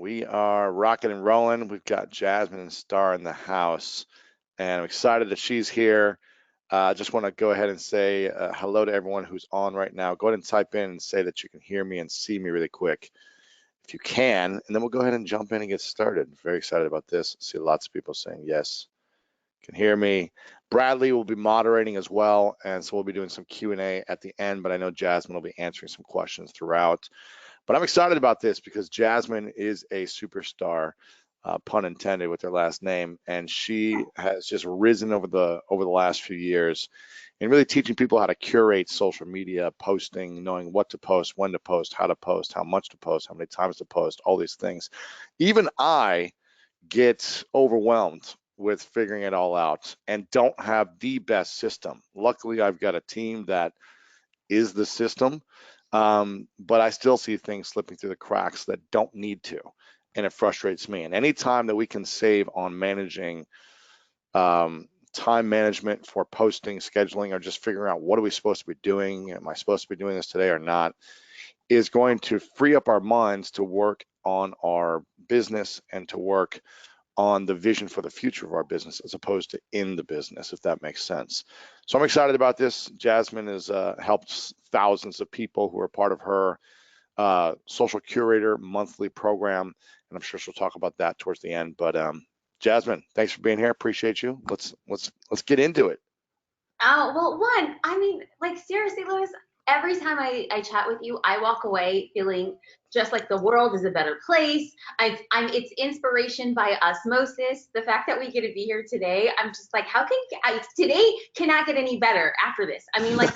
We are rocking and rolling. We've got Jasmine and Star in the house, and I'm excited that she's here. Just want to go ahead and say hello to everyone who's on right now. Go ahead and type in and say that you can hear me and see me really quick if you can, and then we'll go ahead and jump in and get started. Very excited about this. See lots of people saying yes, can hear me. Bradley will be moderating as well, and so we'll be doing some Q&A at the end, but I know Jasmine will be answering some questions throughout. But I'm excited about this because Jasmine is a superstar, pun intended, with her last name, and she has just risen over the last few years and really teaching people how to curate social media, posting, knowing what to post, when to post, how to post, how much to post, how many times to post, all these things. Even I get overwhelmed with figuring it all out and don't have the best system. Luckily, I've got a team that is the system. But I still see things slipping through the cracks that don't need to, and it frustrates me. And anytime that we can save on managing time management for posting, scheduling, or just figuring out what are we supposed to be doing, am I supposed to be doing this today or not, is going to free up our minds to work on our business and to work on the vision for the future of our business as opposed to in the business, if that makes sense. So I'm excited about this. Jasmine has helped thousands of people who are part of her social curator monthly program, and I'm sure she'll talk about that towards the end. But Jasmine, thanks for being here. Appreciate you. Let's get into it. Well, I mean, like seriously, Louis, every time I chat with you, I walk away feeling just like the world is a better place. It's inspiration by osmosis. The fact that we get to be here today, I'm just like, today cannot get any better after this. I mean, like,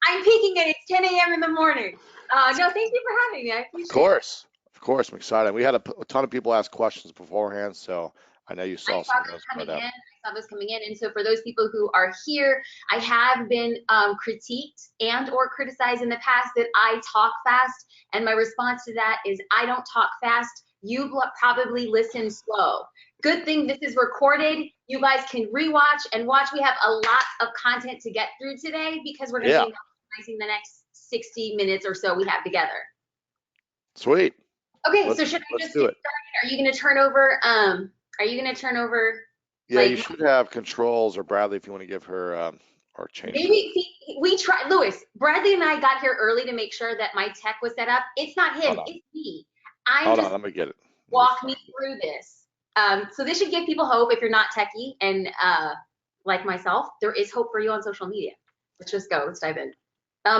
I'm peaking and it's 10 a.m. in the morning. No, thank you for having me. I appreciate it. Of course, I'm excited. We had a ton of people ask questions beforehand, so I know you saw some of those. I saw those coming in. And so for those people who are here, I have been critiqued and or criticized in the past that I talk fast. And my response to that is I don't talk fast. You probably listen slow. Good thing this is recorded. You guys can rewatch and watch. We have a lot of content to get through today because we're going to be maximizing the next 60 minutes or so we have together. Sweet. Okay, so should I just get started? Are you going to turn over? Yeah, you should have controls, or Bradley, if you want to give her or change. Maybe we tried. Louis, Bradley and I got here early to make sure that my tech was set up. It's not him, it's me. Hold on, let me get it. Walk me through this. So this should give people hope if you're not techie and like myself. There is hope for you on social media. Let's just go. Let's dive in.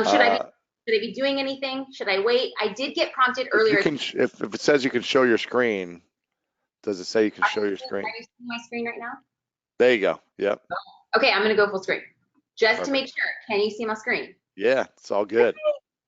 Should I be doing anything? Should I wait? I did get prompted earlier. If it says you can show your screen, does it say you can show your screen? Are you seeing my screen right now? There you go. Yep. Okay, I'm gonna go full screen. Just to make sure. Can you see my screen? Yeah, it's all good.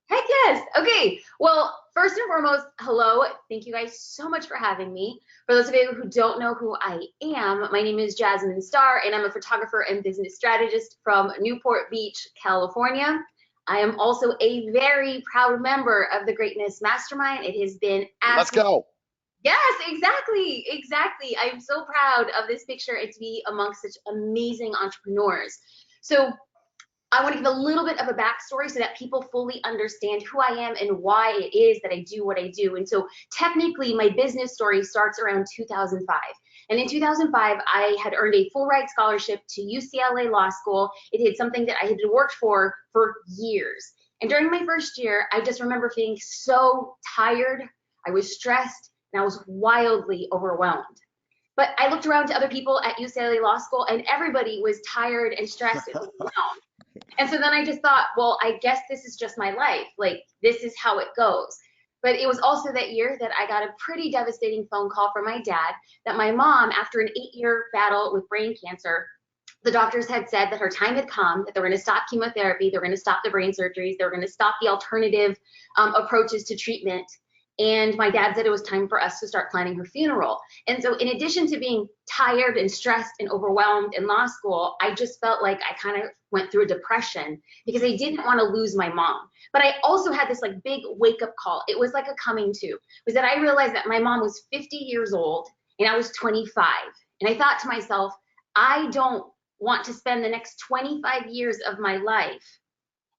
Heck yes. Okay. Well, first and foremost, hello. Thank you guys so much for having me. For those of you who don't know who I am, my name is Jasmine Starr, and I'm a photographer and business strategist from Newport Beach, California. I am also a very proud member of the Greatness Mastermind. It has been Let's go. Yes, exactly. I'm so proud of this picture and to be amongst such amazing entrepreneurs. So I want to give a little bit of a backstory so that people fully understand who I am and why it is that I do what I do. And so technically my business story starts around 2005. And in 2005, I had earned a full ride scholarship to UCLA Law School. It had something that I had worked for years. And during my first year, I just remember feeling so tired. I was stressed and I was wildly overwhelmed. But I looked around to other people at UCLA Law School and everybody was tired and stressed and overwhelmed. And so then I just thought, well, I guess this is just my life. Like, this is how it goes. But it was also that year that I got a pretty devastating phone call from my dad that my mom, after an 8-year battle with brain cancer, the doctors had said that her time had come, that they were going to stop chemotherapy, they were going to stop the brain surgeries, they were going to stop the alternative approaches to treatment. And my dad said it was time for us to start planning her funeral. And so in addition to being tired and stressed and overwhelmed in law school, I just felt like I kind of went through a depression because I didn't want to lose my mom. But I also had this like big wake up call. It was like a coming to, was that I realized that my mom was 50 years old and I was 25. And I thought to myself, I don't want to spend the next 25 years of my life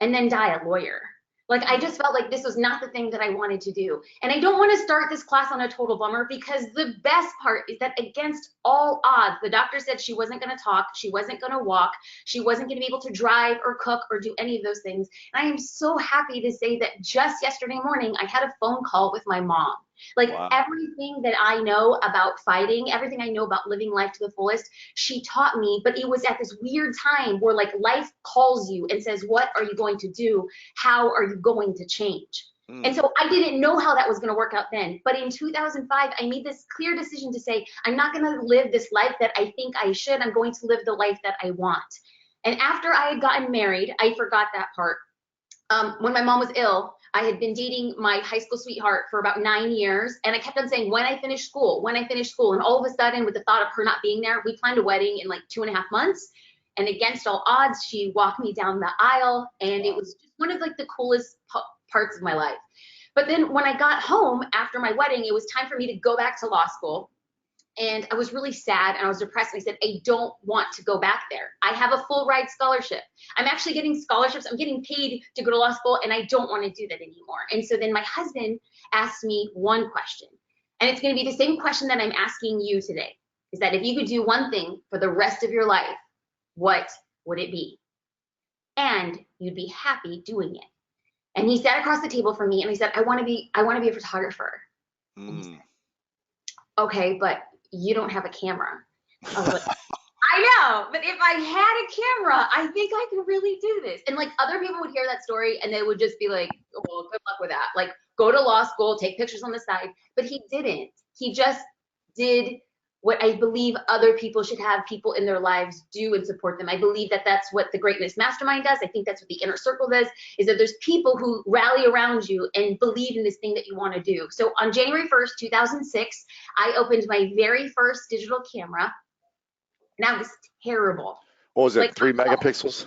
and then die a lawyer. Like I Mm. just felt like this was not the thing that I wanted to do. And I don't want to start this class on a total bummer because the best part is that against all odds, the doctor said she wasn't going to talk, she wasn't going to walk, she wasn't going to be able to drive or cook or do any of those things. And I am so happy to say that just yesterday morning, I had a phone call with my mom. Like Wow. everything that I know about fighting, everything I know about living life to the fullest, she taught me, but it was at this weird time where like life calls you and says, what are you going to do? How are you going to change? And Mm. so I didn't know how that was going to work out then. But in 2005, I made this clear decision to say, I'm not going to live this life that I think I should. I'm going to live the life that I want. And after I had gotten married, I forgot that part. When my mom was ill, I had been dating my high school sweetheart for about 9 years. And I kept on saying, when I finish school, when I finish school. And all of a sudden, with the thought of her not being there, we planned a wedding in like 2.5 months. And against all odds, she walked me down the aisle. And it Wow. was just one of like the coolest parts of my life. But then when I got home after my wedding, it was time for me to go back to law school. And I was really sad and I was depressed. And I said, I don't want to go back there. I have a full ride scholarship. I'm actually getting scholarships. I'm getting paid to go to law school and I don't want to do that anymore. And so then my husband asked me one question. And it's going to be the same question that I'm asking you today is that if you could do one thing for the rest of your life, what would it be? And you'd be happy doing it. And he sat across the table from me and he said, I want to be a photographer. And he Mm. said, okay, but you don't have a camera. I was like, I know, but if I had a camera, I think I could really do this. And like other people would hear that story and they would just be like, oh, well, good luck with that. Like, go to law school, take pictures on the side. But he didn't. He just did what I believe other people should have people in their lives do and support them. I believe that that's what the Greatness Mastermind does. I think that's what the Inner Circle does, is that there's people who rally around you and believe in this thing that you want to do. So on January 1st, 2006, I opened my very first digital camera. Now it's terrible. What was Like, it? 3 megapixels?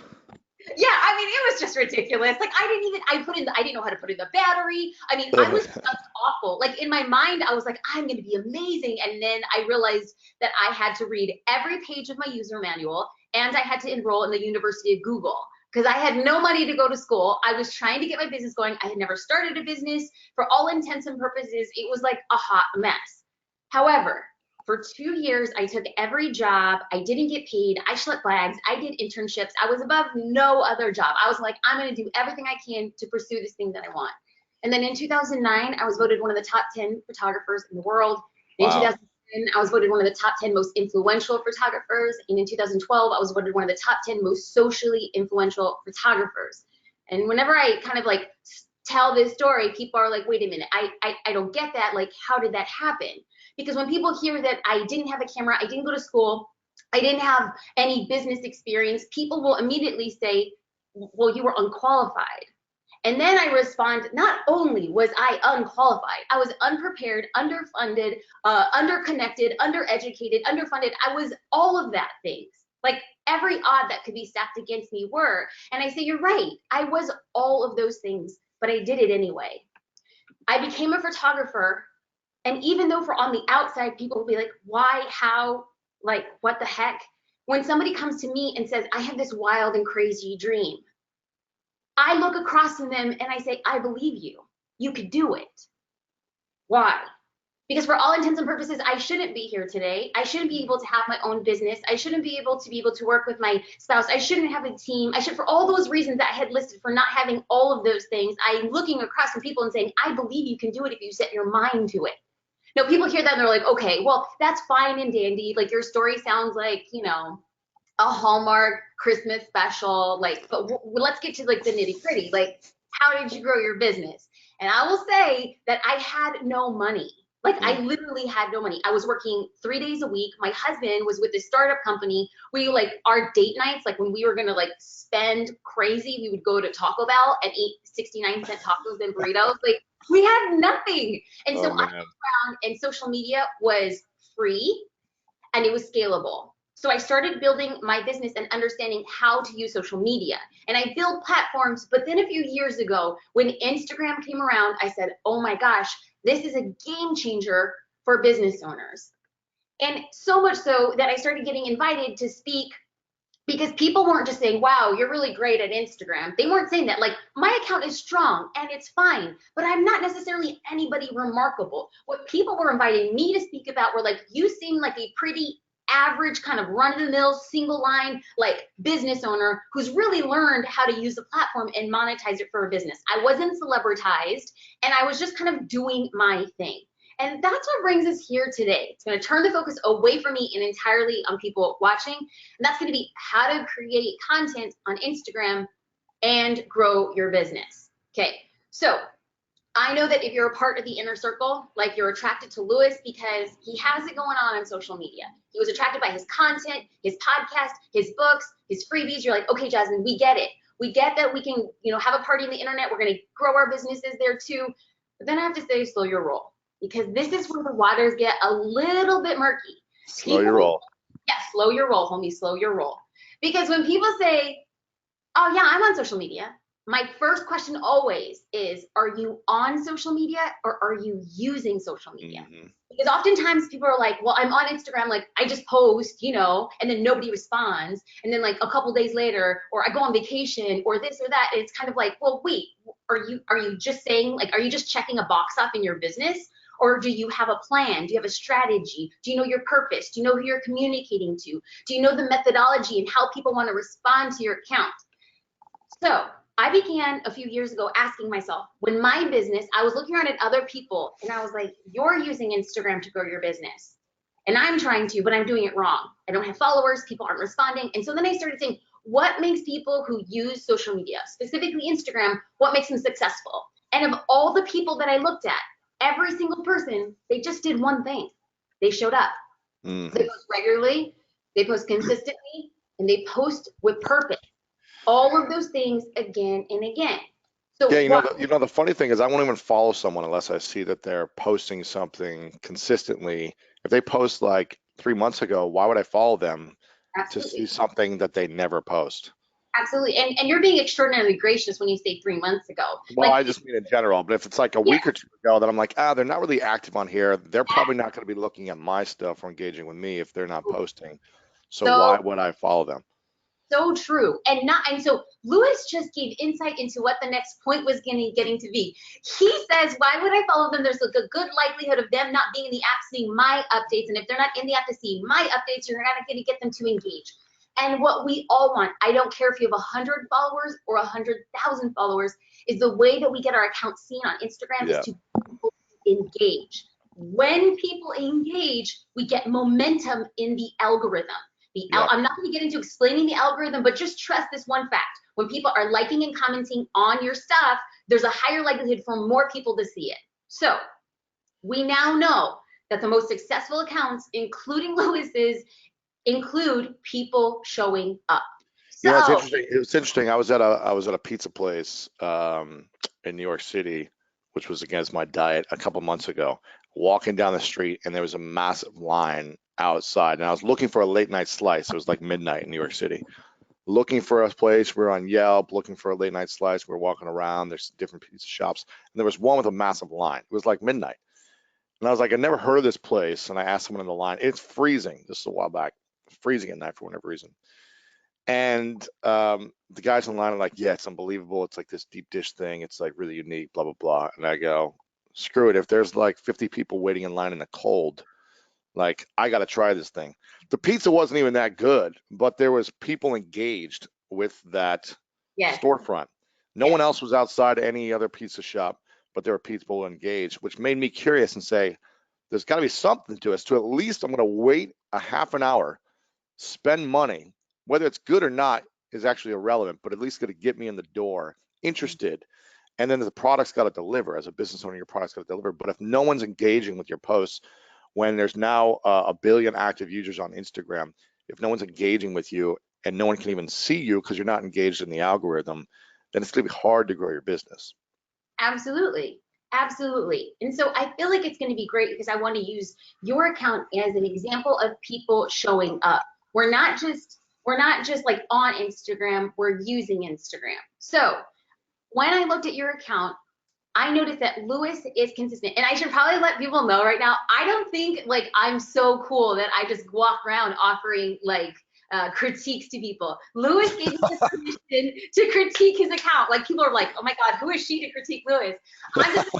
yeah, I mean, it was just ridiculous. Like, I didn't know how to put in the battery. I mean, I was just awful. Like, in my mind, I was like, I'm going to be amazing. And then I realized that I had to read every page of my user manual and I had to enroll in the University of Google because I had no money to go to school. I was trying to get my business going. I had never started a business. For all intents and purposes, it was like a hot mess. However, for 2 years, I took every job. I didn't get paid. I schlepped bags. I did internships. I was above no other job. I was like, I'm going to do everything I can to pursue this thing that I want. And then in 2009, I was voted one of the top 10 photographers in the world. And in Wow. 2010, I was voted one of the top 10 most influential photographers. And in 2012, I was voted one of the top 10 most socially influential photographers. And whenever I kind of like tell this story, people are like, wait a minute, I don't get that. Like, how did that happen? Because when people hear that I didn't have a camera, I didn't go to school, I didn't have any business experience, people will immediately say, well, you were unqualified. And then I respond, not only was I unqualified, I was unprepared, underfunded, underconnected, undereducated, underfunded. I was all of that things. Like every odd that could be stacked against me were. And I say, you're right. I was all of those things, but I did it anyway. I became a photographer. And even though for on the outside, people will be like, why, how, like, what the heck? When somebody comes to me and says, I have this wild and crazy dream, I look across from them and I say, I believe you. You could do it. Why? Because for all intents and purposes, I shouldn't be here today. I shouldn't be able to have my own business. I shouldn't be able to work with my spouse. I shouldn't have a team. I should, for all those reasons that I had listed for not having all of those things, I'm looking across from people and saying, I believe you can do it if you set your mind to it. No, people hear that and they're like, okay, well, that's fine and dandy. Like your story sounds like, a Hallmark Christmas special. Like, but let's get to like the nitty gritty. Like, how did you grow your business? And I will say that I had no money. Like I Mm. literally had no money. I was working 3 days a week. My husband was with this startup company. We like our date nights, like when we were gonna like spend crazy, we would go to Taco Bell and eat 69-cent tacos and burritos. Like we had nothing. And so Oh I man. found and social media was free and it was scalable. So I started building my business and understanding how to use social media. And I built platforms, but then a few years ago, when Instagram came around, I said, oh my gosh, this is a game changer for business owners. And so much so that I started getting invited to speak because people weren't just saying, wow, you're really great at Instagram. They weren't saying that. Like, my account is strong and it's fine, but I'm not necessarily anybody remarkable. What people were inviting me to speak about were like, you seem like a pretty average kind of run of the mill single line like business owner who's really learned how to use the platform and monetize it for a business. I wasn't celebritized and I was just kind of doing my thing. And that's what brings us here today. It's going to turn the focus away from me and entirely on people watching. And that's going to be how to create content on Instagram and grow your business. Okay, so I know that if you're a part of the inner circle, like you're attracted to Lewis because he has it going on social media. He was attracted by his content, his podcast, his books, his freebies. You're like, okay, Jasmine, we get it. We get that we can, have a party on the internet. We're going to grow our businesses there too. But then I have to say, slow your roll, because this is where the waters get a little bit murky. Slow your People, roll. yeah, slow your roll, homie, slow your roll. Because when people say, oh yeah, I'm on social media, my first question always is, are you on social media or are you using social media? Hmm. Because oftentimes people are like, well, I'm on Instagram, like I just post, and then nobody responds. And then like a couple days later, or I go on vacation or this or that. And it's kind of like, well, wait, are you just saying, like, are you just checking a box off in your business? Or do you have a plan? Do you have a strategy? Do you know your purpose? Do you know who you're communicating to? Do you know the methodology and how people want to respond to your account? So I began a few years ago asking myself, when my business, I was looking around at other people and I was like, you're using Instagram to grow your business. And I'm trying to, but I'm doing it wrong. I don't have followers, people aren't responding. And so then I started saying, what makes people who use social media, specifically Instagram, what makes them successful? And of all the people that I looked at, every single person, they just did one thing. They showed up. They Hmm. post regularly, they post consistently, and they post with purpose. All of those things again and again. Yeah, So why? the funny thing is I won't even follow someone unless I see that they're posting something consistently. If they post like 3 months ago, why would I follow them to see Absolutely. something that they never post? Absolutely. And you're being extraordinarily gracious when you say 3 months ago. Well, Like, I just mean in general, but if it's like a yeah, week or two ago, then I'm like, they're not really active on here. They're probably not going to be looking at my stuff or engaging with me if they're not posting. So so why would I follow them? so true. And so Lewis just gave insight into what the next point was getting to be. He says, why would I follow them? There's like a good likelihood of them not being in the app seeing my updates. And if they're not in the app to see my updates, you're not going to get them to engage. And what we all want, I don't care if you have 100 followers or 100,000 followers, is the way that we get our account seen on Instagram is Yeah. to engage. When people engage, we get momentum in the algorithm. Yep. I'm not going to get into explaining the algorithm, but just trust this one fact. When people are liking and commenting on your stuff, there's a higher likelihood for more people to see it. So we now know that the most successful accounts, including Lewis's, include people showing up. It's So, interesting. It was interesting. I was at a pizza place in New York City, which was against my diet a couple months ago. Walking down the street, and there was a massive line outside, and I was looking for a late night slice. It was like midnight in New York City. Looking for a place. We're on Yelp, looking for a late night slice. We're walking around. There's different pizza shops, and there was one with a massive line. It was like midnight, and I was like, I never heard of this place. And I asked someone in the line. It's freezing. This is a while back. Freezing at night for whatever reason. And the guys online are like, yeah, it's unbelievable. It's like this deep dish thing. It's like really unique, blah, blah, blah. And I go, screw it. If there's like 50 people waiting in line in the cold, like I got to try this thing. The pizza wasn't even that good, but there was people engaged with that yes, storefront. No one yes, else was outside any other pizza shop, but there were people engaged, which made me curious and say, there's got to be something to us. To at least I'm going to wait a half an hour, spend money, whether it's good or not is actually irrelevant, but at least going to get me in the door, interested. And then the product's got to deliver. As a business owner, your product's got to deliver. But if no one's engaging with your posts, when there's now a billion active users on Instagram, if no one's engaging with you and no one can even see you because you're not engaged in the algorithm, then it's going to be hard to grow your business. absolutely. Absolutely. And so I feel like it's going to be great because I want to use your account as an example of people showing up. We're not just like on Instagram, we're using Instagram. So when I looked at your account, I noticed that Lewis is consistent. And I should probably let people know right now, I don't think like I'm so cool that I just walk around offering like critiques to people. Lewis gave me the permission to critique his account. Like people are like, oh my God, who is she to critique Lewis? I'm just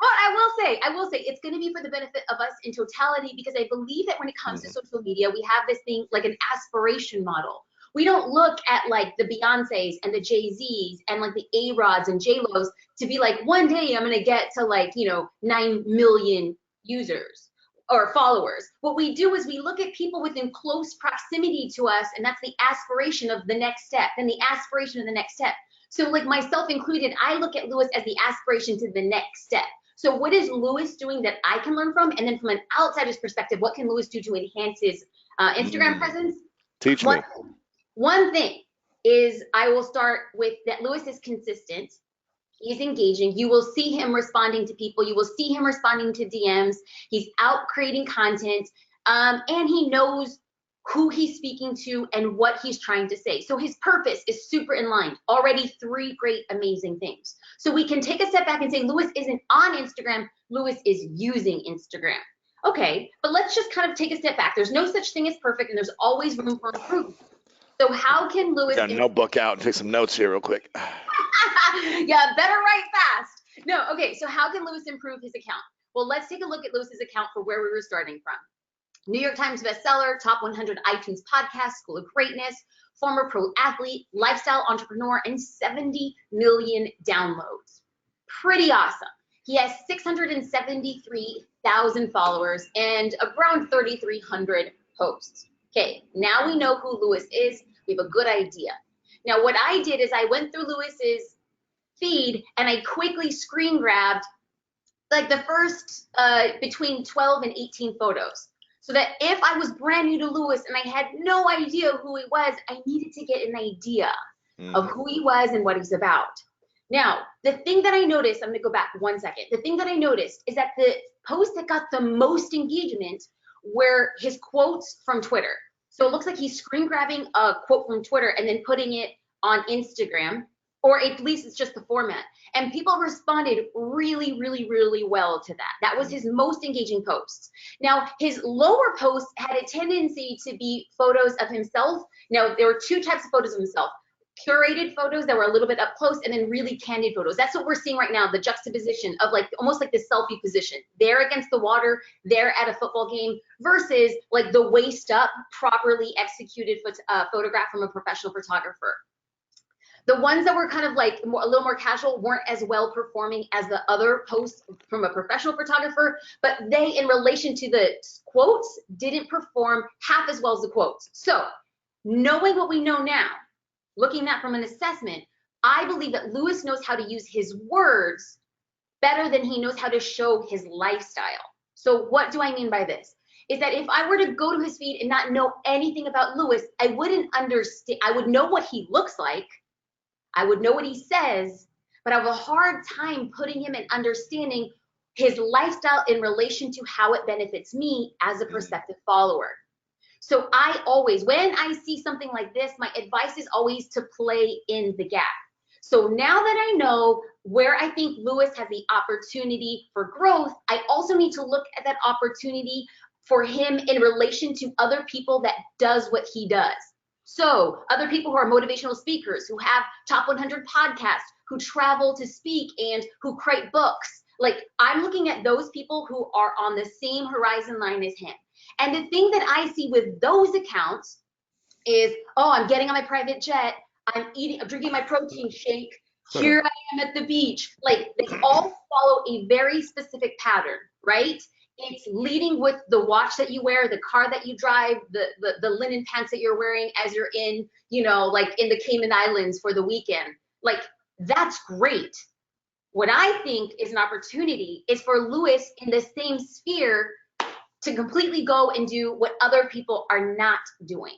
Well, I will say, it's going to be for the benefit of us in totality because I believe that when it comes to Mhm. social media, we have this thing like an aspiration model. We don't look at like the Beyoncés and the Jay-Z's and like the A-Rods and J-Lo's to be like, one day I'm going to get to like, 9 million users or followers. What we do is we look at people within close proximity to us, and that's the aspiration of the next step, and the aspiration of the next step. So, like myself included, I look at Lewis as the aspiration to the next step. So what is Lewis doing that I can learn from? And then from an outsider's perspective, what can Lewis do to enhance his Instagram Mm. presence? Teach One, me. one thing is I will start with that Lewis is consistent. He's engaging. You will see him responding to people. You will see him responding to DMs. He's out creating content. And he knows who he's speaking to and what he's trying to say. So his purpose is super in line. Already three great, amazing things. So we can take a step back and say Lewis isn't on Instagram. Lewis is using Instagram. Okay, but let's just kind of take a step back. There's no such thing as perfect, and there's always room for improvement. So how can I Lewis got a notebook out and take some notes here real quick. yeah, better write fast. No, okay, so how can Lewis improve his account? Well, let's take a look at Lewis's account for where we were starting from. New York Times bestseller, top 100 iTunes podcast, School of Greatness, former pro athlete, lifestyle entrepreneur, and 70 million downloads. Pretty awesome. He has 673,000 followers and around 3,300 posts. Okay, now we know who Lewis is. We have a good idea. Now, what I did is I went through Lewis's feed and I quickly screen grabbed like the first between 12 and 18 photos. So that if I was brand new to Lewis and I had no idea who he was, I needed to get an idea of Hmm. who he was and what he's about. Now, the thing that I noticed, I'm gonna go back 1 second. The thing that I noticed is that the posts that got the most engagement were his quotes from Twitter. So it looks like he's screen grabbing a quote from Twitter and then putting it on Instagram, or at least it's just the format. And people responded really, really, really well to that. That was his most engaging posts. Now, his lower posts had a tendency to be photos of himself. Now, there were two types of photos of himself: curated photos that were a little bit up close, and then really candid photos. That's what we're seeing right now, the juxtaposition of like almost like this selfie position. There against the water, there at a football game, versus like the waist up, properly executed photograph from a professional photographer. The ones that were kind of like a little more casual weren't as well performing as the other posts from a professional photographer, but they, in relation to the quotes, didn't perform half as well as the quotes. So, knowing what we know now, looking at from an assessment, I believe that Lewis knows how to use his words better than he knows how to show his lifestyle. So, what do I mean by this? Is that if I were to go to his feed and not know anything about Lewis, I wouldn't understand. I would know what he looks like, I would know what he says, but I have a hard time putting him in understanding his lifestyle in relation to how it benefits me as a Hmm. prospective follower. So I always, when I see something like this, my advice is always to play in the gap. So now that I know where I think Lewis has the opportunity for growth, I also need to look at that opportunity for him in relation to other people that does what he does. So other people who are motivational speakers, who have top 100 podcasts, who travel to speak and who create books. Like I'm looking at those people who are on the same horizon line as him. And the thing that I see with those accounts is, oh, I'm getting on my private jet, I'm drinking my protein shake, here I am at the beach. Like they all follow a very specific pattern, right? It's leading with the watch that you wear, the car that you drive, the linen pants that you're wearing as you're in, like in the Cayman Islands for the weekend. Like that's great. What I think is an opportunity is for Lewis in the same sphere to completely go and do what other people are not doing.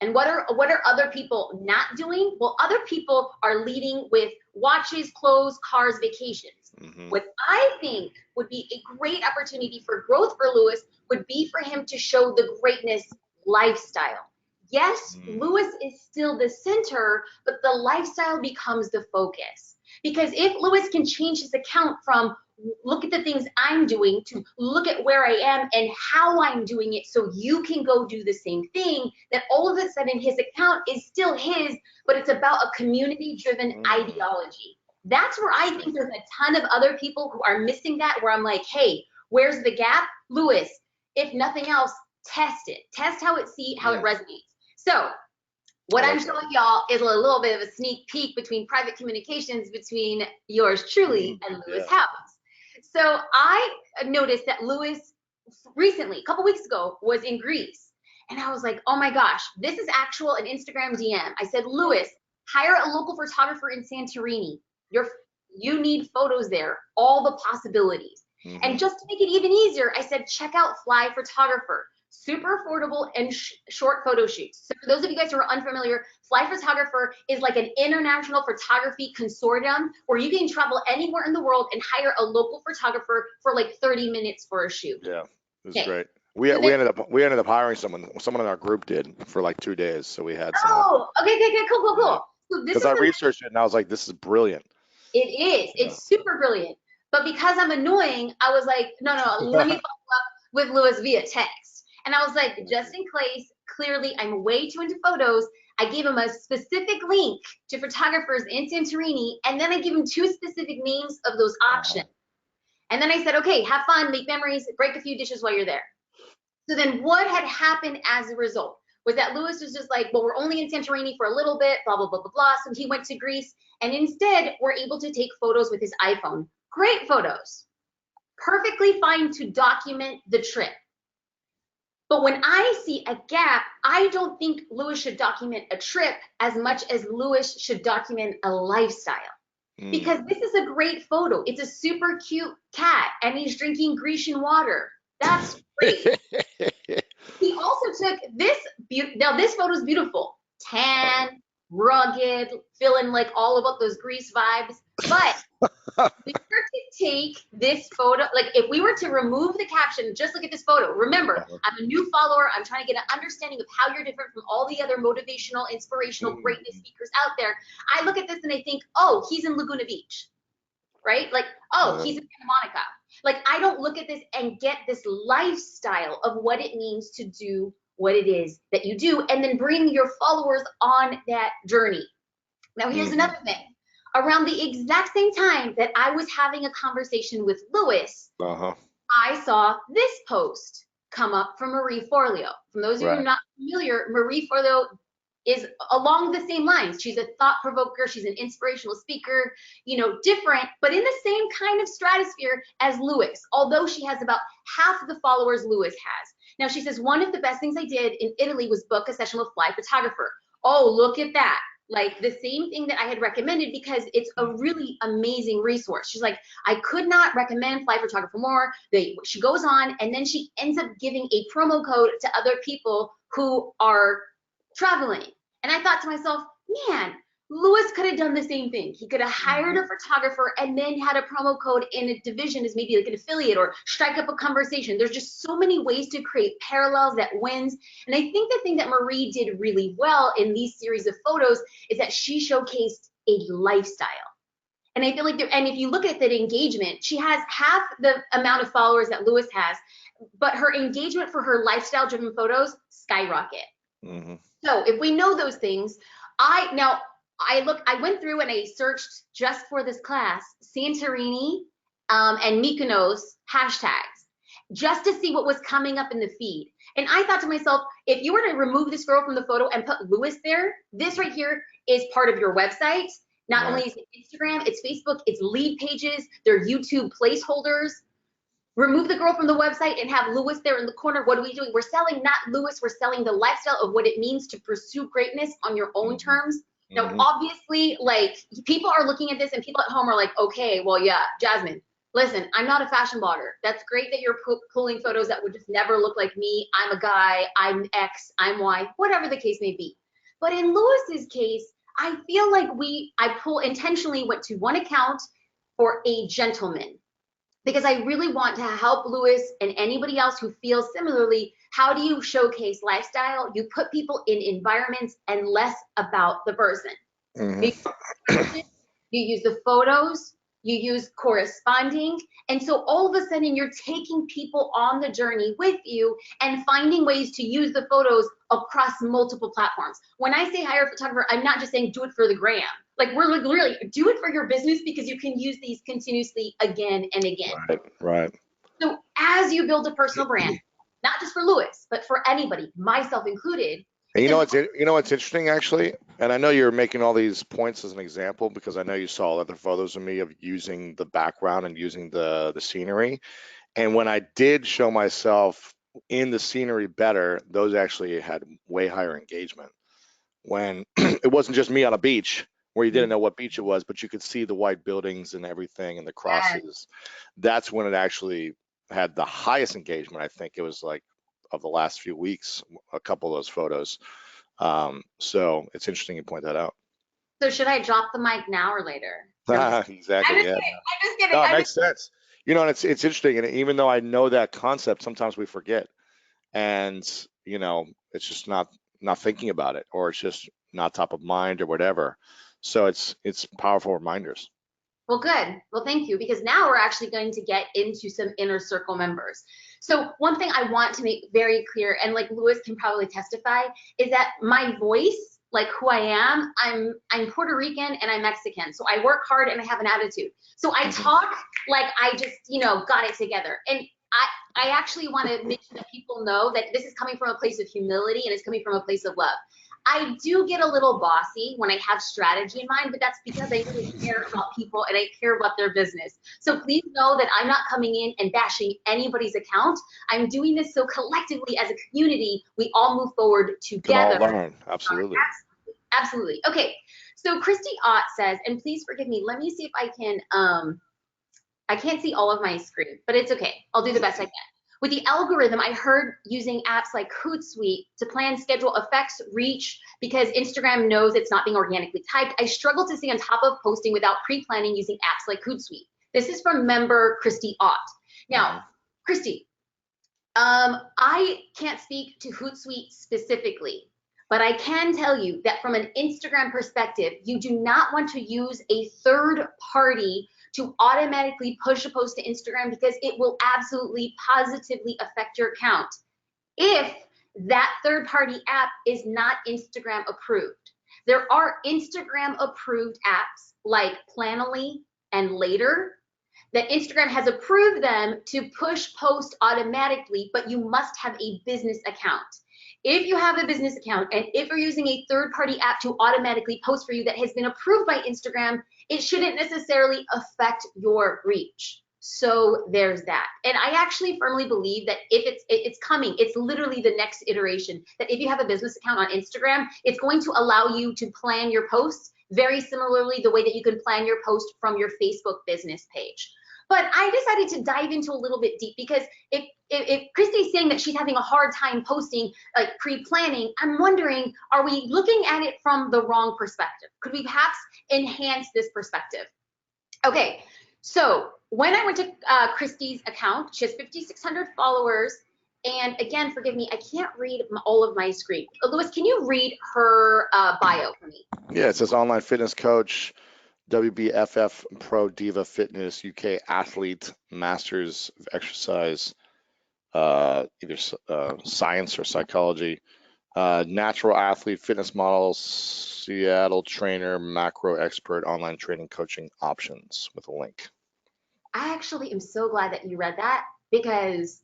And what are other people not doing? Well, other people are leading with watches, clothes, cars, vacations. Hmm. What I think would be a great opportunity for growth for Lewis would be for him to show the greatness lifestyle. Yes, Hmm. Lewis is still the center, but the lifestyle becomes the focus. Because if Lewis can change his account from look at the things I'm doing, to look at where I am and how I'm doing it so you can go do the same thing, that all of a sudden his account is still his, but it's about a community-driven Mm, ideology. That's where I interesting. think there's a ton of other people who are missing that, where I'm like, hey, where's the gap? Lewis, if nothing else, test it. Test how it Mm, resonates. So I what I'm like that. showing y'all is a little bit of a sneak peek between private communications between yours truly and Lewis Yeah. House. So I noticed that Lewis recently, a couple weeks ago, was in Greece. And I was like, oh my gosh, this is actual an Instagram DM. I said, Lewis, hire a local photographer in Santorini. You're, you need photos there, all the possibilities. Hmm. And just to make it even easier, I said, check out Fly Photographer. Super affordable and short photo shoots. So for those of you guys who are unfamiliar, Fly Photographer is like an international photography consortium where you can travel anywhere in the world and hire a local photographer for like 30 minutes for a shoot. Yeah, it was Okay. great. We So we then, ended up hiring someone in our group did for like 2 days, so we had someone. oh, okay, okay, okay, cool, cool, Yeah, cool. So this because is I the researched it and I was like, this is brilliant. It is. Yeah. It's super brilliant. But because I'm annoying, I was like, no, no, let me follow up with Lewis via text. And I was like, just in case, clearly I'm way too into photos. I gave him a specific link to photographers in Santorini, and then I gave him two specific names of those Uh-huh. options. And then I said, okay, have fun, make memories, break a few dishes while you're there. So then what had happened as a result was that Lewis was just like, well, we're only in Santorini for a little bit, blah, blah, blah, blah, blah. So he went to Greece and instead we're able to take photos with his iPhone. Great photos. Perfectly fine to document the trip. But when I see a gap, I don't think Lewis should document a trip as much as Lewis should document a lifestyle. Mm. Because this is a great photo. It's a super cute cat and he's drinking Grecian water. That's great. He also took this, now this photo is beautiful. Tan, rugged, feeling like all about those Grease vibes. But if we were to take this photo, like if we were to remove the caption, just look at this photo. Remember, Uh-huh. I'm a new follower. I'm trying to get an understanding of how you're different from all the other motivational, inspirational greatness Mm. speakers out there. I look at this and I think, oh, he's in Laguna Beach, right? Like, oh, Yeah. he's in Santa Monica. Like, I don't look at this and get this lifestyle of what it means to do what it is that you do, and then bring your followers on that journey. Now, here's Hmm. another thing. Around the exact same time that I was having a conversation with Lewis, Uh-huh. I saw this post come up from Marie Forleo. From those of you who are Right. not familiar, Marie Forleo is along the same lines. She's a thought provoker, she's an inspirational speaker, you know, different, but in the same kind of stratosphere as Lewis, although she has about half of the followers Lewis has. Now, she says, one of the best things I did in Italy was book a session with Fly Photographer. Oh, look at that. Like the same thing that I had recommended because it's a Hmm. really amazing resource. She's like, I could not recommend Fly Photographer more. She goes on and then she ends up giving a promo code to other people who are traveling. And I thought to myself, man, Lewis could have done the same thing. He could have hired Hmm. a photographer and then had a promo code in a division as maybe like an affiliate or strike up a conversation. There's just so many ways to create parallels that wins. And I think the thing that Marie did really well in these series of photos is that she showcased a lifestyle. And I feel like and if you look at that engagement, she has half the amount of followers that Lewis has, but her engagement for her lifestyle driven photos skyrocket. Hmm. So if we know those things, I went through and I searched just for this class Santorini and Mykonos hashtags just to see what was coming up in the feed. And I thought to myself, if you were to remove this girl from the photo and put Lewis there, this right here is part of your website. Not only Right. is it Instagram, it's Facebook, it's lead pages, they're YouTube placeholders. Remove the girl from the website and have Lewis there in the corner. What are we doing? We're selling not Lewis, we're selling the lifestyle of what it means to pursue greatness on your own Hmm. terms. Now, Hmm. obviously, like people are looking at this and people at home are like, okay, well, yeah, Jasmine, listen, I'm not a fashion blogger. That's great that you're pulling photos that would just never look like me. I'm a guy, I'm X, I'm Y, whatever the case may be. But in Lewis's case, I feel like I intentionally went to one account for a gentleman because I really want to help Lewis and anybody else who feels similarly. How do you showcase lifestyle? You put people in environments and less about the person. Hmm. You use the photos, you use corresponding. And so all of a sudden you're taking people on the journey with you and finding ways to use the photos across multiple platforms. When I say hire a photographer, I'm not just saying do it for the gram. Like we're like literally do it for your business because you can use these continuously again and again. Right, right. So as you build a personal brand, not just for Lewis, but for anybody, myself included, And it's important. you know what's interesting actually, and I know you're making all these points as an example because I know you saw other photos of me of using the background and using the scenery. And when I did show myself in the scenery better, those actually had way higher engagement. When it wasn't just me on a beach where you didn't know what beach it was, but you could see the white buildings and everything and the Yes. crosses. That's when it actually had the highest engagement. I think it was like of the last few weeks, a couple of those photos. So it's interesting you point that out. So should I drop the mic now or later? No, I'm just I'm Exactly. just Yeah. kidding. I'm just kidding. No, it I'm just makes sense. You know, and it's interesting, and even though I know that concept, sometimes we forget, and it's just not thinking about it, or it's just not top of mind, or whatever. So it's powerful reminders. well, good. Well, thank you, because now we're actually going to get into some inner circle members. So one thing I want to make very clear, and like Lewis can probably testify, is that my voice, like who I am, I'm Puerto Rican and I'm Mexican. So I work hard and I have an attitude. So I Hmm. talk like I just, got it together. And I actually want to make sure that people know that this is coming from a place of humility and it's coming from a place of love. I do get a little bossy when I have strategy in mind, but that's because I really care about people and I care about their business. So please know that I'm not coming in and bashing anybody's account. I'm doing this so collectively as a community, we all move forward Can all together. learn. Absolutely. Absolutely. Absolutely. Okay. So Christy Ott says, and please forgive me, let me see if I can I can't see all of my screen, but it's okay. I'll do the best I can. With the algorithm, I heard using apps like Hootsuite to plan, schedule, effects, reach, because Instagram knows it's not being organically typed. I struggle to stay on top of posting without pre-planning using apps like Hootsuite. This is from member Christy Ott. Now, Hmm. Christy, I can't speak to Hootsuite specifically, but I can tell you that from an Instagram perspective, you do not want to use a third party to automatically push a post to Instagram because it will absolutely positively affect your account if that third party app is not Instagram approved. There are Instagram approved apps like Planoly and Later that Instagram has approved them to push post automatically, but you must have a business account. If you have a business account and if you're using a third party app to automatically post for you that has been approved by Instagram, it shouldn't necessarily affect your reach. So there's that. And I actually firmly believe that if it's coming, it's literally the next iteration. That if you have a business account on Instagram, it's going to allow you to plan your posts very similarly the way that you can plan your post from your Facebook business page. But I decided to dive into a little bit deep because if Christy's saying that she's having a hard time posting, like pre-planning, I'm wondering, are we looking at it from the wrong perspective? Could we perhaps enhance this perspective? Okay, so when I went to Christy's account, she has 5,600 followers. And again, forgive me, I can't read all of my screen. Lewis, can you read her bio for me? Yeah, it says online fitness coach, WBFF Pro Diva Fitness, UK athlete, masters of exercise, either science or psychology, natural athlete, fitness model, Seattle trainer, macro expert, online training coaching options with a link. I actually am so glad that you read that because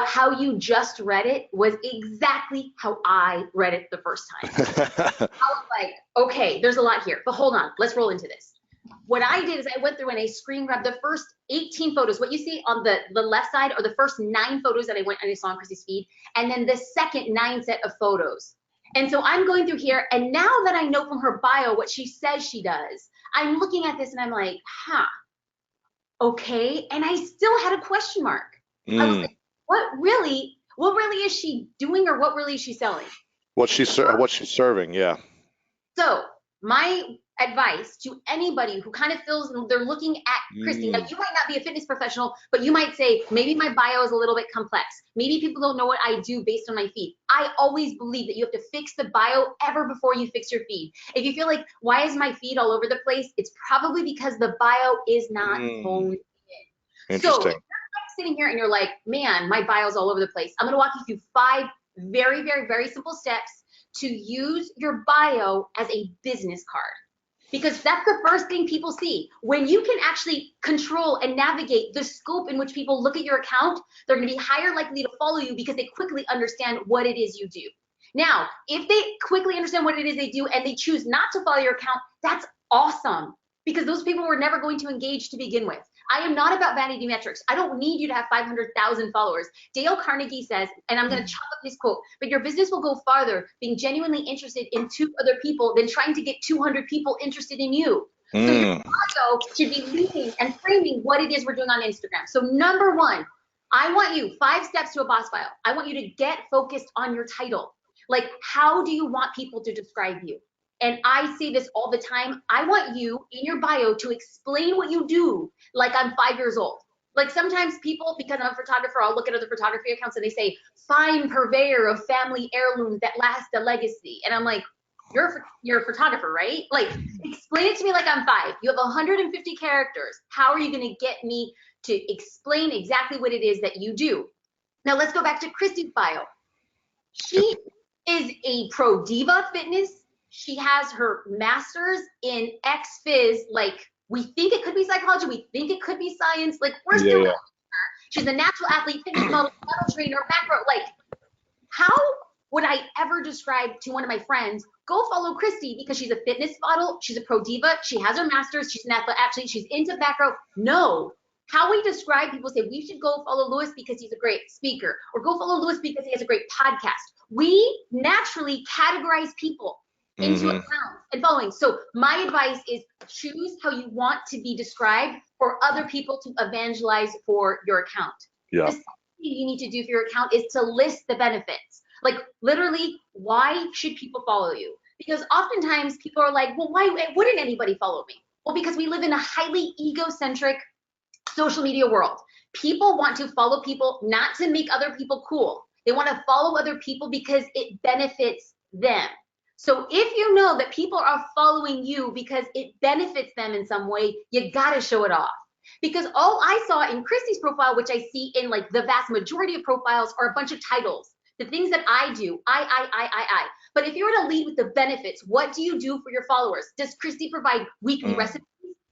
how you just read it was exactly how I read it the first time. I was like, okay, there's a lot here, but hold on, let's roll into this. What I did is I went through and I screen grabbed the first 18 photos. What you see on the left side are the first 9 photos that I went and I saw on Chrissy's feed, and then the second 9 set of photos. And so I'm going through here, and now that I know from her bio what she says she does, I'm looking at this and I'm like, huh, okay. And I still had a question mark. I was Mm. like, what really is she doing or what really is she selling? What she's serving, yeah. So my advice to anybody who kind of feels they're looking at Christy. Now, Mm, you might not be a fitness professional, but you might say, maybe my bio is a little bit complex. Maybe people don't know what I do based on my feed. I always believe that you have to fix the bio ever before you fix your feed. If you feel like, why is my feed all over the place? It's probably because the bio is not honed mm, in. So interesting. sitting here and you're like, man, my bio's all over the place. I'm going to walk you through 5 very, very, very simple steps to use your bio as a business card. Because that's the first thing people see. When you can actually control and navigate the scope in which people look at your account, they're going to be higher likely to follow you because they quickly understand what it is you do. Now, if they quickly understand what it is they do and they choose not to follow your account, that's awesome because those people were never going to engage to begin with. I am not about vanity metrics. I don't need you to have 500,000 followers. Dale Carnegie says, and I'm going to chop up his quote, but your business will go farther being genuinely interested in 2 other people than trying to get 200 people interested in you. So your Mm, bio should be leading and framing what it is we're doing on Instagram. So number 1, I want you 5 steps to a boss bio. I want you to get focused on your title. Like, how do you want people to describe you? And I say this all the time. I want you in your bio to explain what you do like I'm 5 years old. Like sometimes people, because I'm a photographer, I'll look at other photography accounts and they say, fine purveyor of family heirlooms that last a legacy. And I'm like, you're a photographer, right? Like, explain it to me like I'm 5. You have 150 characters. How are you going to get me to explain exactly what it is that you do? Now let's go back to Christy's bio. She is a pro diva fitness. She has her master's in X Phys. Like, we think it could be psychology. We think it could be science. Like, we're yeah, still yeah. she's a natural athlete, fitness model, battle trainer, macro. Like, how would I ever describe to one of my friends, go follow Christy because she's a fitness model, she's a pro diva, she has her master's, she's an athlete, she's into macro? No. How we describe people say, we should go follow Lewis because he's a great speaker, or go follow Lewis because he has a great podcast. We naturally categorize people into Hmm. accounts and following. So my advice is choose how you want to be described for other people to evangelize for your account. Yeah. The second thing you need to do for your account is to list the benefits. Like, literally, why should people follow you? Because oftentimes people are like, well, why wouldn't anybody follow me? Well, because we live in a highly egocentric social media world. People want to follow people not to make other people cool. They want to follow other people because it benefits them. So if you know that people are following you because it benefits them in some way, you got to show it off. Because all I saw in Christy's profile, which I see in like the vast majority of profiles, are a bunch of titles. The things that I do, I. But if you were to lead with the benefits, what do you do for your followers? Does Christy provide weekly Mm, recipes?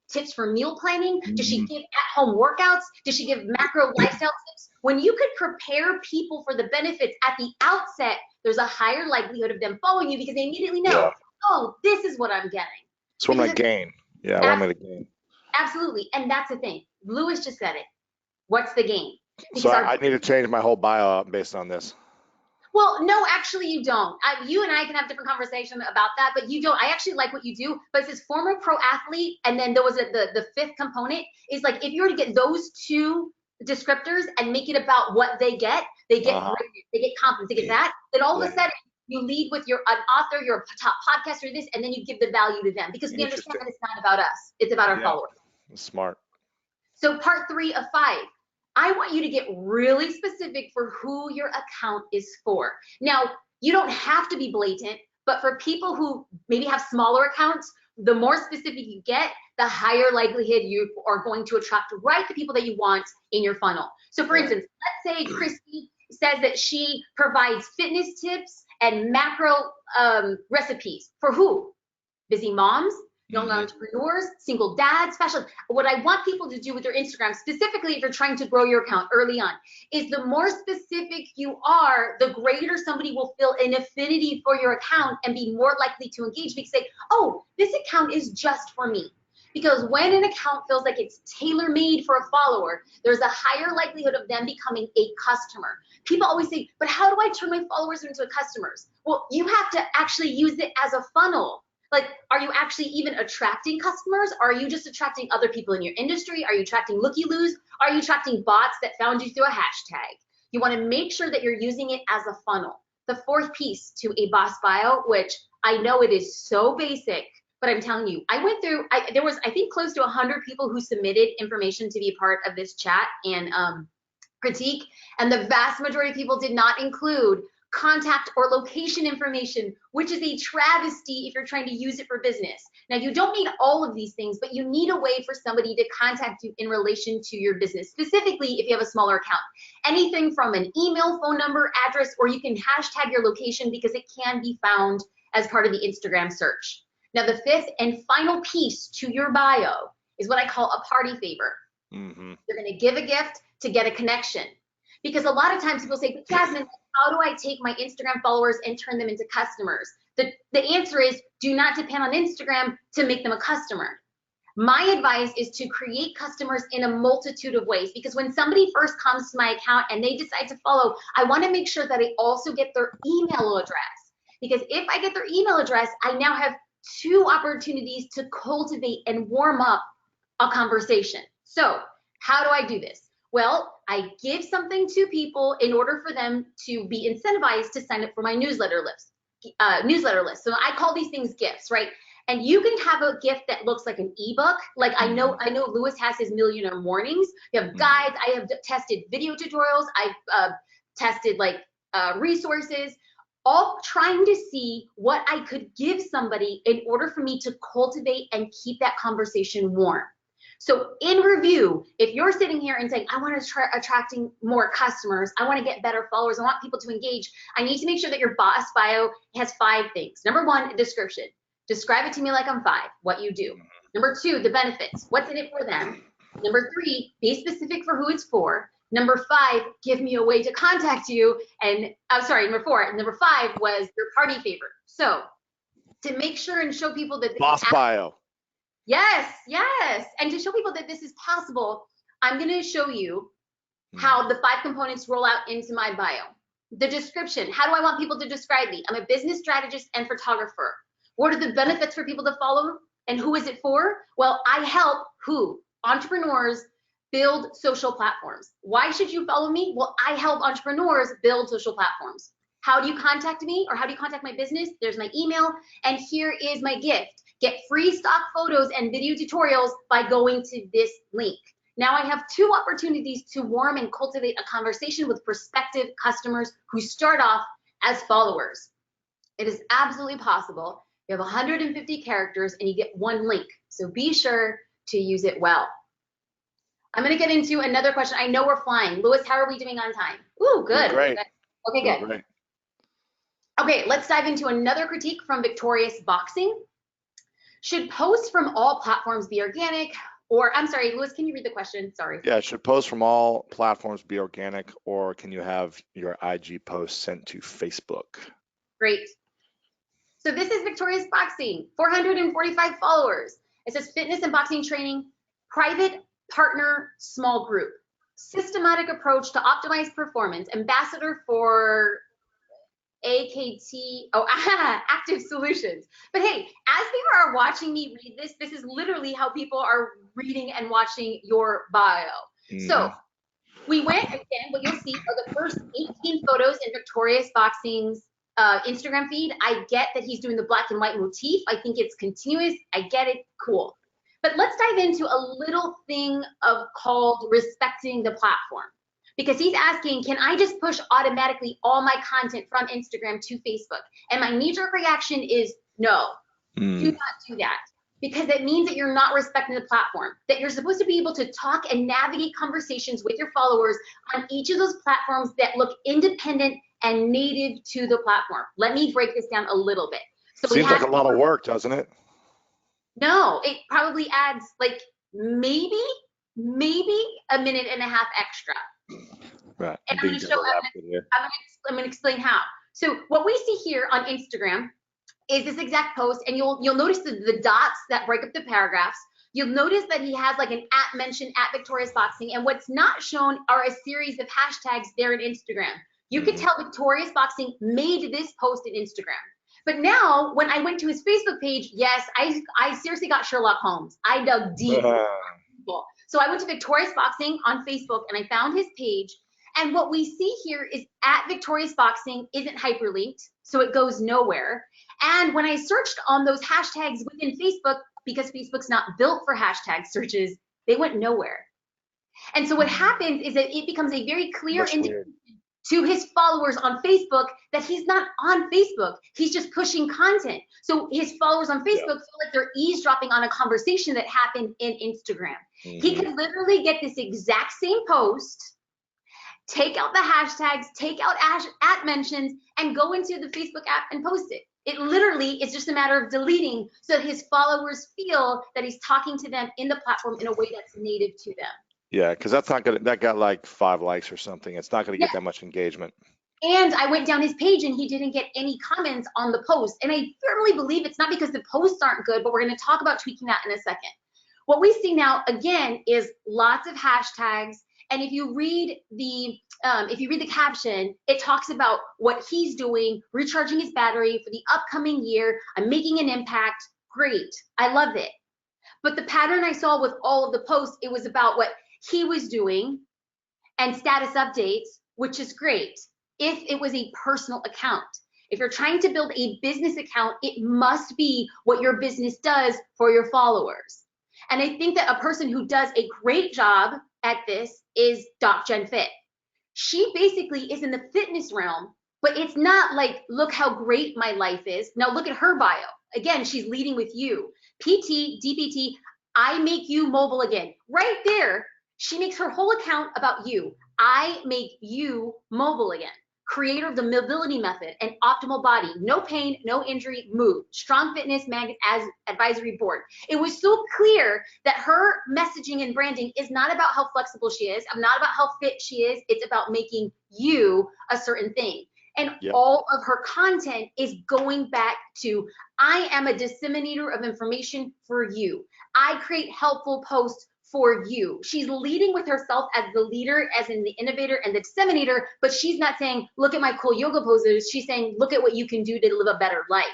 Tips for meal planning? Does she mhm. give at-home workouts? Does she give macro lifestyle tips? When you could prepare people for the benefits at the outset, there's a higher likelihood of them following you because they immediately Yeah. know, oh, this is what I'm getting. So what Because am I it's gain? Yeah, what am I to gain? absolutely, and that's the thing. Lewis just said it. What's the game? So Because I need to change my whole bio based on this. well, no, actually, you don't. You and I can have different conversation about that, but you don't. I actually like what you do, but it says former pro athlete, and then there was the 5th component is like if you were to get those 2 descriptors and make it about what they get Uh-huh. graded, they get confidence, they get that, then all of Yeah, a sudden you lead with you're an author, you're a top podcaster, this, and then you give the value to them because we understand interesting. that it's not about us, it's about our Yeah, followers. smart. So part 3 of 5, I want you to get really specific for who your account is for. Now, you don't have to be blatant, but for people who maybe have smaller accounts, the more specific you get, the higher likelihood you are going to attract right the people that you want in your funnel. So for Yeah. instance, let's say Christy says that she provides fitness tips and macro recipes. For who? Busy moms, young Hmm. entrepreneurs, single dads, fashion. What I want people to do with their Instagram, specifically if you're trying to grow your account early on, is the more specific you are, the greater somebody will feel an affinity for your account and be more likely to engage because say, oh, this account is just for me. Because when an account feels like it's tailor-made for a follower, there's a higher likelihood of them becoming a customer. People always say, but how do I turn my followers into customers? Well, you have to actually use it as a funnel. Like, are you actually even attracting customers? Are you just attracting other people in your industry? Are you attracting looky-loos? Are you attracting bots that found you through a hashtag? You want to make sure that you're using it as a funnel. The 4th piece to a boss bio, which I know it is so basic, but I'm telling you, I went through, there was, I think, close to 100 people who submitted information to be part of this chat and critique, and the vast majority of people did not include contact or location information, which is a travesty if you're trying to use it for business. Now, you don't need all of these things, but you need a way for somebody to contact you in relation to your business, specifically if you have a smaller account. Anything from an email, phone number, address, or you can hashtag your location because it can be found as part of the Instagram search. Now, the fifth and final piece to your bio is what I call a party favor. Mm-hmm. You're going to give a gift to get a connection. Because a lot of times people say, but Jasmine, how do I take my Instagram followers and turn them into customers? The answer is, do not depend on Instagram to make them a customer. My advice is to create customers in a multitude of ways, because when somebody first comes to my account and they decide to follow, I want to make sure that I also get their email address. Because if I get their email address, I now have two opportunities to cultivate and warm up a conversation. So how do I do this? Well, I give something to people in order for them to be incentivized to sign up for my newsletter list. So I call these things gifts, right? And you can have a gift that looks like an ebook. Like I know Lewis has his Millionaire Mornings. You have guides. I have tested video tutorials. I've tested like resources, all trying to see what I could give somebody in order for me to cultivate and keep that conversation warm. So in review, if you're sitting here and saying, I want to try attracting more customers, I want to get better followers, I want people to engage, I need to make sure that your boss bio has 5 things. Number 1, a description. Describe it to me like I'm 5, what you do. Number 2, the benefits. What's in it for them? Number 3, be specific for who it's for. Number 5, give me a way to contact you. And I'm sorry, number 4. And number 5 was your party favor. So to make sure and show people that Boss bio. Yes, yes. And to show people that this is possible, I'm going to show you how the 5 components roll out into my bio. The description. How do I want people to describe me? I'm a business strategist and photographer. What are the benefits for people to follow? And who is it for? Well, I help who? Entrepreneurs build social platforms. Why should you follow me? Well, I help entrepreneurs build social platforms. How do you contact me, or how do you contact my business? There's my email, and here is my gift. Get free stock photos and video tutorials by going to this link. Now I have 2 opportunities to warm and cultivate a conversation with prospective customers who start off as followers. It is absolutely possible. You have 150 characters and you get 1 link. So be sure to use it well. I'm going to get into another question. I know we're flying. Lewis, how are we doing on time? Ooh, good. Great. Okay, good. Great. Okay, let's dive into another critique from Victorious Boxing. Should posts from all platforms be organic? Or, I'm sorry, Lewis, can you read the question? Sorry. Yeah, should posts from all platforms be organic, or can you have your IG post sent to Facebook? Great. So this is Victorious Boxing, 445 followers. It says fitness and boxing training, private partner, small group, systematic approach to optimize performance, ambassador for AKT, Active Solutions. But hey, as people are watching me read this, this is literally how people are reading and watching your bio. So we went, again, what you'll see are the first 18 photos in Victorious Boxing's Instagram feed. I get that he's doing the black and white motif. I think it's continuous. I get it. Cool. But let's dive into a little thing called respecting the platform. Because he's asking, can I just push automatically all my content from Instagram to Facebook? And my knee-jerk reaction is no, do not do that. Because that means that you're not respecting the platform, that you're supposed to be able to talk and navigate conversations with your followers on each of those platforms that look independent and native to the platform. Let me break this down a little bit. So seems like a lot of work, doesn't it? No, it probably adds like maybe a minute and a half extra. Right. And I'm going to explain how. So what we see here on Instagram is this exact post, and you'll notice the dots that break up the paragraphs. You'll notice that he has like an @ mention @ Victorious Boxing, and what's not shown are a series of hashtags there in Instagram. You could tell Victorious Boxing made this post in Instagram. But now, when I went to his Facebook page, yes, I seriously got Sherlock Holmes. I dug deep. So I went to Victorious Boxing on Facebook, and I found his page, And what we see here is at Victorious Boxing isn't hyperlinked, so it goes nowhere. And when I searched on those hashtags within Facebook, because Facebook's not built for hashtag searches, they went nowhere. And so what happens is that it becomes a very clear That's indication weird. to his followers on Facebook that he's not on Facebook. He's just pushing content. So his followers on Yeah. Facebook feel like they're eavesdropping on a conversation that happened in Instagram. He Hmm. could literally get this exact same post, take out the hashtags, take out at mentions, and go into the Facebook app and post it. It literally is just a matter of deleting so that his followers feel that he's talking to them in the platform in a way that's native to them. Yeah, because that's not gonna, that got like 5 likes or something. It's not gonna Yeah. get that much engagement. And I went down his page and he didn't get any comments on the post. And I firmly believe it's not because the posts aren't good, but we're going to talk about tweaking that in a second. What we see now again is lots of hashtags. And if you read the caption, it talks about what he's doing, recharging his battery for the upcoming year. I'm making an impact. Great. I love it. But the pattern I saw with all of the posts, it was about what he was doing and status updates, which is great if it was a personal account. If you're trying to build a business account, it must be what your business does for your followers. And I think that a person who does a great job at this is Doc Jen Fit. She basically is in the fitness realm, but it's not like, look how great my life is. Now look at her bio. Again, she's leading with you. PT, DPT, I make you mobile again. Right there, she makes her whole account about you. I make you mobile again. Creator of the mobility method and optimal body, no pain, no injury, move. Strong Fitness Mag as advisory board. It was so clear that her messaging and branding is not about how flexible she is, not about how fit she is. It's about making you a certain thing. And Yep. all of her content is going back to, I am a disseminator of information for you. I create helpful posts for you. She's leading with herself as the leader, as in the innovator and the disseminator, but she's not saying, look at my cool yoga poses. She's saying, look at what you can do to live a better life.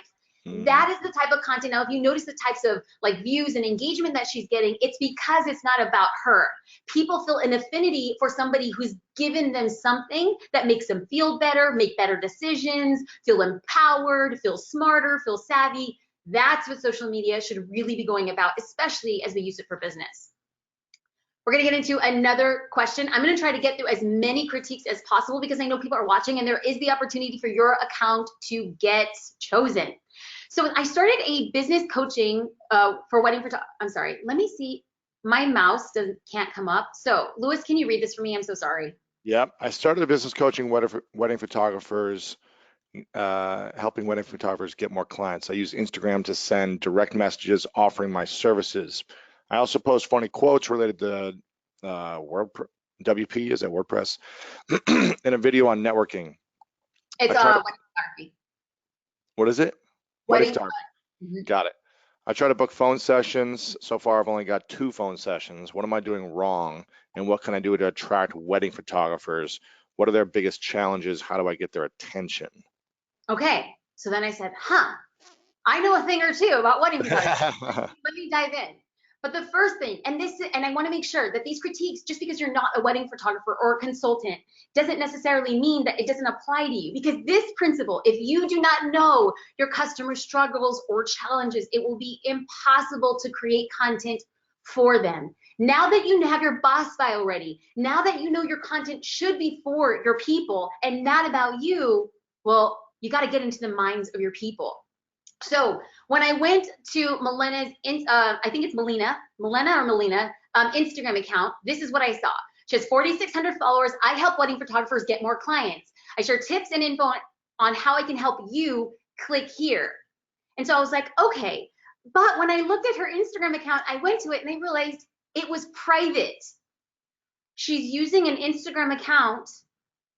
That is the type of content. Now, if you notice the types of like views and engagement that she's getting, it's because it's not about her. People feel an affinity for somebody who's given them something that makes them feel better, make better decisions, feel empowered, feel smarter, feel savvy. That's what social media should really be going about, especially as we use it for business. We're going to get into another question. I'm going to try to get through as many critiques as possible because I know people are watching and there is the opportunity for your account to get chosen. So I started a business coaching for wedding photography. I'm sorry. Let me see. My mouse can't come up. So Lewis, can you read this for me? I'm so sorry. Yep. I started a business coaching wedding photographers, helping wedding photographers get more clients. I use Instagram to send direct messages offering my services. I also post funny quotes related to WP, is that WordPress, and a video on networking. It's I try to, wedding photography. what is it? Wedding Wedding. photography. Mhm. Got it. I try to book phone sessions. So far, I've only got 2 phone sessions. What am I doing wrong? And what can I do to attract wedding photographers? What are their biggest challenges? How do I get their attention? Okay. So then I said, I know a thing or two about wedding photography. Let me dive in. But the first thing, and I want to make sure that these critiques, just because you're not a wedding photographer or a consultant, doesn't necessarily mean that it doesn't apply to you. Because this principle, if you do not know your customer struggles or challenges, it will be impossible to create content for them. Now that you have your boss file ready, now that you know your content should be for your people and not about you, well, you got to get into the minds of your people. So when I went to Melena's, I think it's Melina or Melina Instagram account, this is what I saw. She has 4,600 followers. I help wedding photographers get more clients. I share tips and info on how I can help you. Click here. And so I was like, okay. But when I looked at her Instagram account, I went to it and I realized it was private. She's using an Instagram account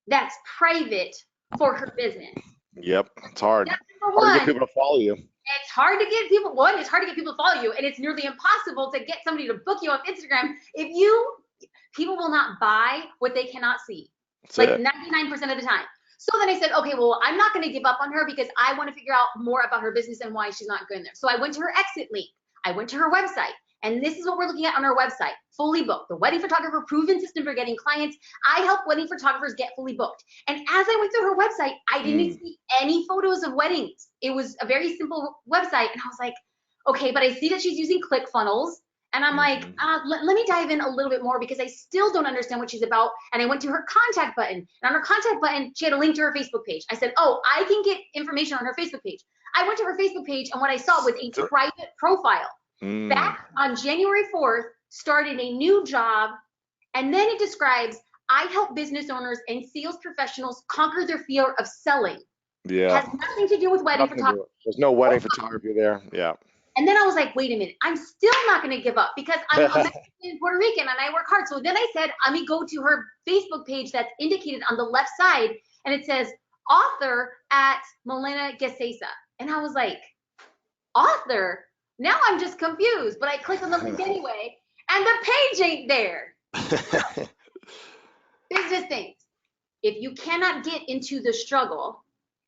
that's private for her business. Yep, it's hard. That's number Hard to get one. people to follow you. It's hard to get people, one, it's hard to get people to follow you, and it's nearly impossible to get somebody to book you on Instagram if people will not buy what they cannot see, That's like it. 99% of the time. So then I said, okay, well, I'm not going to give up on her because I want to figure out more about her business and why she's not good in there. So I went to her exit link. I went to her website. And this is what we're looking at on our website. Fully booked. The wedding photographer proven system for getting clients. I help wedding photographers get fully booked. And as I went through her website, I didn't Mm, see any photos of weddings. It was a very simple website. And I was like, okay, but I see that she's using ClickFunnels. And I'm like, hmm let me dive in a little bit more because I still don't understand what she's about. And I went to her contact button. And on her contact button, she had a link to her Facebook page. I said, oh, I can get information on her Facebook page. I went to her Facebook page, and what I saw was a So, private profile. Back mm, on January 4th, started a new job. And then it describes, I help business owners and sales professionals conquer their fear of selling. yeah, Has nothing to do with wedding nothing to do. photography. There's no wedding photography there. Yeah. And then I was like, wait a minute, I'm still not going to give up because I'm a Mexican Puerto Rican and I work hard. So then I said, let me go to her Facebook page that's indicated on the left side. And it says, author at Melina Gesesa. And I was like, author? Now I'm just confused. But I clicked on the link anyway, and the page ain't there. Business things. If you cannot get into the struggle,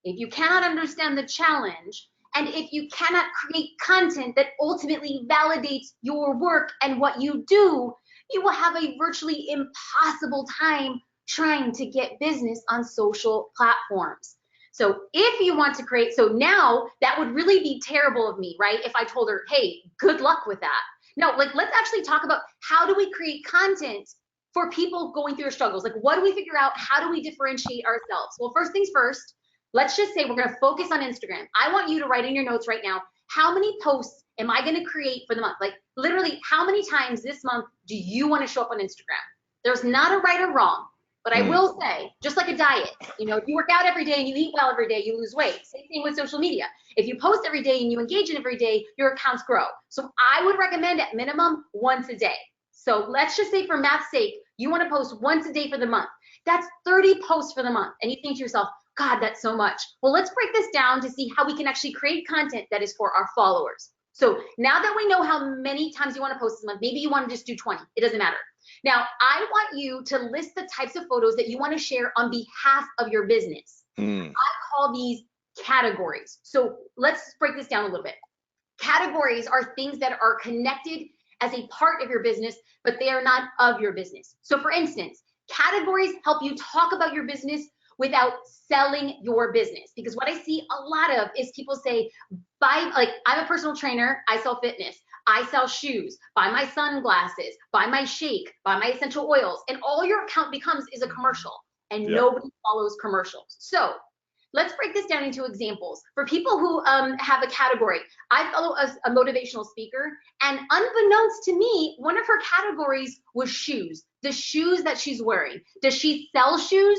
if you cannot understand the challenge, and if you cannot create content that ultimately validates your work and what you do, you will have a virtually impossible time trying to get business on social platforms. So if you want to create, so now that would really be terrible of me, right? If I told her, hey, good luck with that. No, like let's actually talk about how do we create content for people going through their struggles? Like, what do we figure out? How do we differentiate ourselves? Well, first things first, let's just say we're going to focus on Instagram. I want you to write in your notes right now, how many posts am I going to create for the month? Like, literally, how many times this month do you want to show up on Instagram? There's not a right or wrong, but I Mm, will say, just like a diet, if you work out every day and you eat well every day, you lose weight. Same thing with social media. If you post every day and you engage in every day, your accounts grow. So I would recommend at minimum once a day. So let's just say for math's sake, you want to post once a day for the month. That's 30 posts for the month. And you think to yourself, God, that's so much. Well, let's break this down to see how we can actually create content that is for our followers. So now that we know how many times you want to post this month, maybe you want to just do 20. It doesn't matter. Now, I want you to list the types of photos that you want to share on behalf of your business. mm, I call these categories. So let's break this down a little bit. Categories are things that are connected as a part of your business, but they are not of your business. So for instance, categories help you talk about your business without selling your business. Because what I see a lot of is people say, buy, like, I'm a personal trainer, I sell fitness, I sell shoes, buy my sunglasses, buy my shake, buy my essential oils. And all your account becomes is a commercial, and yeah. nobody follows commercials. So let's break this down into examples. For people who have a category, I follow a motivational speaker, and unbeknownst to me, one of her categories was shoes, the shoes that she's wearing. Does she sell shoes?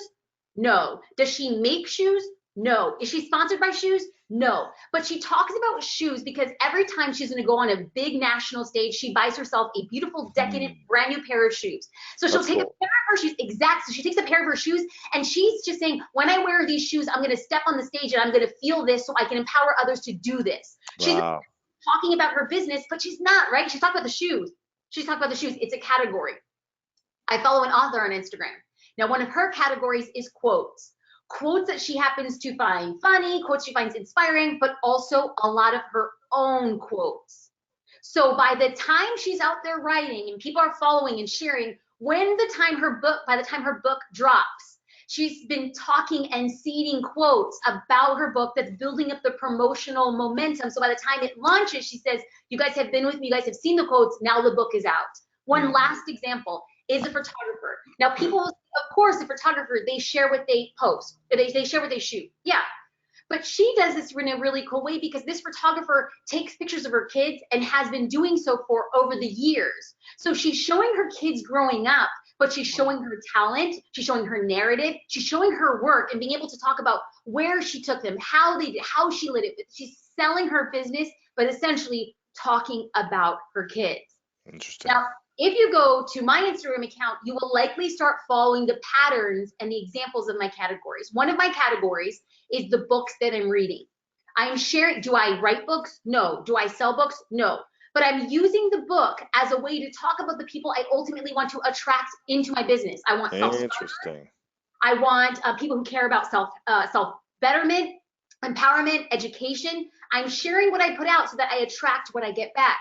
No. Does she make shoes? No. Is she sponsored by shoes? No. But she talks about shoes because every time she's going to go on a big national stage, she buys herself a beautiful, decadent, Mm, brand new pair of shoes. So she'll that's take a cool. pair of her shoes, exact. So she takes a pair of her shoes and she's just saying, when I wear these shoes, I'm going to step on the stage and I'm going to feel this so I can empower others to do this. She's Wow. talking about her business, but she's not, right? She's talking about the shoes. She's talking about the shoes. It's a category. I follow an author on Instagram. Now, one of her categories is quotes. Quotes that she happens to find funny, quotes she finds inspiring, but also a lot of her own quotes. So by the time she's out there writing and people are following and sharing, by the time her book drops, she's been talking and seeding quotes about her book that's building up the promotional momentum. So by the time it launches, she says, you guys have been with me, you guys have seen the quotes, now the book is out. One Mm, last example is a photographer. Now, people, of course, a photographer, they share what they post, they share what they shoot. Yeah. But she does this in a really cool way because this photographer takes pictures of her kids and has been doing so for over the years. So she's showing her kids growing up, but she's showing her talent, she's showing her narrative, she's showing her work and being able to talk about where she took them, how they did, how she lit it. She's selling her business, but essentially talking about her kids. interesting. Now, if you go to my Instagram account, you will likely start following the patterns and the examples of my categories. One of my categories is the books that I'm reading. I'm sharing, do I write books? No. Do I sell books? No. But I'm using the book as a way to talk about the people I ultimately want to attract into my business. I want Interesting. I want people who care about self betterment, empowerment, education. I'm sharing what I put out so that I attract what I get back.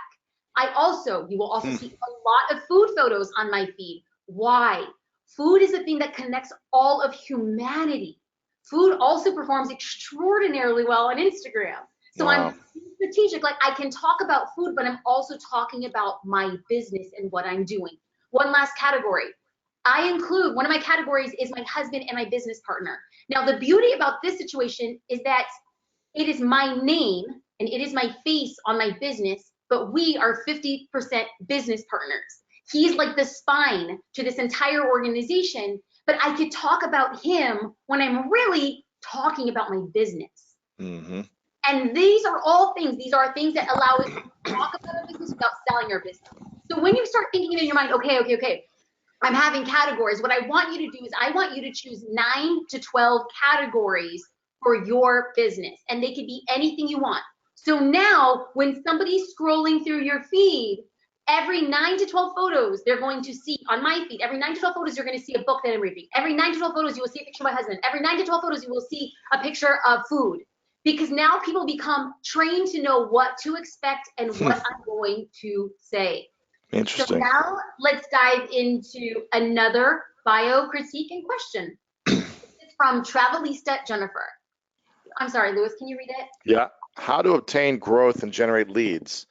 You will also Hmm. see a lot of food photos on my feed. Why? Food is the thing that connects all of humanity. Food also performs extraordinarily well on Instagram. So I'm Wow. strategic. Like I can talk about food, but I'm also talking about my business and what I'm doing. One last category. I include one of my categories is my husband and my business partner. Now, the beauty about this situation is that it is my name and it is my face on my business, but we are 50% business partners. He's like the spine to this entire organization, but I could talk about him when I'm really talking about my business. Hmm. And these are things that allow us to talk about our business without selling our business. So when you start thinking in your mind, okay, I'm having categories. What I want you to do is I want you to choose 9 to 12 categories for your business, and they could be anything you want. So now when somebody's scrolling through your feed, every 9 to 12 photos they're going to see on my feed, every 9 to 12 photos you're going to see a book that I'm reading. Every 9 to 12 photos you will see a picture of my husband. Every 9 to 12 photos you will see a picture of food. Because now people become trained to know what to expect and what I'm going to say. So Interesting. now let's dive into another bio critique and question. It's from Travelista Jennifer. I'm sorry, Lewis, can you read it? Yeah. How to obtain growth and generate leads?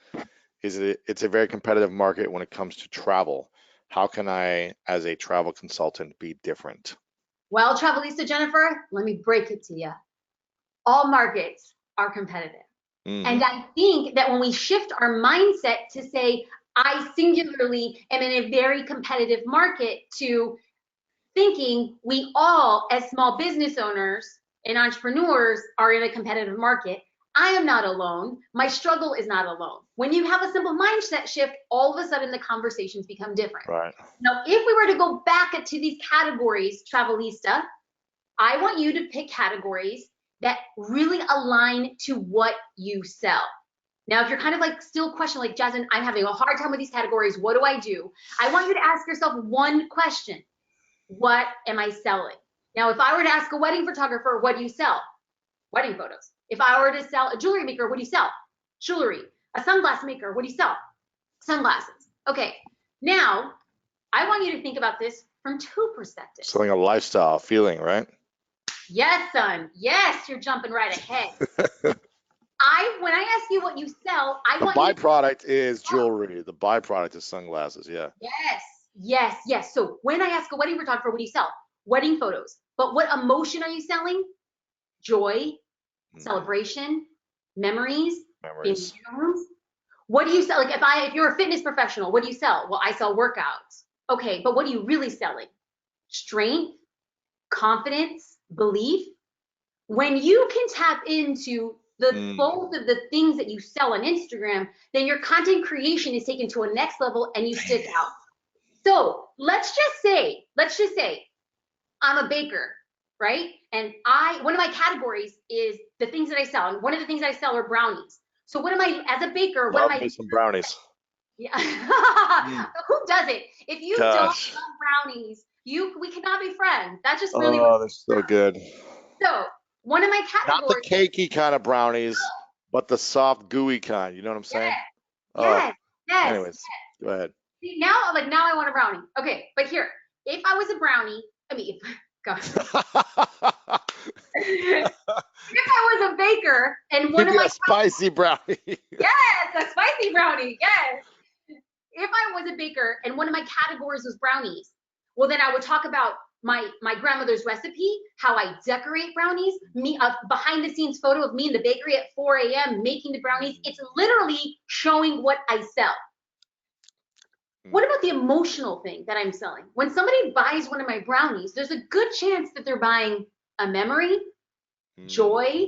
It's a very competitive market when it comes to travel. How can I, as a travel consultant, be different? Well, Travelista Jennifer, let me break it to you. All markets are competitive. Hmm. And I think that when we shift our mindset to say, I singularly am in a very competitive market, to thinking we all, as small business owners and entrepreneurs, are in a competitive market. I am not alone. My struggle is not alone. When you have a simple mindset shift, all of a sudden the conversations become different. Right. Now, if we were to go back to these categories, Travelista, I want you to pick categories that really align to what you sell. Now, if you're kind of like still questioning, like, Jasmine, I'm having a hard time with these categories, what do I do? I want you to ask yourself one question. What am I selling? Now, if I were to ask a wedding photographer, what do you sell? Wedding photos. If I were to sell a jewelry maker, what do you sell? Jewelry. A sunglass maker, what do you sell? Sunglasses. Okay. Now, I want you to think about this from two perspectives. Selling a lifestyle feeling, right? Yes, son. Yes, you're jumping right ahead. When I ask you what you sell, I The want you to byproduct is jewelry. The byproduct is sunglasses. Yeah. yes, yes. So when I ask a wedding photographer, what do you sell? Wedding photos. But what emotion are you selling? Joy, Hmm. celebration, memories, in Memories. rooms. What do you sell? Like if you're a fitness professional, what do you sell? Well, I sell workouts. Okay, but what are you really selling? Strength, confidence, belief. When you can tap into the Mm. both of the things that you sell on Instagram, then your content creation is taken to a next level and you stick out. So let's just say I'm a baker, right? And one of my categories is the things that I sell. And one of the things I sell are brownies. So what am I, as a baker, what am Love I, me some brownies. yeah. Mm. Who doesn't? If you don't Gosh. love brownies, we cannot be friends. That's just really what. Oh, they're so good. So one of my Not the categories, cakey kind of brownies, but the soft, gooey kind. You know what I'm saying? yes, Oh, yes, yes. anyways, go ahead. See, now I want a brownie. Okay, but here, if I was a brownie, I mean, gosh, if I was a baker and one Give of me my a spicy brownie. yes, a spicy brownie, yes. If I was a baker and one of my categories was brownies, well then I would talk about my grandmother's recipe, how I decorate brownies, me a behind the scenes photo of me in the bakery at 4 a.m. making the brownies. It's literally showing what I sell. What about the emotional thing that I'm selling? When somebody buys one of my brownies, there's a good chance that they're buying a memory, Mm. joy,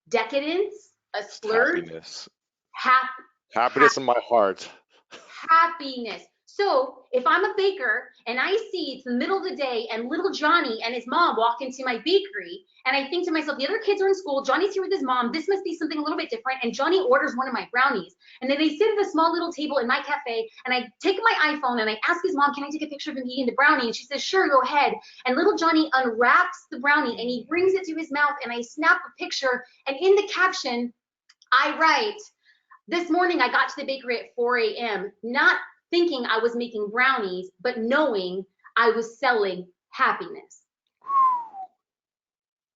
decadence, a Just splurge, happiness. hap, Happiness in my heart. happiness. So if I'm a baker and I see it's the middle of the day and little Johnny and his mom walk into my bakery, and I think to myself, the other kids are in school, Johnny's here with his mom, this must be something a little bit different, and Johnny orders one of my brownies. And then they sit at a small little table in my cafe, and I take my iPhone and I ask his mom, can I take a picture of him eating the brownie? And she says, sure, go ahead. And little Johnny unwraps the brownie and he brings it to his mouth, and I snap a picture, and in the caption, I write, This morning I got to the bakery at 4 a.m., not thinking I was making brownies, but knowing I was selling happiness.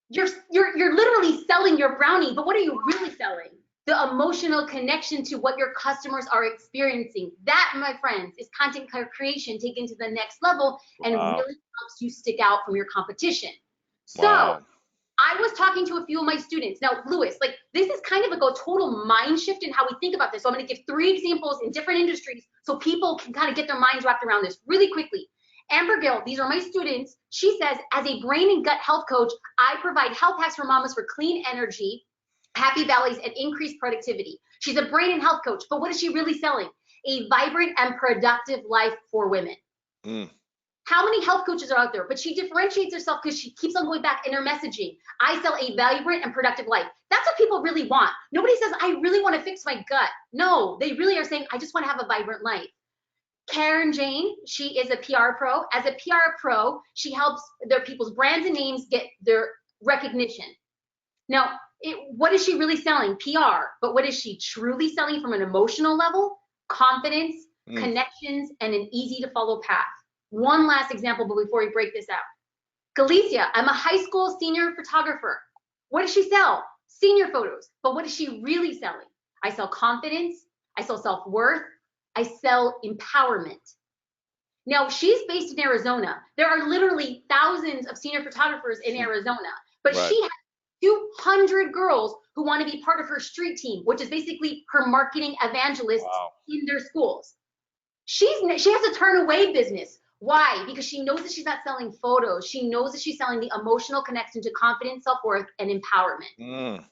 You're literally selling your brownie, but what are you really selling? The emotional connection to what your customers are experiencing. That, my friends, is content creation taken to the next level and Wow. really helps you stick out from your competition. So Wow. I was talking to a few of my students. Now, Lewis, like this is kind of like a total mind shift in how we think about this. So I'm going to give 3 examples in different industries so people can kind of get their minds wrapped around this really quickly. Amber Gill, these are my students. She says, as a brain and gut health coach, I provide health hacks for mamas for clean energy, happy bellies, and increased productivity. She's a brain and health coach, but what is she really selling? A vibrant and productive life for women. Mm. How many health coaches are out there? But she differentiates herself because she keeps on going back in her messaging. I sell a vibrant and productive life. That's what people really want. Nobody says, I really want to fix my gut. No, they really are saying, I just want to have a vibrant life. Karen Jane, she is a PR pro. As a PR pro, she helps their people's brands and names get their recognition. Now, what is she really selling? PR. But what is she truly selling from an emotional level? Confidence, Mm. connections, and an easy to follow path. One last example, but before we break this out. Galicia, I'm a high school senior photographer. What does she sell? Senior photos. But what is she really selling? I sell confidence. I sell self-worth. I sell empowerment. Now, she's based in Arizona. There are literally thousands of senior photographers in Arizona, but Right. she has 200 girls who want to be part of her street team, which is basically her marketing evangelists Wow. in their schools. She has to turn away business. Why? Because she knows that she's not selling photos. She knows that she's selling the emotional connection to confidence, self-worth, and empowerment. Mm.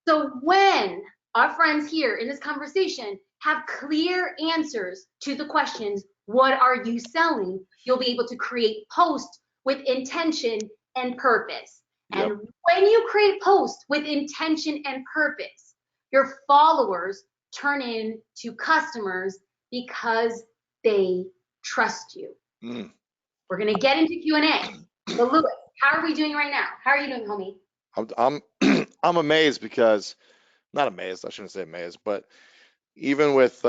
So when our friends here in this conversation have clear answers to the questions, what are you selling? You'll be able to create posts with intention and purpose. Yep. And when you create posts with intention and purpose, your followers turn into customers because they trust you. Mm. We're going to get into Q&A. But Louis, how are we doing right now? How are you doing, homie? I'm amazed because not amazed, I shouldn't say amazed, but even with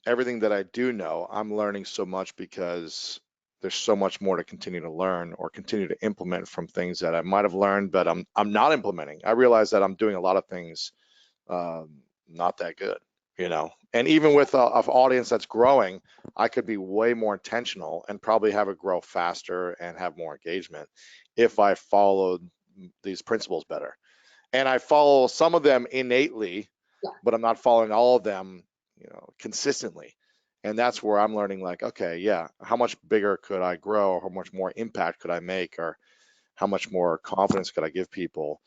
everything that I do know, I'm learning so much because there's so much more to continue to learn or continue to implement from things that I might have learned, but I'm not implementing. I realize that I'm doing a lot of things not that good, you know. And even with an audience that's growing, I could be way more intentional and probably have it grow faster and have more engagement if I followed these principles better. And I follow some of them innately, Yeah. but I'm not following all of them, you know, consistently. And that's where I'm learning, like, okay, yeah, how much bigger could I grow, or how much more impact could I make, or how much more confidence could I give people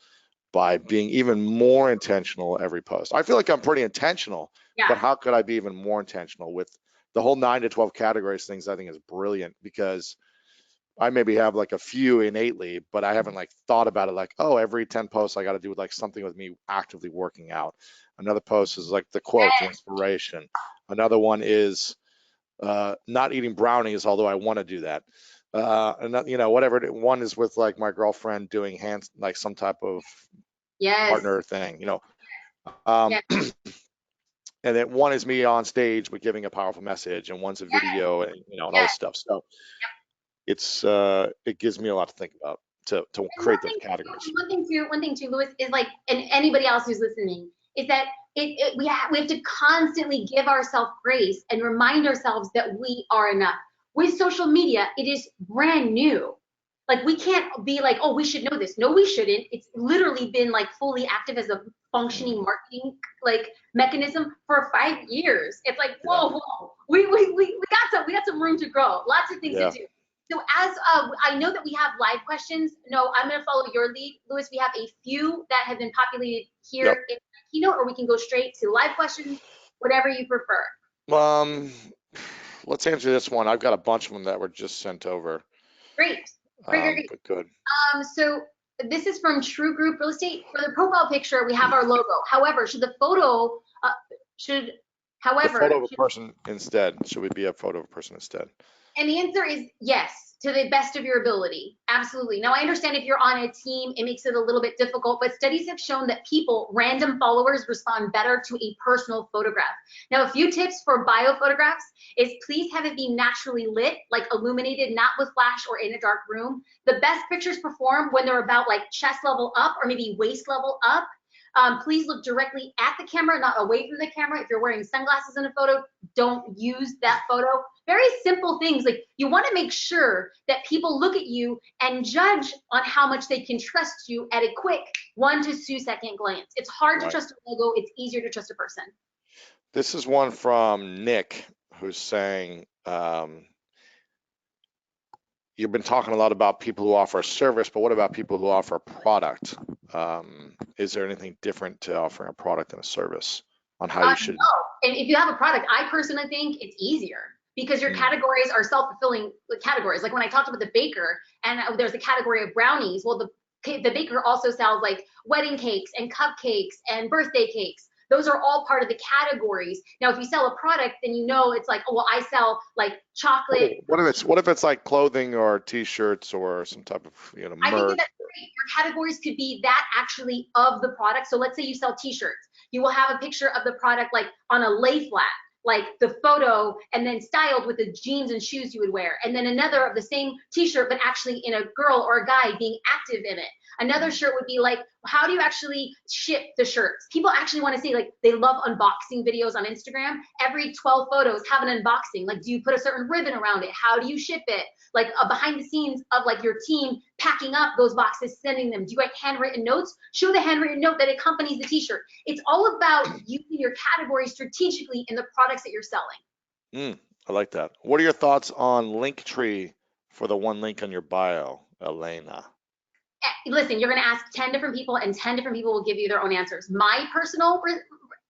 by being even more intentional every post. I feel like I'm pretty intentional, Yeah. but how could I be even more intentional with the whole 9 to 12 categories things? I think is brilliant because I maybe have like a few innately, but I haven't like thought about it like, oh, every 10 posts I got to do like something with me actively working out. Another post is like the quote, the inspiration. Another one is not eating brownies, although I want to do that. And you know, whatever. One is with like my girlfriend doing hands, like some type of Yes. partner thing, you know. Um, Yes. and then one is me on stage but giving a powerful message, and one's a Yes. video, and you know, and all this Yes. stuff. So it's it gives me a lot to think about to And one create those thing categories. too, Louis, is like, and anybody else who's listening, is that we have to constantly give ourselves grace and remind ourselves that we are enough. With social media, it is brand new. Like we can't be like, oh, we should know this. No, we shouldn't. It's literally been like fully active as a functioning Mhm. marketing like mechanism for 5 years. It's like, Yeah, whoa, we got some room to grow. Lots of things to yeah, do. So as I know that we have live questions. No, I'm going to follow your lead, Louis. We have a few that have been populated here yep. in the keynote, or we can go straight to live questions, whatever you prefer. Um, let's answer this one. I've got a bunch of them that were just sent over. Great, great, great, great. But good. So this is from True Group Real Estate. For the profile picture, we have our logo. However, should the photo should, The however, photo of a person instead. Should we be a photo of a person instead? and the answer is yes. to the best of your ability. Absolutely. Now, I understand if you're on a team, it makes it a little bit difficult, but studies have shown that people, random followers, respond better to a personal photograph. Now, a few tips for bio photographs is please have it be naturally lit, like illuminated, not with flash or in a dark room. The best pictures perform when they're about like chest level up or maybe waist level up. Please look directly at the camera, not away from the camera. If you're wearing sunglasses in a photo, don't use that photo. Very simple things. Like you want to make sure that people look at you and judge on how much they can trust you at a quick 1 to 2 second glance. It's hard to Right. trust a logo. It's easier to trust a person. This is one from Nick who's saying, you've been talking a lot about people who offer a service, but what about people who offer a product? Is there anything different to offering a product and a service on how you should? No. And if you have a product, I personally think it's easier because your Mm, categories are self-fulfilling categories. Like when I talked about the baker and there's a category of brownies, well, the baker also sells like wedding cakes and cupcakes and birthday cakes. Those are all part of the categories. Now, if you sell a product, then you know it's like, oh, well, I sell like chocolate. what if it's like clothing or t-shirts or some type of I think that merch? that's great. Your categories could be that actually of the product. So let's say you sell t-shirts. You will have a picture of the product like on a lay flat, like the photo, and then styled with the jeans and shoes you would wear. And then another of the same t-shirt, but actually in a girl or a guy being active in it. Another shirt would be like, how do you actually ship the shirts? People actually want to see, like, they love unboxing videos on Instagram. Every 12 photos have an unboxing. Like, do you put a certain ribbon around it? How do you ship it? Like a behind the scenes of like your team packing up those boxes, sending them. Do you write handwritten notes? Show the handwritten note that accompanies the t-shirt. It's all about using your category strategically in the products that you're selling. I like that. What are your thoughts on Linktree for the one link on your bio, Elena? Listen, you're going to ask 10 different people and 10 different people will give you their own answers. My personal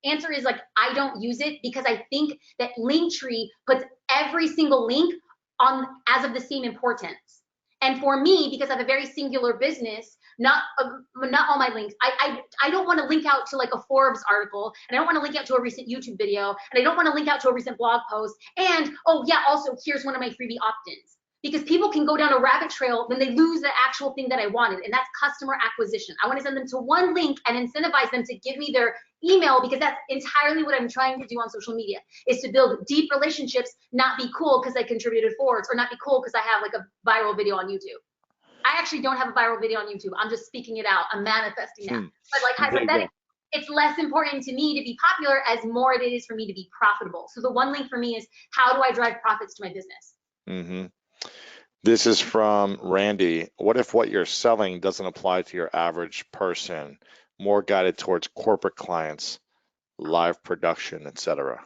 answer is like, I don't use it because I think that Linktree puts every single link on as of the same importance. And for me, because I have a very singular business, not all my links. I don't want to link out to like a Forbes article, and I don't want to link out to a recent YouTube video, and I don't want to link out to a recent blog post. And oh yeah, also here's one of my freebie opt-ins. Because people can go down a rabbit trail when they lose the actual thing that I wanted, and that's customer acquisition. I want to send them to one link and incentivize them to give me their email because that's entirely what I'm trying to do on social media is to build deep relationships, not be cool because I contributed Forbes or not be cool because I have like a viral video on YouTube. I actually don't have a viral video on YouTube. I'm just speaking it out. I'm manifesting that. But like There you go. hypothetically, it's less important to me to be popular as more it is for me to be profitable. So the one link for me is how do I drive profits to my business? hmm This is from Randy. What if what you're selling doesn't apply to your average person, more guided towards corporate clients, live production, etc.?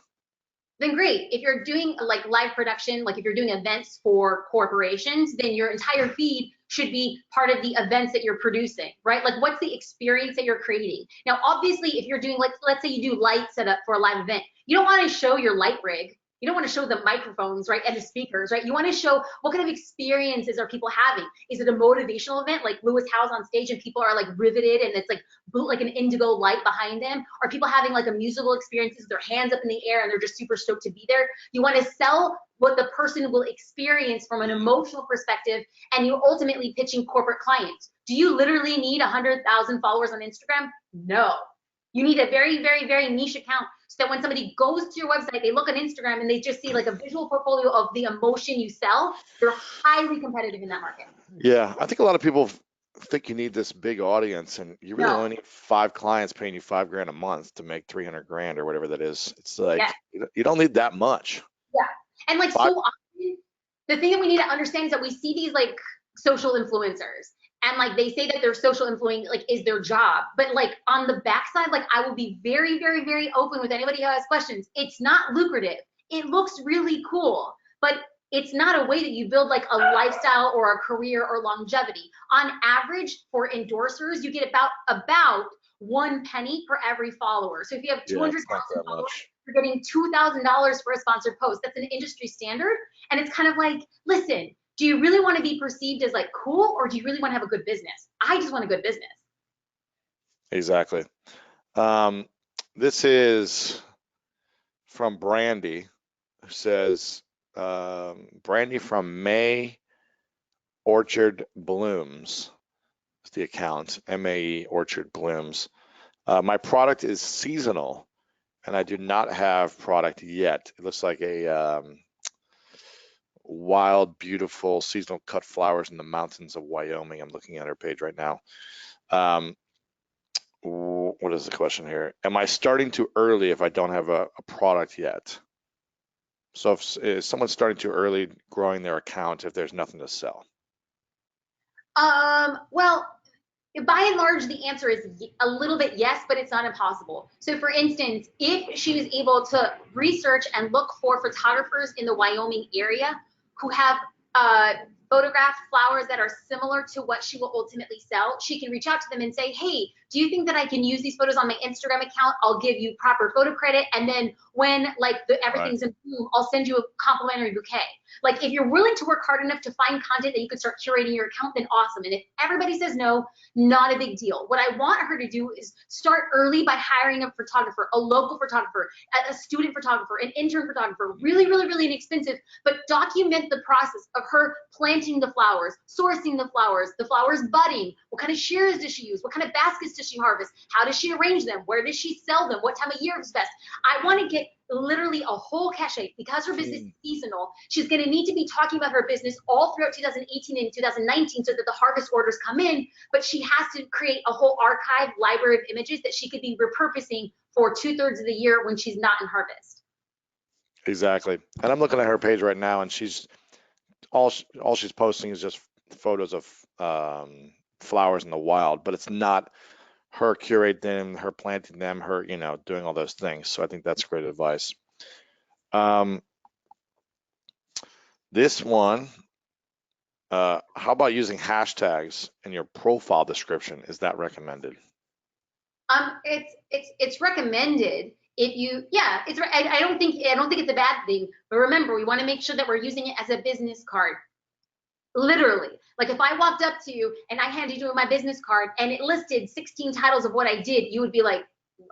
Then great. If you're doing like live production, like if you're doing events for corporations, then your entire feed should be part of the events that you're producing, right? Like what's the experience that you're creating? Now, obviously, if you're doing, like, let's say you do light setup for a live event, you don't want to show your light rig. You don't want to show the microphones, right, and the speakers, right? You want to show what kind of experiences are people having. Is it a motivational event like Lewis Howes on stage and people are like riveted and it's like an indigo light behind them? Are people having like a musical experience with their hands up in the air and they're just super stoked to be there? You want to sell what the person will experience from an emotional perspective, and you're ultimately pitching corporate clients. Do you literally need 100,000 followers on Instagram? No. You need a very, very, very niche account so that when somebody goes to your website, they look on Instagram and they just see like a visual portfolio of the emotion you sell. You're highly competitive in that market. Yeah, I think a lot of people think you need this big audience, and you really No. only need 5 clients paying you 5 grand a month to make 300 grand or whatever that is. It's like Yeah. you don't need that much. Yeah. And like Five. so often, the thing that we need to understand is that we see these like social influencers and like they say that they're social influencing like is their job. But like on the backside, like I will be very, very, very open with anybody who has questions. It's not lucrative. It looks really cool, but it's not a way that you build like a lifestyle or a career or longevity. On average, for endorsers, you get about 1 penny per every follower. So if you have Yeah, 200,000 it's not that followers, much. you're getting $2,000 for a sponsored post. That's an industry standard. And it's kind of like, listen, do you really want to be perceived as like cool or do you really want to have a good business? I just want a good business. Exactly. Um, this is from Brandy, who says, Brandy from May Orchard Blooms is the account. MAE Orchard Blooms. My product is seasonal, and I do not have product yet. It looks like a wild, beautiful seasonal cut flowers in the mountains of Wyoming. I'm looking at her page right now. Um, what is the question here? Am I starting too early if I don't have a product yet? So if someone's starting too early growing their account if there's nothing to sell. Well, by and large, the answer is a little bit yes, but it's not impossible. So, for instance, if she was able to research and look for photographers in the Wyoming area who have uh, photographed flowers that are similar to what she will ultimately sell, she can reach out to them and say, hey, do you think that I can use these photos on my Instagram account? I'll give you proper photo credit. And then when Right. everything's in bloom, I'll send you a complimentary bouquet. Like if you're willing to work hard enough to find content that you can start curating your account, then awesome. And if everybody says no, not a big deal. What I want her to do is start early by hiring a photographer, a local photographer, a student photographer, an intern photographer, really, really, really inexpensive, but document the process of her planting the flowers, sourcing the flowers budding, what kind of shears does she use, what kind of baskets does she harvest, how does she arrange them, where does she sell them, what time of year is best. I want to get literally a whole cachet because her business is Hmm. seasonal. She's going to need to be talking about her business all throughout 2018 and 2019 so that the harvest orders come in, but she has to create a whole archive library of images that she could be repurposing for 2/3 of the year when she's not in harvest. Exactly. And I'm looking at her page right now, and she's all she's posting is just photos of flowers in the wild, but it's not her curating them, her planting them, her, doing all those things. So I think that's great advice. Um, this one, how about using hashtags in your profile description? Is that recommended? It's recommended if you, yeah, I don't think it's a bad thing, but remember, we want to make sure that we're using it as a business card. Literally. Like if I walked up to you and I handed you my business card and it listed 16 titles of what I did, you would be like,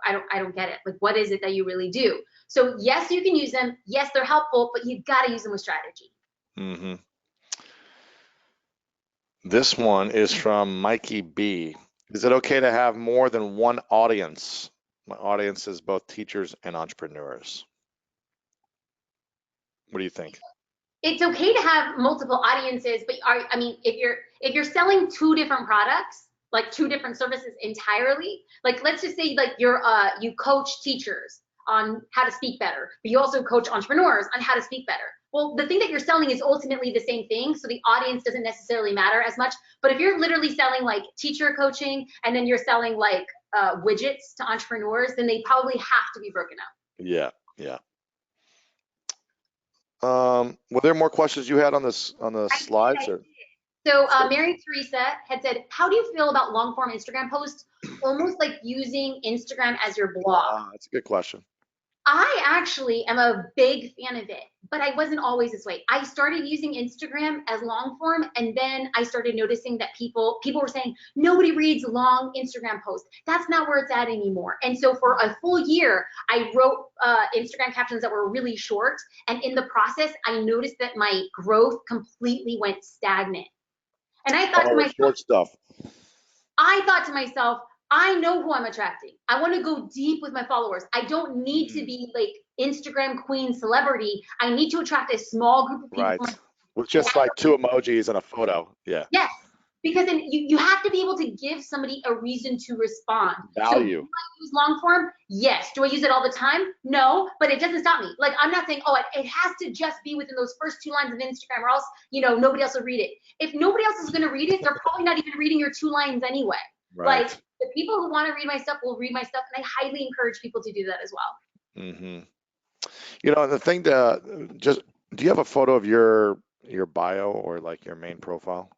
I don't get it. Like what is it that you really do? So yes, you can use them. Yes, they're helpful, but you got to use them with strategy. Hmm. This one is from Mikey B. Is it okay to have more than one audience? My audience is both teachers and entrepreneurs. What do you think? It's okay to have multiple audiences, but I mean, if you're selling two different products, like two different services entirely, like let's just say like you coach teachers on how to speak better, but you also coach entrepreneurs on how to speak better. Well, the thing that you're selling is ultimately the same thing, so the audience doesn't necessarily matter as much. But if you're literally selling like teacher coaching and then you're selling like widgets to entrepreneurs, then they probably have to be broken up. Yeah, yeah. Were there more questions you had on the slides or? So So, Mary Teresa had said, "How do you feel about long form Instagram posts, almost like using Instagram as your blog?" that's a good question. I actually am a big fan of it, but I wasn't always this way. I started using Instagram as long form, and then I started noticing that people were saying nobody reads long Instagram posts. That's not where it's at anymore. And so for a full year, I wrote Instagram captions that were really short, and in the process, I noticed that my growth completely went stagnant. And Oh, short stuff. I thought to myself, I know who I'm attracting. I want to go deep with my followers. I don't need to Mhm. be like Instagram queen celebrity. I need to attract a small group of people Right. for my. With just like two emojis and a photo. Yeah. Yes, because then you have to be able to give somebody a reason to respond. So do Value. I use long form? Yes. Do I use it all the time? No, but it doesn't stop me. Like I'm not saying, oh, it has to just be within those first two lines of Instagram, or else nobody else will read it. If nobody else is going to read it, they're probably not even reading your two lines anyway. Like Right. the people who want to read my stuff will read my stuff, and I highly encourage people to do that as well. Hmm. The thing to just, do you have a photo of your bio or like your main profile?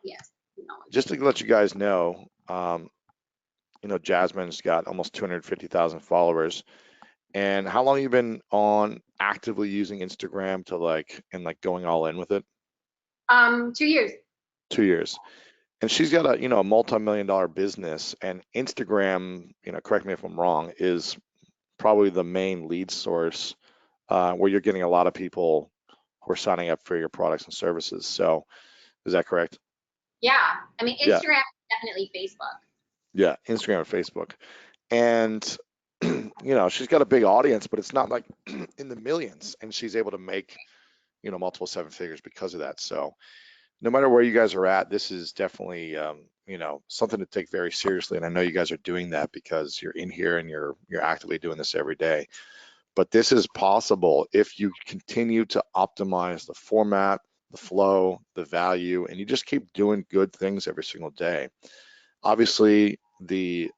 Yes. Just to let you guys know, Jasmine's got almost 250,000 followers. And how long you been on actively using Instagram to like going all in with it? 2 years. 2 years. And she's got a multi-million-dollar business, and Instagram, correct me if I'm wrong, is probably the main lead source where you're getting a lot of people who are signing up for your products and services. So Is that correct? Yeah. I mean, Yeah, Instagram, definitely Facebook. yeah, Instagram and Facebook. And she's got a big audience, but it's not like in the millions, and she's able to make, multiple seven figures because of that. So no matter where you guys are at, this is definitely, something to take very seriously. And I know you guys are doing that because you're in here and you're actively doing this every day. But this is possible if you continue to optimize the format, the flow, the value, and you just keep doing good things every single day. Obviously, the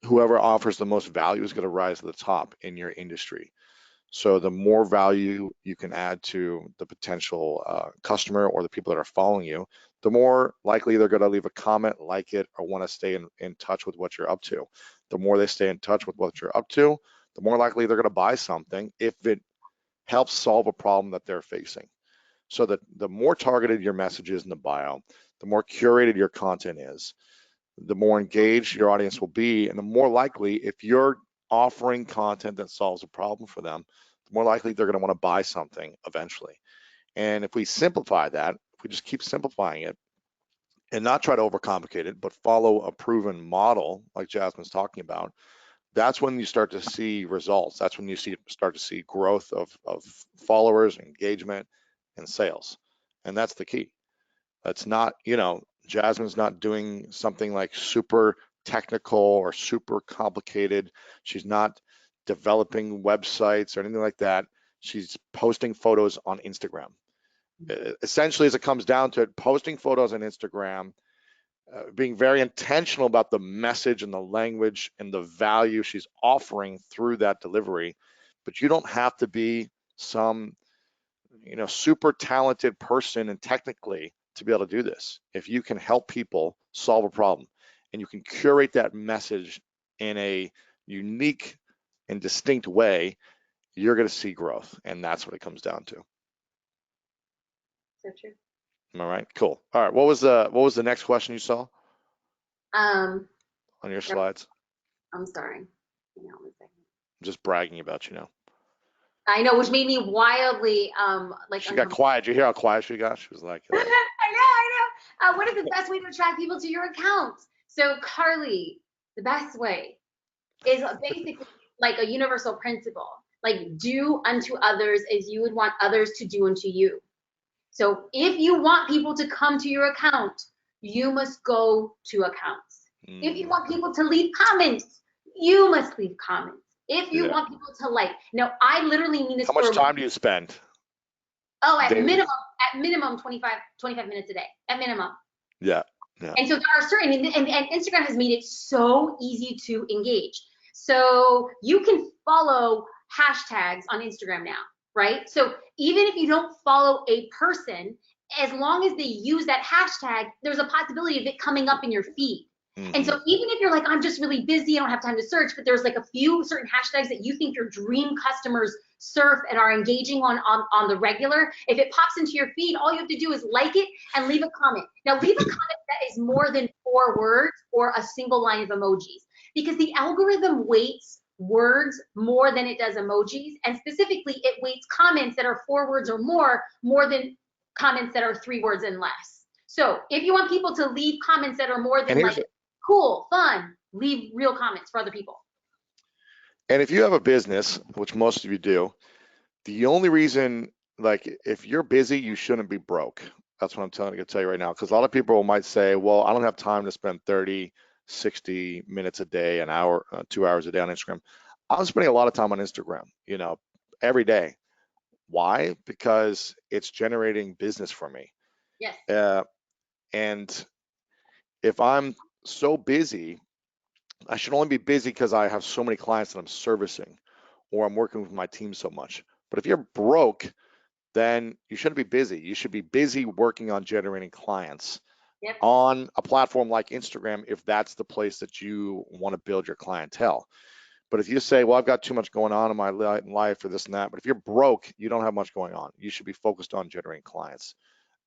whoever offers the most value is going to rise to the top in your industry. So the more value you can add to the potential customer or the people that are following you, the more likely they're going to leave a comment, like it, or want to stay in touch with what you're up to. The more they stay in touch with what you're up to, the more likely they're going to buy something if it helps solve a problem that they're facing. So that the more targeted your message is in the bio, the more curated your content is, the more engaged your audience will be, and the more likely, if you're offering content that solves a problem for them, the more likely they're going to want to buy something eventually. And if we simplify that, if we just keep simplifying it and not try to overcomplicate it, but follow a proven model like Jasmine's talking about, that's when you start to see results. That's when you start to see growth of followers, engagement, and sales. And that's the key. That's not, Jasmine's not doing something like super technical or super complicated. She's not developing websites or anything like that. She's posting photos on Instagram. Essentially, as it comes down to it, posting photos on Instagram, being very intentional about the message and the language and the value she's offering through that delivery. But you don't have to be some super talented person and technically to be able to do this. If you can help people solve a problem and you can curate that message in a unique and distinct way, you're going to see growth. And that's what it comes down to. So true. All right, cool. All right, what was the next question you saw Um, on your yep, slides? I'm sorry. Hang on one second. I'm just bragging about I know, which made me wildly like She got uncomfortable. quiet. Did you hear how quiet she got? She was like, I know, I know. What is the best way to attract people to your account? So, Carly, the best way is basically like a universal principle. Like, do unto others as you would want others to do unto you. So, if you want people to come to your account, you must go to accounts. If you mm, want people to leave comments, you must leave comments. If you yeah. want people to like, now I literally mean this How much for, time do you spend oh, daily? at minimum 25 minutes a day, at minimum. Yeah, yeah. And so there are certain, and Instagram has made it so easy to engage. So you can follow hashtags on Instagram now, right? So even if you don't follow a person, as long as they use that hashtag, there's a possibility of it coming up in your feed. And hmm so even if you're like, I'm just really busy, I don't have time to search, but there's like a few certain hashtags that you think your dream customers surf and are engaging on the regular, if it pops into your feed, all you have to do is like it and leave a comment. Now leave a comment that is more than 4 words or a single line of emojis, because the algorithm weights words more than it does emojis, and specifically it weights comments that are 4 words or more than comments that are 3 words and less. So if you want people to leave comments that are more And than here's like cool, fun, leave real comments for other people. and if you have a business, which most of you do, the only reason, like, if you're busy, you shouldn't be broke. That's what I'm telling you to tell you right now. Because a lot of people might say, well, I don't have time to spend 30, 60 minutes a day, an hour, 2 hours a day on Instagram. I'm spending a lot of time on Instagram, every day. Why? Because it's generating business for me. Yes. Uh, and if I'm so busy, I should only be busy because I have so many clients that I'm servicing or I'm working with my team so much. But if you're broke, then you shouldn't be busy. You should be busy working on generating clients Yep. on a platform like Instagram if that's the place that you want to build your clientele. But if you say, well, I've got too much going on in my life or this and that, but if you're broke, you don't have much going on. You should be focused on generating clients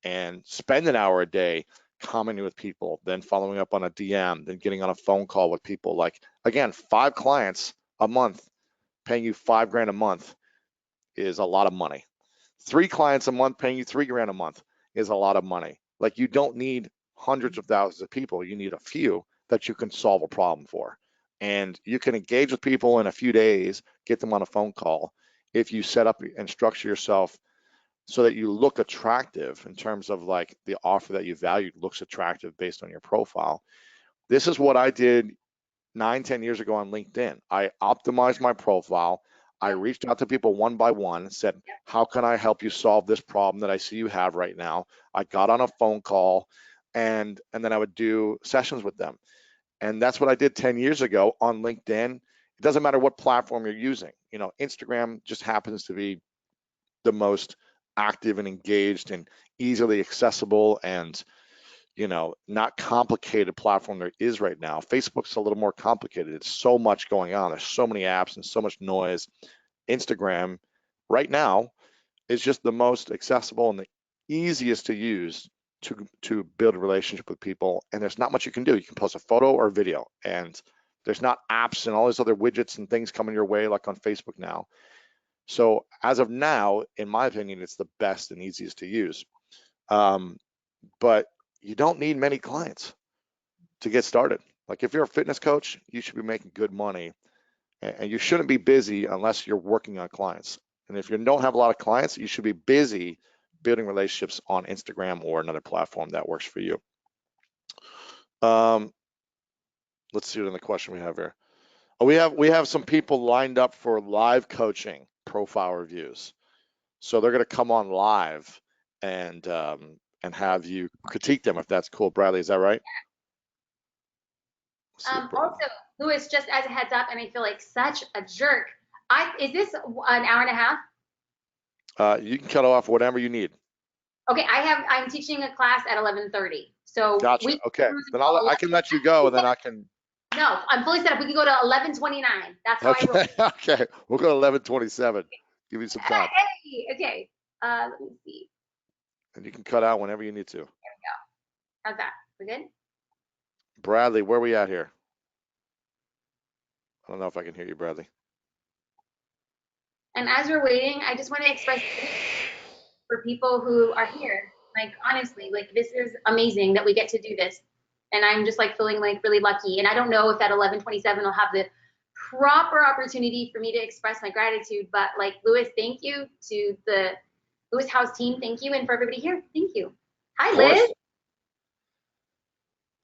and spend an hour a day commenting with people, then following up on a DM, then getting on a phone call with people. Like, again, 5 clients a month paying you 5 grand a month is a lot of money. 3 clients a month paying you 3 grand a month is a lot of money. Like you don't need hundreds of thousands of people. You need a few that you can solve a problem for. And you can engage with people in a few days, get them on a phone call if you set up and structure yourself so that you look attractive in terms of like the offer that you value looks attractive based on your profile. This is what I did 9, 10 years ago on LinkedIn. I optimized my profile. I Yep. reached out to people one by one and said, Yep. how can I help you solve this problem that I see you have right now? I got on a phone call and then I would do sessions with them. And that's what I did 10 years ago on LinkedIn. It doesn't matter what platform you're using. You know, Instagram just happens to be the most active and engaged and easily accessible and not complicated platform there is right now. Facebook's a little more complicated. It's so much going on. There's so many apps and so much noise. Instagram right now is just the most accessible and the easiest to use to build a relationship with people. And there's not much you can do. You can post a photo or video, and there's not apps and all these other widgets and things coming your way like on Facebook now. So as of now, in my opinion, it's the best and easiest to use. Um, but you don't need many clients to get started. Like if you're a fitness coach, you should be making good money, and you shouldn't be busy unless you're working on clients. And if you don't have a lot of clients, you should be busy building relationships on Instagram or another platform that works for you. Um, let's see what other question we have here. Oh, we have some people lined up for live coaching profile reviews. So they're going to come on live and have you critique them if that's cool. Bradley, is that right? Let's see if Also, Louis, just as a heads up, and I feel like such a jerk. Is this an hour and a half? You can cut off whatever you need. Okay, I'm teaching a class at 11:30. So Gotcha. we can Okay. cruise Then until I can let you go, and then I can. no, I'm fully set up. We can go to 11:29. That's how I roll. Okay. Okay. We'll go to 11:27. Give you some time, Hey, okay. Let me see. and you can cut out whenever you need to. There we go. How's that? We good? Bradley, where are we at here? I don't know if I can hear you, Bradley. And as we're waiting, I just want to express for people who are here. Like honestly, like this is amazing that we get to do this. And I'm just like feeling like really lucky. And I don't know if at 11:27 I'll have the proper opportunity for me to express my gratitude. But like Louis, thank you to the Louis House team. Thank you. And for everybody here, thank you. Of Hi, course.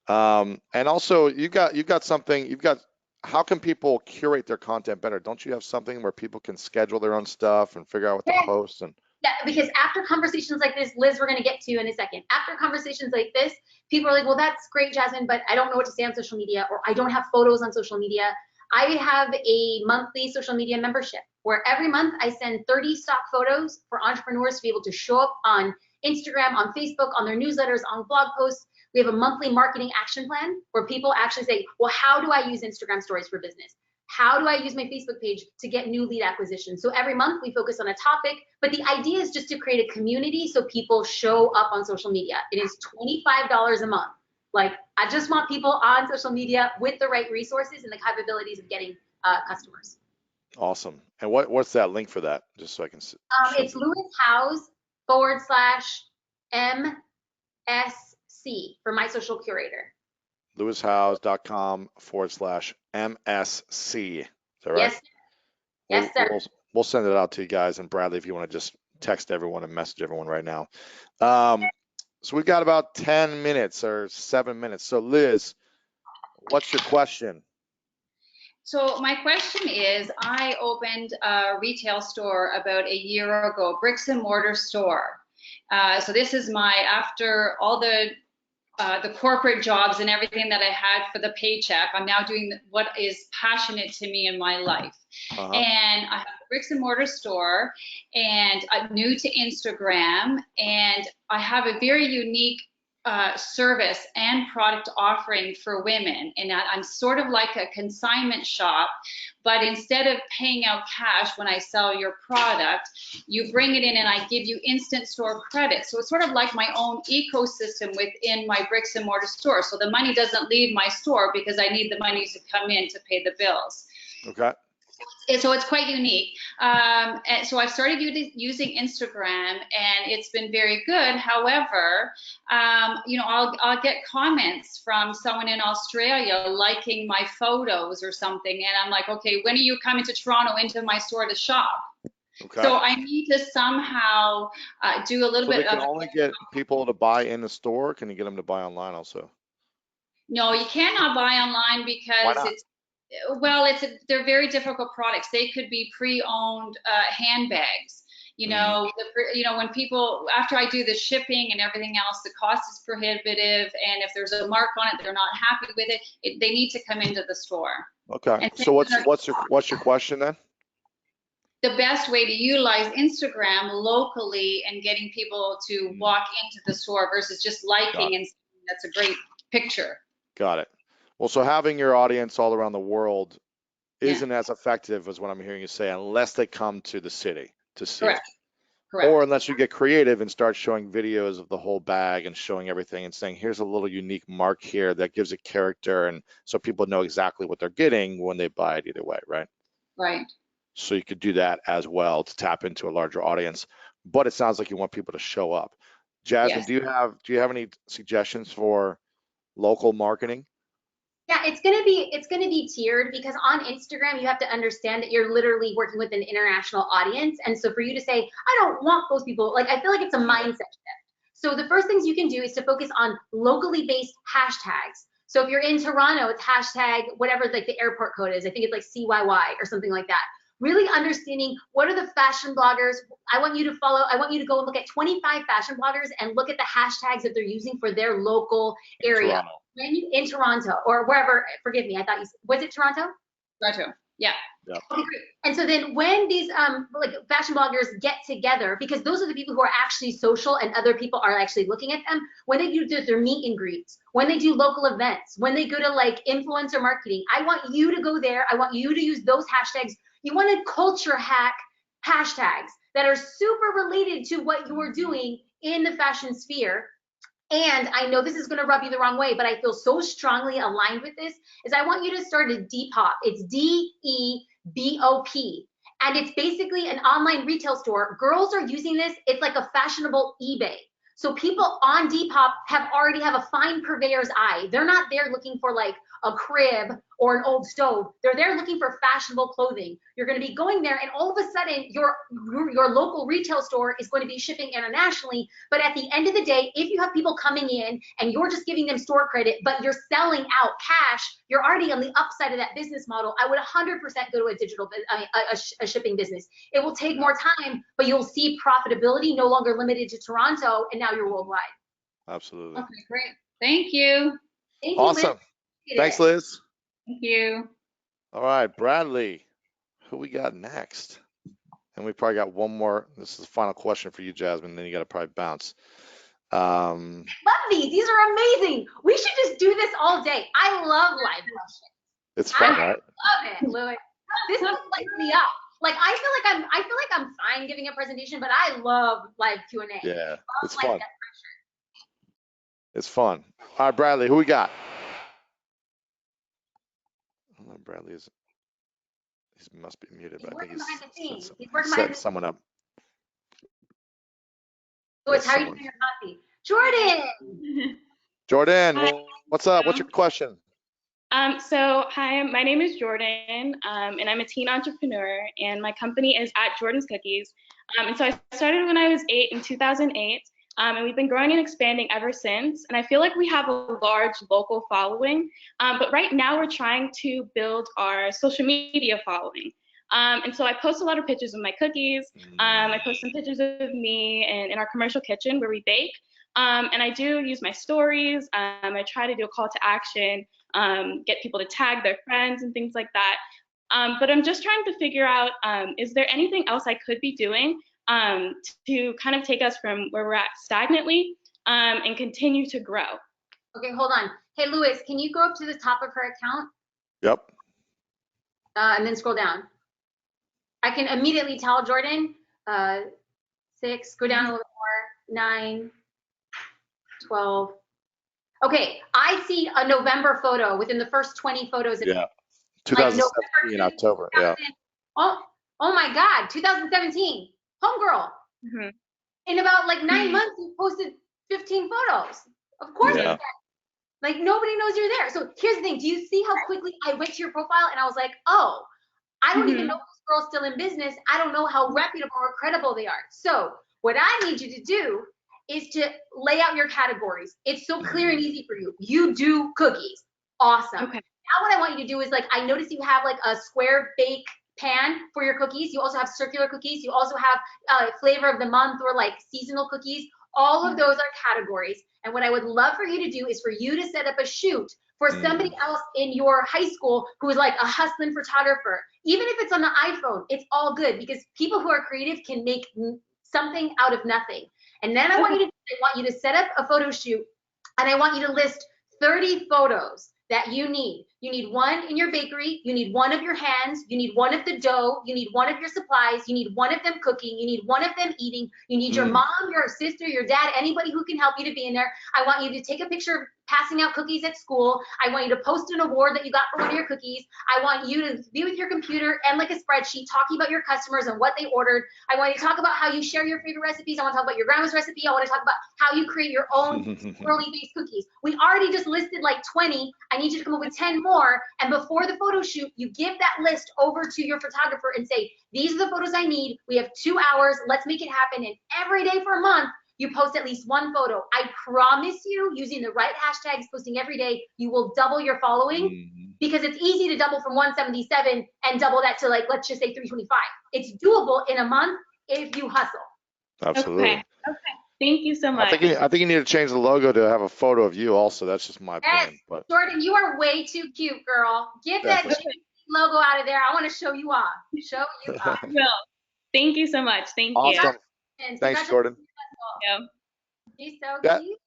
Liz. And also, you've got something. You've got. How can people curate their content better? Don't you have something where people can schedule their own stuff and figure out what to Yeah, post and yeah, because after conversations like this, Liz, we're going to get to in a second. After conversations like this, people are like, well, that's great, Jasmine, but I don't know what to say on social media, or I don't have photos on social media. I have a monthly social media membership where every month I send 30 stock photos for entrepreneurs to be able to show up on Instagram, on Facebook, on their newsletters, on blog posts. We have a monthly marketing action plan where people actually say, well, how do I use Instagram stories for business? How do I use my Facebook page to get new lead acquisition? So every month we focus on a topic, but the idea is just to create a community so people show up on social media. It is $25 a month. Like, I just want people on social media with the right resources and the capabilities of getting customers. awesome. And what's that link for that? Just so I can show It's people. Lewis House /MSC for my social curator. lewishowes.com/MSC. Is that right? Yes, We'll, yes, sir. we'll, we'll send it out to you guys. And Bradley, if you want to just text everyone and message everyone right now. Um, so we've got about 10 minutes or 7 minutes. So Liz, what's your question? So my question is, I opened a retail store about a year ago, bricks and mortar store. So this is after all the corporate jobs and everything that I had for the paycheck, I'm now doing what is passionate to me in my life. Uh-huh. And I have a bricks and mortar store, and I'm new to Instagram, and I have a very unique service and product offering for women. And I'm sort of like a consignment shop, but instead of paying out cash when I sell your product, you bring it in and I give you instant store credit. So it's sort of like my own ecosystem within my bricks and mortar store. So the money doesn't leave my store because I need the money to come in to pay the bills. Okay. So it's quite unique. And so I've started using Instagram, and it's been very good. However, I'll get comments from someone in Australia liking my photos or something, and I'm like, okay, when are you coming to Toronto into my store to shop? Okay. So I need to somehow do a little So they bit can of. only get people to buy in the store. Can you get them to buy online also? No, you cannot buy online Why because not? they're very difficult products. They could be pre-owned handbags. Mm, When people, after I do the shipping and everything else, the cost is prohibitive, and if there's a mark on it, they're not happy with it. They need to come into the store. okay. And So what's your question then? the best way to utilize Instagram locally and getting people to Mm, walk into the store versus just got liking it. and saying that's a great picture. Got it. Well, so having your audience all around the world Yeah, isn't as effective as what I'm hearing you say unless they come to the city to see it. correct, correct. Or unless you get creative and start showing videos of the whole bag and showing everything and saying, here's a little unique mark here that gives it character. And so people know exactly what they're getting when they buy it either way, right? Right. So you could do that as well to tap into a larger audience. But it sounds like you want people to show up. Jasmine, Yes. do you have any suggestions for local marketing? Yeah, it's gonna be tiered because on Instagram you have to understand that you're literally working with an international audience. And so for you to say, I don't want those people, like I feel like it's a mindset shift. So the first things you can do is to focus on locally based hashtags. So if you're in Toronto, it's hashtag whatever like the airport code is. I think it's like CYY or something like that. Really understanding what are the fashion bloggers. I want you to follow, I want you to go and look at 25 fashion bloggers and look at the hashtags that they're using for their local In area Toronto. in Toronto or wherever. Forgive me, I thought was it Toronto? Toronto. Yeah. Yep. Okay, great. And so then when these like fashion bloggers get together, because those are the people who are actually social and other people are actually looking at them, when they do their meet and greets, when they do local events, when they go to like influencer marketing, I want you to go there. I want you to use those hashtags. You want to culture hack hashtags that are super related to what you're doing in the fashion sphere. And I know this is going to rub you the wrong way, but I feel so strongly aligned with this, is I want you to start a Depop. It's Debop. And it's basically an online retail store. Girls are using this. It's like a fashionable eBay. So people on Depop already have a fine purveyor's eye. They're not there looking for like a crib or an old stove. They're there looking for fashionable clothing. You're going to be going there, and all of a sudden, your local retail store is going to be shipping internationally. But at the end of the day, if you have people coming in and you're just giving them store credit, but you're selling out cash, you're already on the upside of that business model. I would 100% go to a digital, a shipping business. It will take more time, but you'll see profitability no longer limited to Toronto, and now you're worldwide. Absolutely. Okay, great. Thank you. Thank you, Liz. Awesome. Thanks, Liz. Thank you. All right, Bradley, who we got next? And we probably got one more. This is the final question for you, Jasmine. Then you got to probably bounce. Love these. These are amazing. We should just do this all day. I love live questions. It's fun, I right? love it, Louis. This will light me up. Like I feel like I'm fine giving a presentation, but I love live Q&A. Yeah, it's Like fun. that. It's fun. All right, Bradley, who we got? Oh, Bradley is. He must be muted, He's but I think working behind the scenes. He's he's working behind setting the someone up. Louis, Yes, how are you someone. doing your coffee? Jordan. Jordan, Hi. what's up? What's your question? Hi, my name is Jordan, and I'm a teen entrepreneur, and my company is at Jordan's Cookies. And so I started when I was 8 in 2008, and we've been growing and expanding ever since. And I feel like we have a large local following, but right now we're trying to build our social media following. And so I post a lot of pictures of my cookies. I post some pictures of me and in our commercial kitchen where we bake. And I do use my stories. I try to do a call to action, get people to tag their friends and things like that. But I'm just trying to figure out, is there anything else I could be doing to kind of take us from where we're at stagnantly and continue to grow? Okay, hold on. Hey, Louis, can you go up to the top of her account Yep. and then scroll down? I can immediately tell Jordan, 6, go down a little more, 9, 12. Okay, I see a November photo within the first 20 photos of Yeah. like November 2017, October. Yeah. Oh, oh my God, 2017, homegirl. Mm-hmm. In about like 9 months, you posted 15 photos. Of course, Yeah. like nobody knows you're there. So here's the thing: do you see how quickly I went to your profile and I was like, oh, I don't even know if this girl's still in business. I don't know how reputable or credible they are. So what I need you to do is to lay out your categories. It's so clear and easy for you. You do cookies. Awesome. Okay. Now what I want you to do is, like, I noticed you have like a square bake pan for your cookies. You also have circular cookies. You also have flavor of the month or like seasonal cookies. All of those are categories. And what I would love for you to do is for you to set up a shoot for somebody else in your high school who is like a hustling photographer. Even if it's on the iPhone, it's all good because people who are creative can make something out of nothing. And then I want you to set up a photo shoot, and I want you to list 30 photos that you need. You need one in your bakery, you need one of your hands, you need one of the dough, you need one of your supplies, you need one of them cooking, you need one of them eating, you need your mom, your sister, your dad, anybody who can help you to be in there. I want you to take a picture of passing out cookies at school. I want you to post an award that you got for one of your cookies. I want you to be with your computer and like a spreadsheet talking about your customers and what they ordered. I want you to talk about how you share your favorite recipes. I want to talk about your grandma's recipe. I want to talk about how you create your own swirly based cookies. We already just listed like 20. I need you to come up with 10 more. And before the photo shoot, you give that list over to your photographer and say, these are the photos I need. We have 2 hours. Let's make it happen. And every day for a month, you post at least one photo. I promise you, using the right hashtags, posting every day, you will double your following because it's easy to double from 177 and double that to, like, let's just say 325. It's doable in a month if you hustle. Absolutely. Okay. Thank you so much. I think you need to change the logo to have a photo of you also. That's just my opinion. But Jordan, you are way too cute, girl. Get that logo out of there. I want to show you off. Show you off. Well, thank you so much. Thank you. Awesome. Thanks, Jordan. Yeah. She's so cute.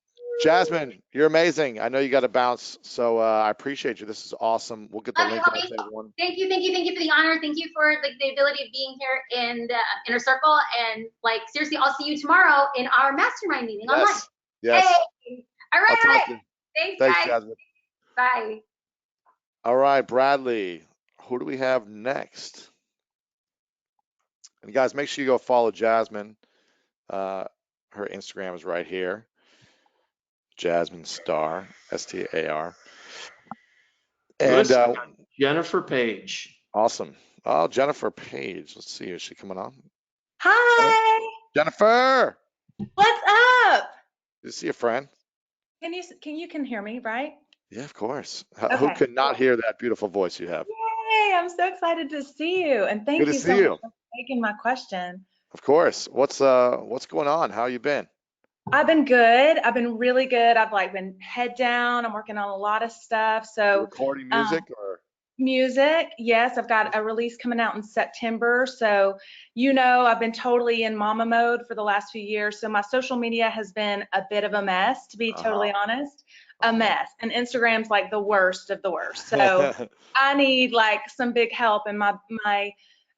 Jasmine, you're amazing. I know you got to bounce, so I appreciate you. This is awesome. We'll get the link out to everyone. Thank you for the honor. Thank you for like the ability of being here in the inner circle. And like seriously, I'll see you tomorrow in our mastermind meeting online. Yes. Hey. All right. Thanks, guys. Jasmine. Bye. All right, Bradley. Who do we have next? And guys, make sure you go follow Jasmine. Her Instagram is right here. Jasmine Star, Star. And Jennifer Page. Awesome. Oh, Jennifer Page. Let's see. Is she coming on? Hi. Jennifer. What's up? Good to see you, friend. Can you hear me, right? Yeah, of course. Okay. Who could not hear that beautiful voice you have? Yay, I'm so excited to see you. And thank you so much for taking my question. Of course. What's going on? How you been? I've been good. I've been really good. I've like been head down. I'm working on a lot of stuff. So recording music or music, yes. I've got a release coming out in September. So, I've been totally in mama mode for the last few years. So my social media has been a bit of a mess, to be totally honest. A mess. And Instagram's like the worst of the worst. So I need like some big help. And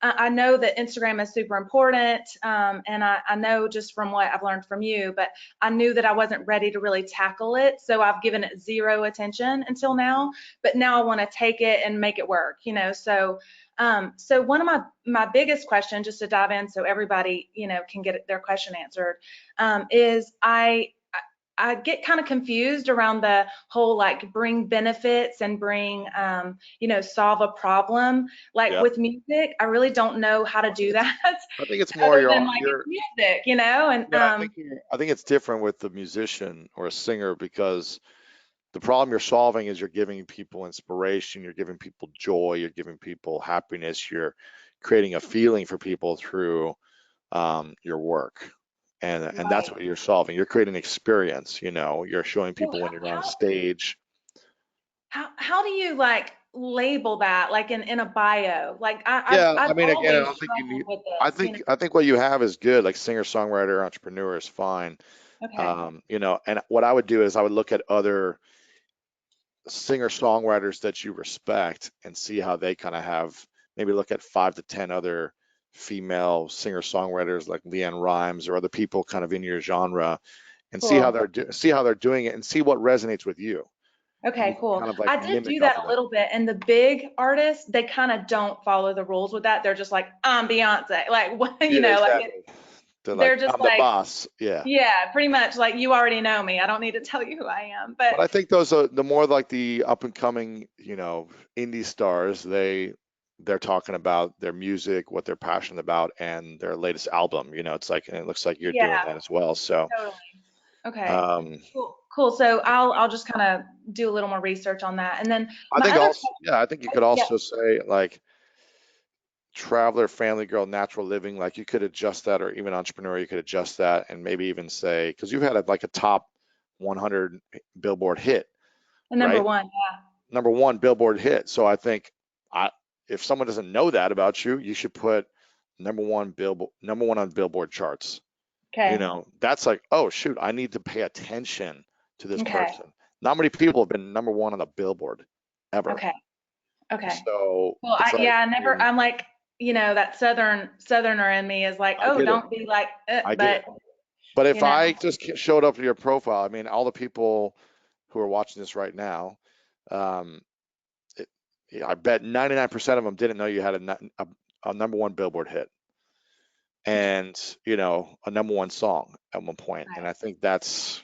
I know that Instagram is super important, and I know just from what I've learned from you, but I knew that I wasn't ready to really tackle it, so I've given it zero attention until now, but now I want to take it and make it work, so one of my biggest questions, just to dive in so everybody, can get their question answered, is I get kind of confused around the whole like bring benefits and bring solve a problem. Like with music, I really don't know how to do that. I think it's more your music, and I think it's different with the musician or a singer because the problem you're solving is you're giving people inspiration, you're giving people joy, you're giving people happiness, you're creating a feeling for people through your work. And that's what you're solving. You're creating experience, you're showing people when you're on stage. How do you like label that like in a bio? Like I mean, again, I don't think you need, I think what you have is good, like singer, songwriter, entrepreneur is fine. Okay. And what I would do is I would look at other singer songwriters that you respect and see how they kind of have, maybe look at 5 to 10 other female singer-songwriters like Leanne Rimes or other people kind of in your genre and see how they're doing it and see what resonates with you. you Okay, can cool. kind of like I did mimic do off that of a that. little bit, and the big artists, they kind of don't follow the rules with that. They're just like, I'm Beyonce. Like, what, Yeah, like exactly. They're they're like, just I'm the like, boss. Yeah. yeah, pretty much like you already know me. I don't need to tell you who I am. But But I think those are the more like the up and coming, indie stars, they're talking about their music, what they're passionate about, and their latest album. It's like, and it looks like you're doing yeah, that as well. So, totally. Okay. um, Cool. Cool. So I'll just kind of do a little more research on that. And then I my think other also, question, yeah, I think you could yeah, also say like traveler, family girl, natural living. Like you could adjust that, or even entrepreneur, you could adjust that, and maybe even say because you've had like a top 100 Billboard hit, the number right? one. Number one Billboard hit. So I think I if someone doesn't know that about you, you should put number one on Billboard charts. Okay. That's like, oh shoot, I need to pay attention to this Okay. person. Not many people have been number one on a Billboard ever. Okay. Okay. So Well, it's like, I never, I'm like, that southerner in me is like, I oh, get it. don't be like, I get but it. But if you know, I just showed up to your profile, I mean, all the people who are watching this right now, um, it, yeah, I bet 99% of them didn't know you had a number one Billboard hit and, a number one song at one point. And I think that's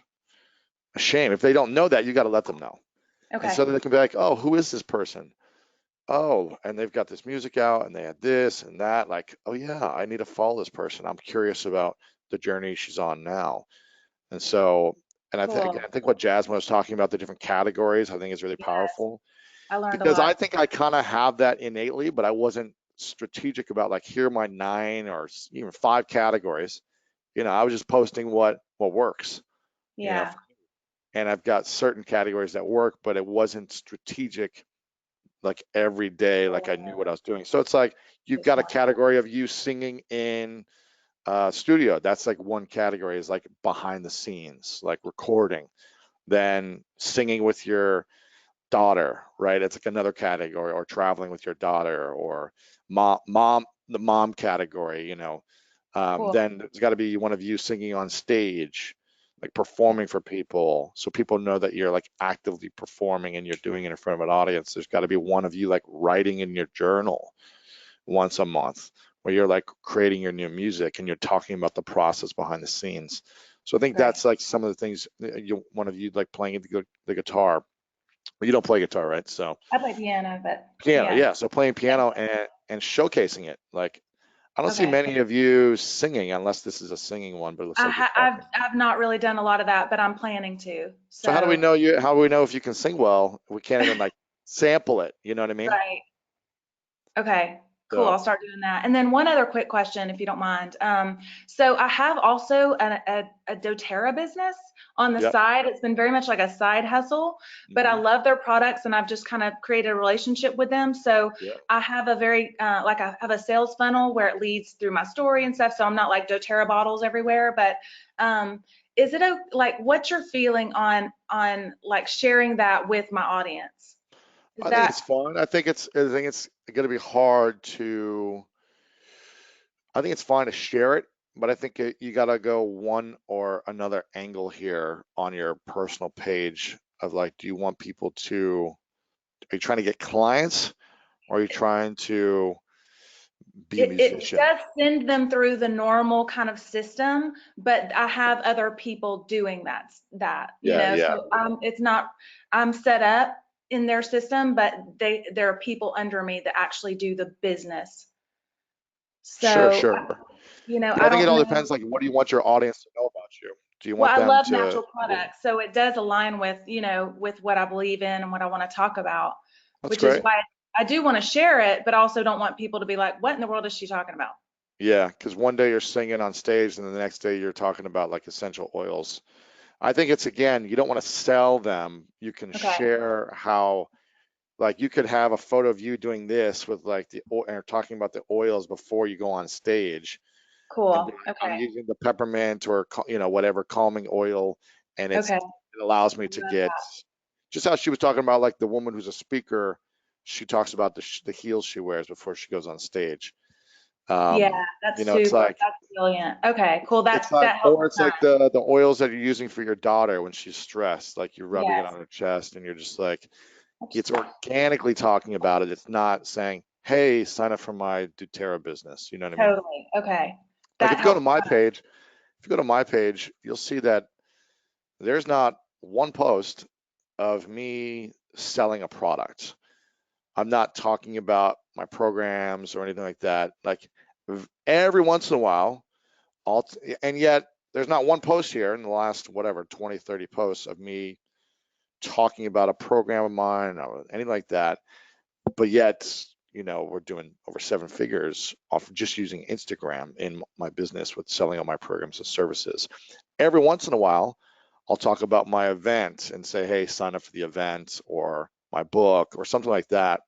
a shame. If they don't know that, you got to let them know. And okay, so they can be like, oh, who is this person? Oh, and they've got this music out and they had this and that. Like, oh, yeah, I need to follow this person. I'm curious about the journey she's on now. And so, and cool. I think what Jasmine was talking about, the different categories, I think is really Yes, powerful I learned a because I lot. think I kind of have that innately, but I wasn't strategic about like, here are my 9 or even 5 categories. I was just posting what works, you know, Yeah, and I've got certain categories that work, but it wasn't strategic like every day, like I knew what I was doing. So it's like you've good got a point. category of you singing in studio. That's like one category is like behind the scenes, like recording. Then singing with your daughter, right? It's like another category, or traveling with your daughter, or the mom category, Cool. then there's got to be one of you singing on stage, like performing for people, so people know that you're like actively performing and you're doing it in front of an audience. There's got to be one of you like writing in your journal once a month, where you're like creating your new music and you're talking about the process behind the scenes. So I think Great. that's like some of the things one of you like playing the guitar. Well, you don't play guitar, right? So I play piano, but piano, yeah. yeah. So playing piano and showcasing it. Like I don't see Okay. many of you singing unless this is a singing one, but it looks like you're talking. I've not really done a lot of that, but I'm planning to. So how do we So, know you? How do we know if you can sing well? We can't even like sample it. You know what I mean? right. Okay, cool. So I'll start doing that. And then one other quick question, if you don't mind. So I have also a doTERRA business on the yep, side. It's been very much like a side hustle, but I hmm love their products and I've just kind of created a relationship with them. So yep. I have a very, like I have a sales funnel where it leads through my story and stuff. So I'm not like doTERRA bottles everywhere, but is it like what's your feeling on like sharing that with my audience? Is I think that it's fun. I think it's going to be hard to. I think it's fine to share it, but I think you got to go one or another angle here on your personal page of like, do you want people to? Are you trying to get clients, or are you trying to be a it musician? does send them through the normal kind of system, but I have other people doing Yeah, yeah. so it's not, I'm set up in their system, but there are people under me that actually do the business. Sure, So, sure. Yeah, I I think it don't all know. depends. Like, what do you want your audience to know about you? Do you Well, want I them love to? natural products, so it does align with, with what I believe in and what I want to talk about, That's which is great. why I do want to share it, but also don't want people to be like, what in the world is she talking about? Yeah, because one day you're singing on stage, and then the next day you're talking about like essential oils. I think it's again, you don't want to sell them. You can Okay, share how, like, you could have a photo of you doing this with like or talking about the oils before you go on stage, and be cool. like, I'm Okay, using the peppermint or whatever calming oil, and okay. it allows me to Love get that. just how she was talking about like the woman who's a speaker. She talks about the heels she wears before she goes on stage. Yeah, You that's know, it's super. like That's brilliant. Okay, cool. it's like, That helps or it's a ton. like the oils that you're using for your daughter when she's stressed, like you're rubbing it Yes, on her chest, and you're just like, it's absolutely. organically talking about it. It's not saying, "Hey, sign up for my doTERRA business." You know what I mean? Totally. Okay. Like That helps. if you go to my page, you'll see that there's not one post of me selling a product. I'm not talking about my programs or anything like that. Like every once in a while, and yet there's not one post here in the last whatever 20, 30 posts of me talking about a program of mine or anything like that. But yet, you know, we're doing over 7 figures off of just using Instagram in my business with selling all my programs and services. Every once in a while, I'll talk about my event and say, hey, sign up for the event or my book or something like that.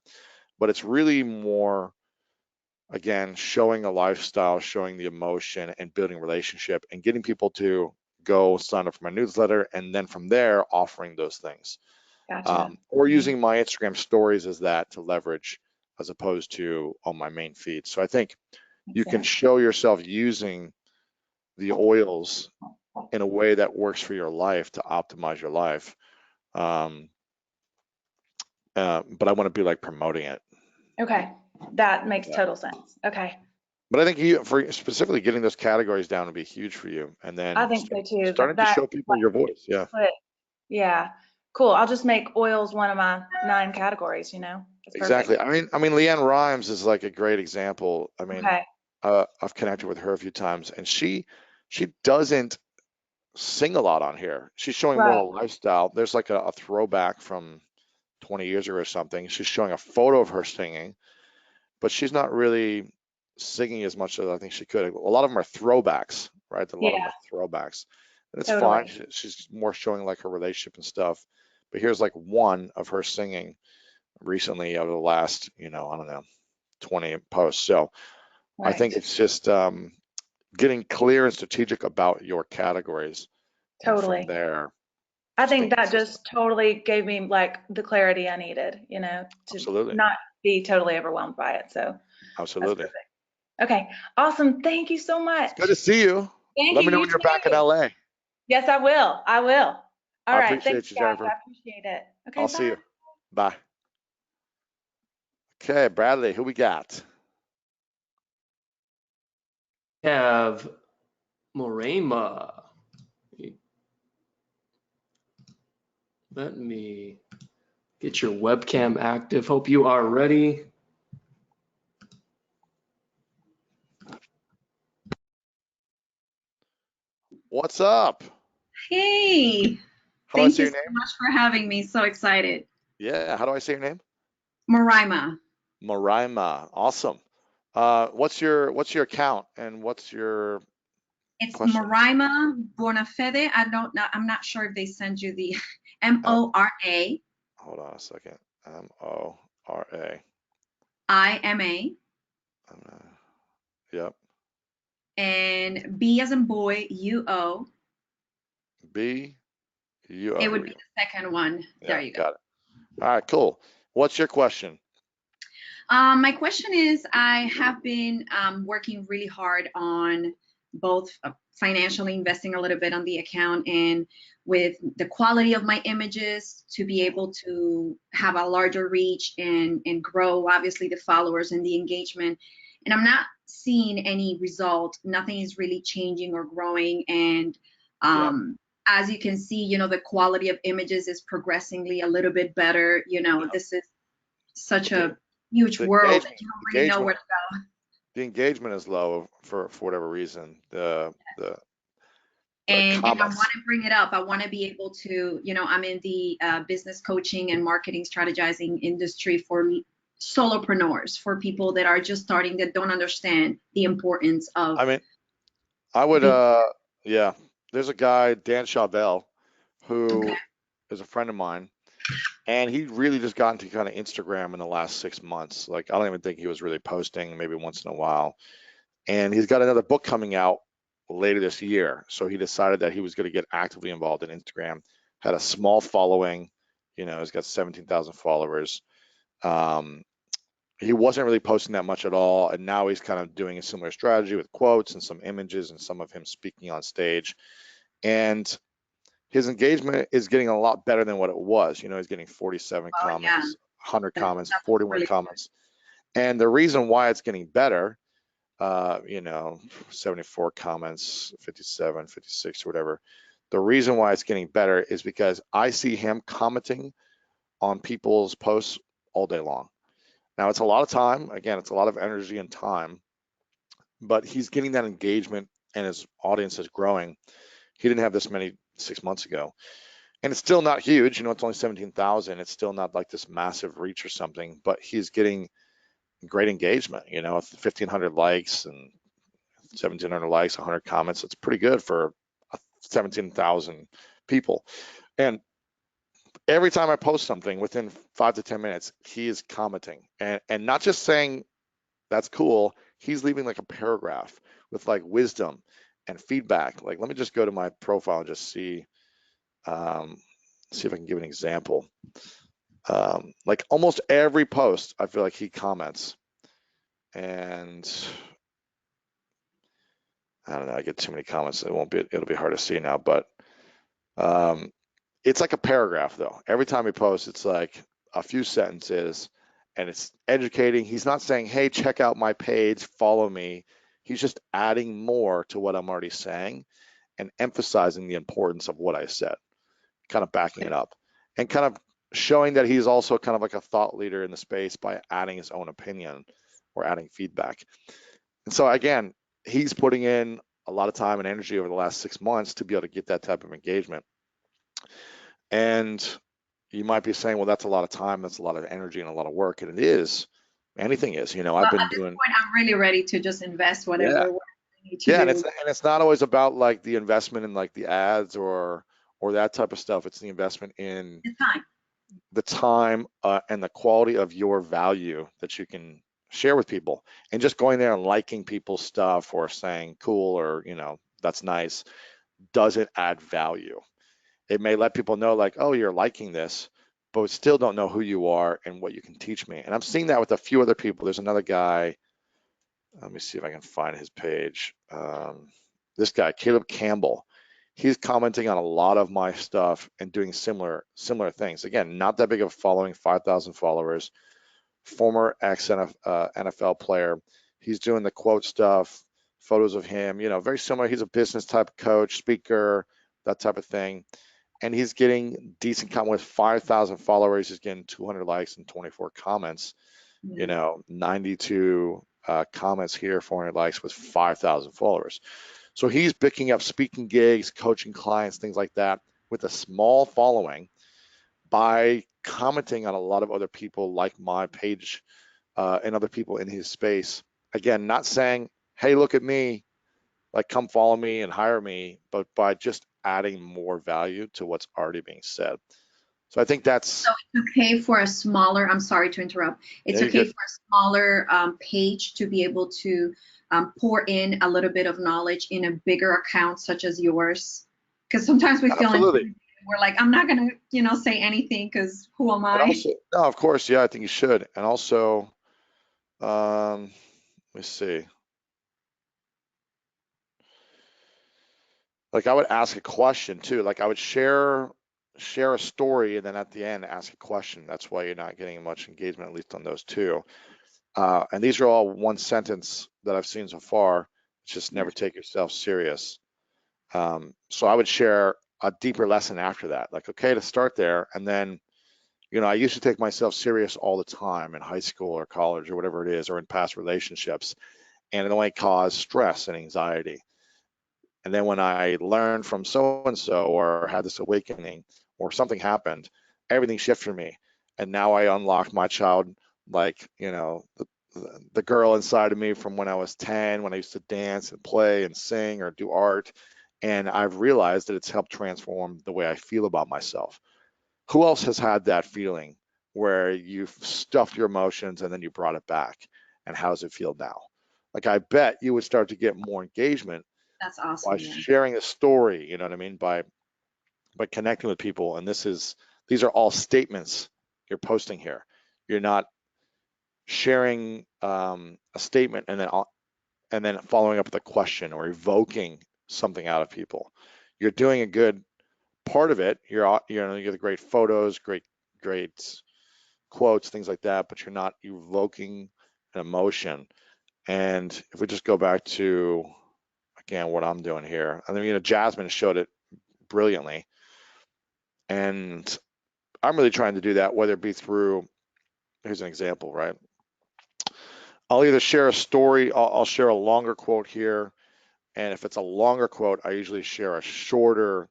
But it's really more, again, showing a lifestyle, showing the emotion and building relationship and getting people to go sign up for my newsletter. And then from there, offering those things. Gotcha. Or Mhm. using my Instagram stories as that to leverage as opposed to on my main feed. So I think Makes you can sense. show yourself using the oils in a way that works for your life to optimize your life. Um, but I want to be like promoting it. Okay. That makes Yeah. total sense. Okay. But I think you, for specifically getting those categories down would be huge for you, and I then think so too. starting to show people Like, your voice. Yeah, but yeah. Cool. I'll just make oils one of my 9 categories, you know? That's perfect. exactly. I mean, Leanne Rhymes is like a great example. I mean, Okay. I've connected with her a few times, and she doesn't sing a lot on here. She's showing more Right. of a lifestyle. There's like a throwback from 20 years ago or something. She's showing a photo of her singing, but she's not really singing as much as I think she could. A lot of them are throwbacks, right? A lot of them Yeah, are throwbacks. And it's fine. totally. She's more showing like her relationship and stuff. But here's like one of her singing recently over the last, I don't know, 20 posts. So I think Right. it's just getting clear and strategic about your categories. And from Totally. there, I staying think that consistent. just totally gave me like the clarity I needed, you know, to Absolutely. not be totally overwhelmed by it. So that's Absolutely. perfect. Okay. Awesome. Thank you so It's good much. to see you. Thank Let you, me know you when you're back in too. LA. Yes, I will. I will. All I right. Thanks, appreciate you, guys. Jennifer. I appreciate it. Okay. I'll see Bye. you. Bye. Okay, Bradley, who we got? Have Morema. Let me get your webcam active. Hope you are ready. What's up? Hey, How do I thank say you your so name? much for having me. So excited. Yeah, how do I say your name? Moraima. Moraima. Awesome. What's your account and what's your It's question? Moraima Bonafede. I don't know. I'm not sure if they send you the M, Mora hold on a second. Mora. IMA Uh, yep. and B as in boy, UO. B U O. It Here would we be go. the second one. Yeah, There you go. got it. All right, cool. What's your question? My question is, I have been working really hard on both financially investing a little bit on the account and with the quality of my images to be able to have a larger reach and grow, obviously, the followers and the engagement. And I'm not seeing any result. Nothing is really changing or growing. And Yeah. as you can see, the quality of images is progressively a little bit better. Yeah. This is such But the a huge the world that engagement you don't really know engagement where to go. the engagement is low for whatever reason. The And I want comments. to bring it up. I want to be able to, I'm in the business coaching and marketing strategizing industry for solopreneurs, for people that are just starting, that don't understand the importance of I mean, I would being yeah. There's a guy, Dan Chabel, okay. who is a friend of mine, and he really just got into kind of Instagram in the last 6 months. Like I don't even think he was really posting, maybe once in a while. And he's got another book coming out later this year. So he decided that he was going to get actively involved in Instagram. Had a small following, he's got 17,000 followers. Um, he wasn't really posting that much at all, and now he's kind of doing a similar strategy with quotes and some images and some of him speaking on stage. And his engagement is getting a lot better than what it was. He's getting 47 Oh yeah, comments, 100 comments, that's 41 really comments. And the reason why it's getting better, 74 comments, 57, 56, or whatever. The reason why it's getting better is because I see him commenting on people's posts all day long. Now, it's a lot of time. Again, it's a lot of energy and time, but he's getting that engagement and his audience is growing. He didn't have this many 6 months ago. And it's still not huge. It's only 17,000. It's still not like this massive reach or something, but he's getting great engagement, 1,500 likes and 1,700 likes, 100 comments. It's pretty good for 17,000 people. And every time I post something within 5 to 10 minutes, he is commenting and not just saying that's cool. He's leaving like a paragraph with like wisdom and feedback. Like, let me just go to my profile and just see if I can give an example. Like almost every post, I feel like he comments, and I don't know. I get too many comments. It'll be hard to see now, but it's like a paragraph though. Every time he posts, it's like a few sentences, and it's educating. He's not saying, "Hey, check out my page, follow me." He's just adding more to what I'm already saying and emphasizing the importance of what I said, kind of backing it up and kind of showing that he's also kind of like a thought leader in the space by adding his own opinion or adding feedback. And so again, he's putting in a lot of time and energy over the last 6 months to be able to get that type of engagement. And you might be saying, well, that's a lot of time, that's a lot of energy and a lot of work. And it is. Anything is. I've well, been at this doing. point, I'm really ready to just invest Yeah. whatever I need to Yeah, do. and it's not always about like the investment in like the ads or that type of stuff. It's the investment in It's time. the time and the quality of your value that you can share with people. And just going there and liking people's stuff or saying cool or that's nice doesn't add value. It may let people know like, oh, you're liking this, but still don't know who you are and what you can teach me. And I'm seeing that with a few other people. There's another guy. Let me see if I can find his page. This guy, Caleb Campbell, he's commenting on a lot of my stuff and doing similar things. Again, not that big of a following, 5,000 followers, former ex-NFL player. He's doing the quote stuff, photos of him, very similar. He's a business type coach, speaker, that type of thing. And he's getting decent comment with 5,000 followers. He's getting 200 likes and 24 comments, 92 comments here, 400 likes with 5,000 followers. So he's picking up speaking gigs, coaching clients, things like that with a small following by commenting on a lot of other people like my page and other people in his space. Again, not saying, hey, look at me, like come follow me and hire me, but by just adding more value to what's already being said. So I think that's. So it's okay for a smaller, I'm sorry to interrupt. It's okay for a smaller page to be able to pour in a little bit of knowledge in a bigger account such as yours. Because sometimes we feel we're like, I'm not going to, say anything because who am I? Also, no, of course, yeah, I think you should. And also, let me see. Like I would ask a question too. Like I would share a story and then at the end ask a question. That's why you're not getting much engagement, at least on those two. And these are all one sentence that I've seen so far. It's just never take yourself serious. So I would share a deeper lesson after that. Like, okay, to start there. And then, I used to take myself serious all the time in high school or college or whatever it is, or in past relationships. And it only caused stress and anxiety. And then when I learned from so-and-so or had this awakening or something happened, everything shifted for me. And now I unlocked my child, like, the girl inside of me from when I was 10, when I used to dance and play and sing or do art. And I've realized that it's helped transform the way I feel about myself. Who else has had that feeling where you've stuffed your emotions and then you brought it back? And how does it feel now? Like, I bet you would start to get more engagement. That's awesome. By sharing a story, you know what I mean? By connecting with people. And these are all statements you're posting here. You're not sharing a statement and then following up with a question or evoking something out of people. You're doing a good part of it. You get the great photos, great quotes, things like that, but you're not evoking an emotion. And if we just go back to, again, what I'm doing here, I mean, Jasmine showed it brilliantly, and I'm really trying to do that, whether it be through, here's an example, right? I'll either share a story, I'll share a longer quote here, and if it's a longer quote, I usually share a shorter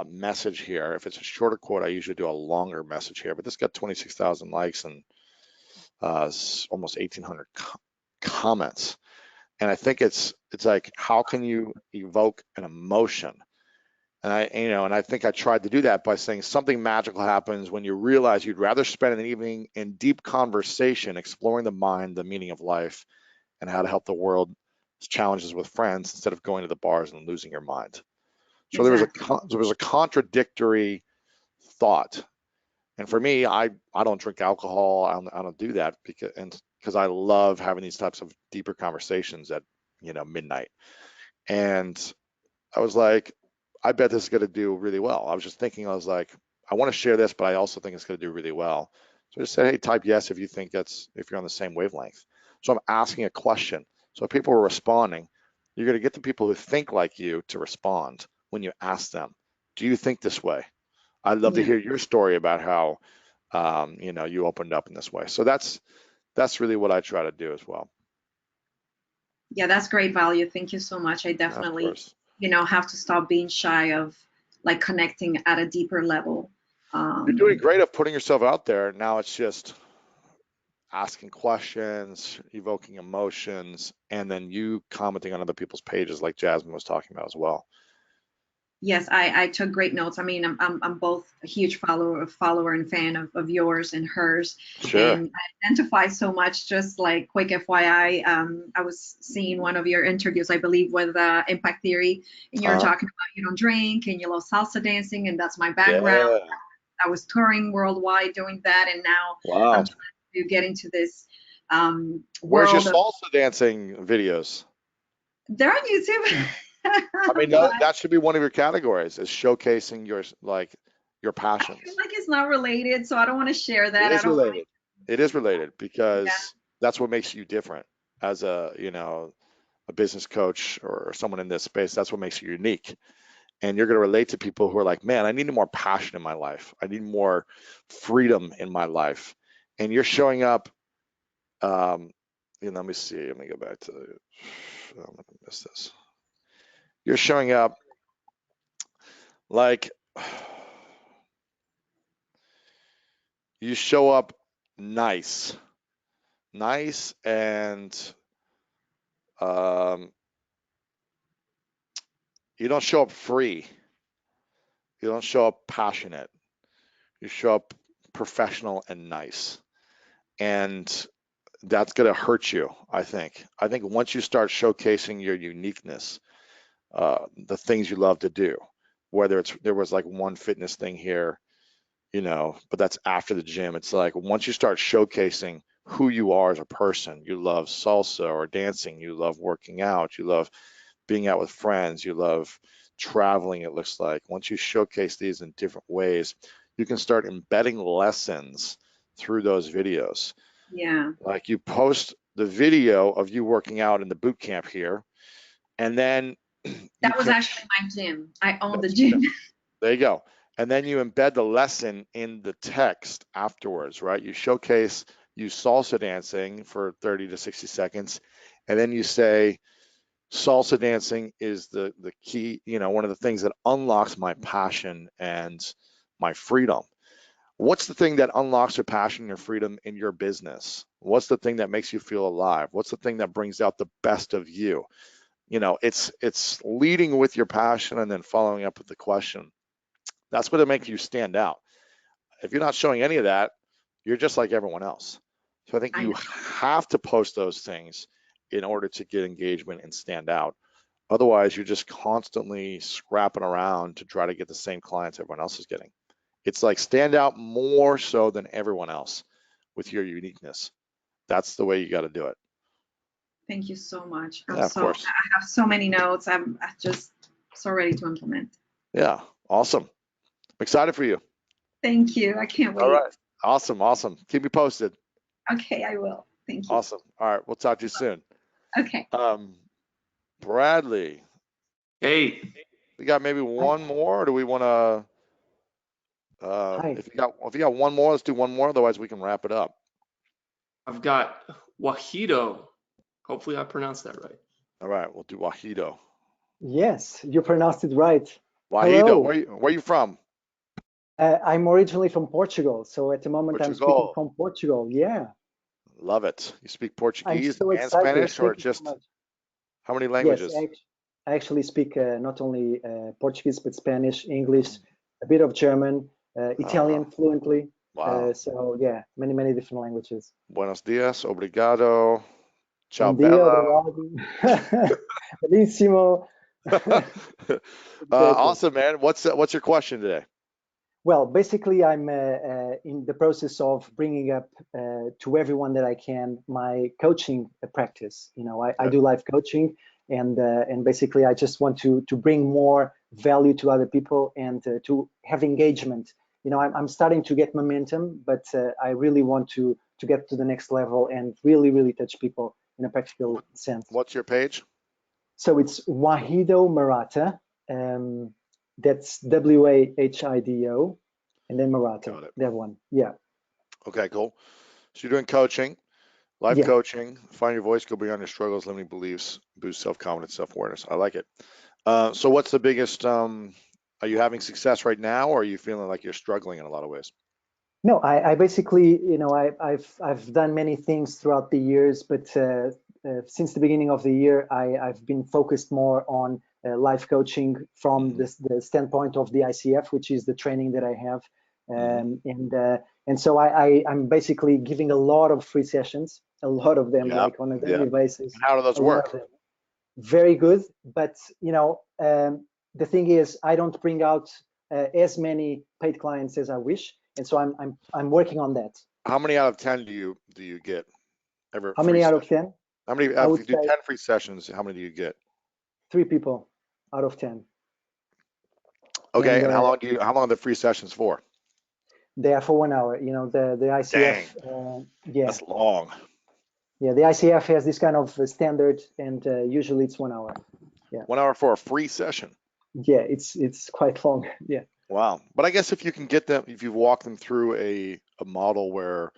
message here. If it's a shorter quote, I usually do a longer message here. But this got 26,000 likes and almost 1,800 comments. And I think it's like, how can you evoke an emotion? And I think I tried to do that by saying something magical happens when you realize you'd rather spend an evening in deep conversation, exploring the mind, the meaning of life, and how to help the world's challenges with friends instead of going to the bars and losing your mind. So Exactly. there was a contradictory thought. And for me, I don't drink alcohol. I don't do that because I love having these types of deeper conversations at midnight. And I was like, I bet this is going to do really well. I was just thinking, I was like, I want to share this, but I also think it's going to do really well. So I just said, hey, type yes if you think if you're on the same wavelength. So I'm asking a question. So if people are responding, you're going to get the people who think like you to respond when you ask them, do you think this way? I'd love to Yeah. hear your story about how, you opened up in this way. So that's really what I try to do as well. Yeah, that's great value. Thank you so much. I Of definitely, course. have to stop being shy of like connecting at a deeper level. You're doing Um, great of putting yourself out there. Now it's just asking questions, evoking emotions, and then you commenting on other people's pages like Jasmine was talking about as well. yes, I took great notes. I mean, I'm both a huge follower and fan of yours and hers, Sure. and I identify so much. Just like quick FYI, I was seeing one of your interviews, I believe, with Impact Theory, and you were Uh, talking about you don't drink and you love salsa dancing, and that's my background. yeah. I was touring worldwide doing that, and now I'm Wow. trying to get into this Where's your world of. salsa dancing videos? They're on YouTube. I mean, But that should be one of your categories is showcasing your I feel passions. like it's not related, so I don't want to share It that. I is don't want related. It is related to. because that's what makes you different as a business coach or someone in this space. That's what makes you unique. And you're going to relate to people who are like, man, I need more passion in my life. I need more freedom in my life. And you're showing up. Um, let me see. Let me go back to. I'm going to miss this. You're showing up like you show up nice, nice, and um, you don't show up free. You don't show up passionate. You show up professional and nice. And that's going to hurt you, I think. I think once you start showcasing your uniqueness, the things you love to do, whether there was like one fitness thing here, but that's after the gym. It's like once you start showcasing who you are as a person, you love salsa or dancing, you love working out, you love being out with friends, you love traveling, it looks like. Once you showcase these in different ways, you can start embedding lessons through those videos. Yeah, Like you post the video of you working out in the boot camp here, and then you that was can, actually my gym. I own the that's gym. there you go. And then you embed the lesson in the text afterwards, right? You showcase you salsa dancing for 30 to 60 seconds, and then you say, salsa dancing is the key, one of the things that unlocks my passion and my freedom. What's the thing that unlocks your passion and your freedom in your business? What's the thing that makes you feel alive? What's the thing that brings out the best of you? It's leading with your passion and then following up with the question. That's what makes you stand out. If you're not showing any of that, you're just like everyone else. So I think I you know. have to post those things in order to get engagement and stand out. Otherwise, you're just constantly scrapping around to try to get the same clients everyone else is getting. It's like stand out more so than everyone else with your uniqueness. That's the way you got to do it. Thank you so much. Yeah, of course. I have so many notes. I'm just so ready to implement. Yeah, awesome. I'm excited for you. Thank you. I can't wait. All right. Awesome, awesome. Keep me posted. Okay, I will. Thank you. Awesome. All right, we'll talk to you soon. Okay. Bradley, Hey, we got maybe one more, or do we want to? Hi. If you got one more, let's do one more. Otherwise, we can wrap it up. I've got Wahido. Hopefully I pronounced that right. All right, we'll do Wahido. Yes, you pronounced it right. Wahido, Hello. where you from? I'm originally from Portugal, so at the moment I'm speaking Portugal. from Portugal. Yeah, Love it. You speak I'm Portuguese so and excited. Spanish, or Thank you so just much. how many Yes, languages? I actually speak not only Portuguese, but Spanish, English, a bit of German, Italian fluently. Wow. So yeah, many different languages. Buenos dias, obrigado, ciao Bom dia, bella. obrigado. Bellissimo. Exactly. Awesome, man. What's your question today? Well, basically, I'm in the process of bringing up to everyone that I can my coaching practice. You know, I do life coaching, and basically, I just want to bring more value to other people and to have engagement. You know, I'm starting to get momentum, but I really want to get to the next level and really touch people in a practical sense. What's your page? So it's Wahido Marata. That's Wahido, and then Got Marata. it. That one. Yeah. Okay, cool. So you're doing coaching, life Yeah. coaching, find your voice, go beyond your struggles, limiting beliefs, boost self-confidence, self-awareness. I like it. So what's the biggest, are you having success right now, or are you feeling like you're struggling in a lot of ways? No, I basically, you know, I've done many things throughout the years, but since the beginning of the year, I've been focused more on life coaching from the standpoint of the ICF, which is the training that I have, and so I'm basically giving a lot of free sessions, a lot of them, Yeah, like on a yeah. daily basis. And how do those A lot work? of them. Very good, but you know, the thing is, I don't bring out as many paid clients as I wish, and so I'm working on that. How many out of 10 do you get ever How free many out of session? 10? How many, I if would you do say 10 free sessions, how many do you get? 3 people out of 10, Okay, and and how long are the free sessions for? they are for 1 hour. You know, the Dang, ICF, yeah, that's long. yeah, the ICF has this kind of standard, and usually it's 1 hour. Yeah, 1 hour for a free session. yeah, it's quite long. Yeah. Wow. But I guess if you can get them, if you walk them through a model where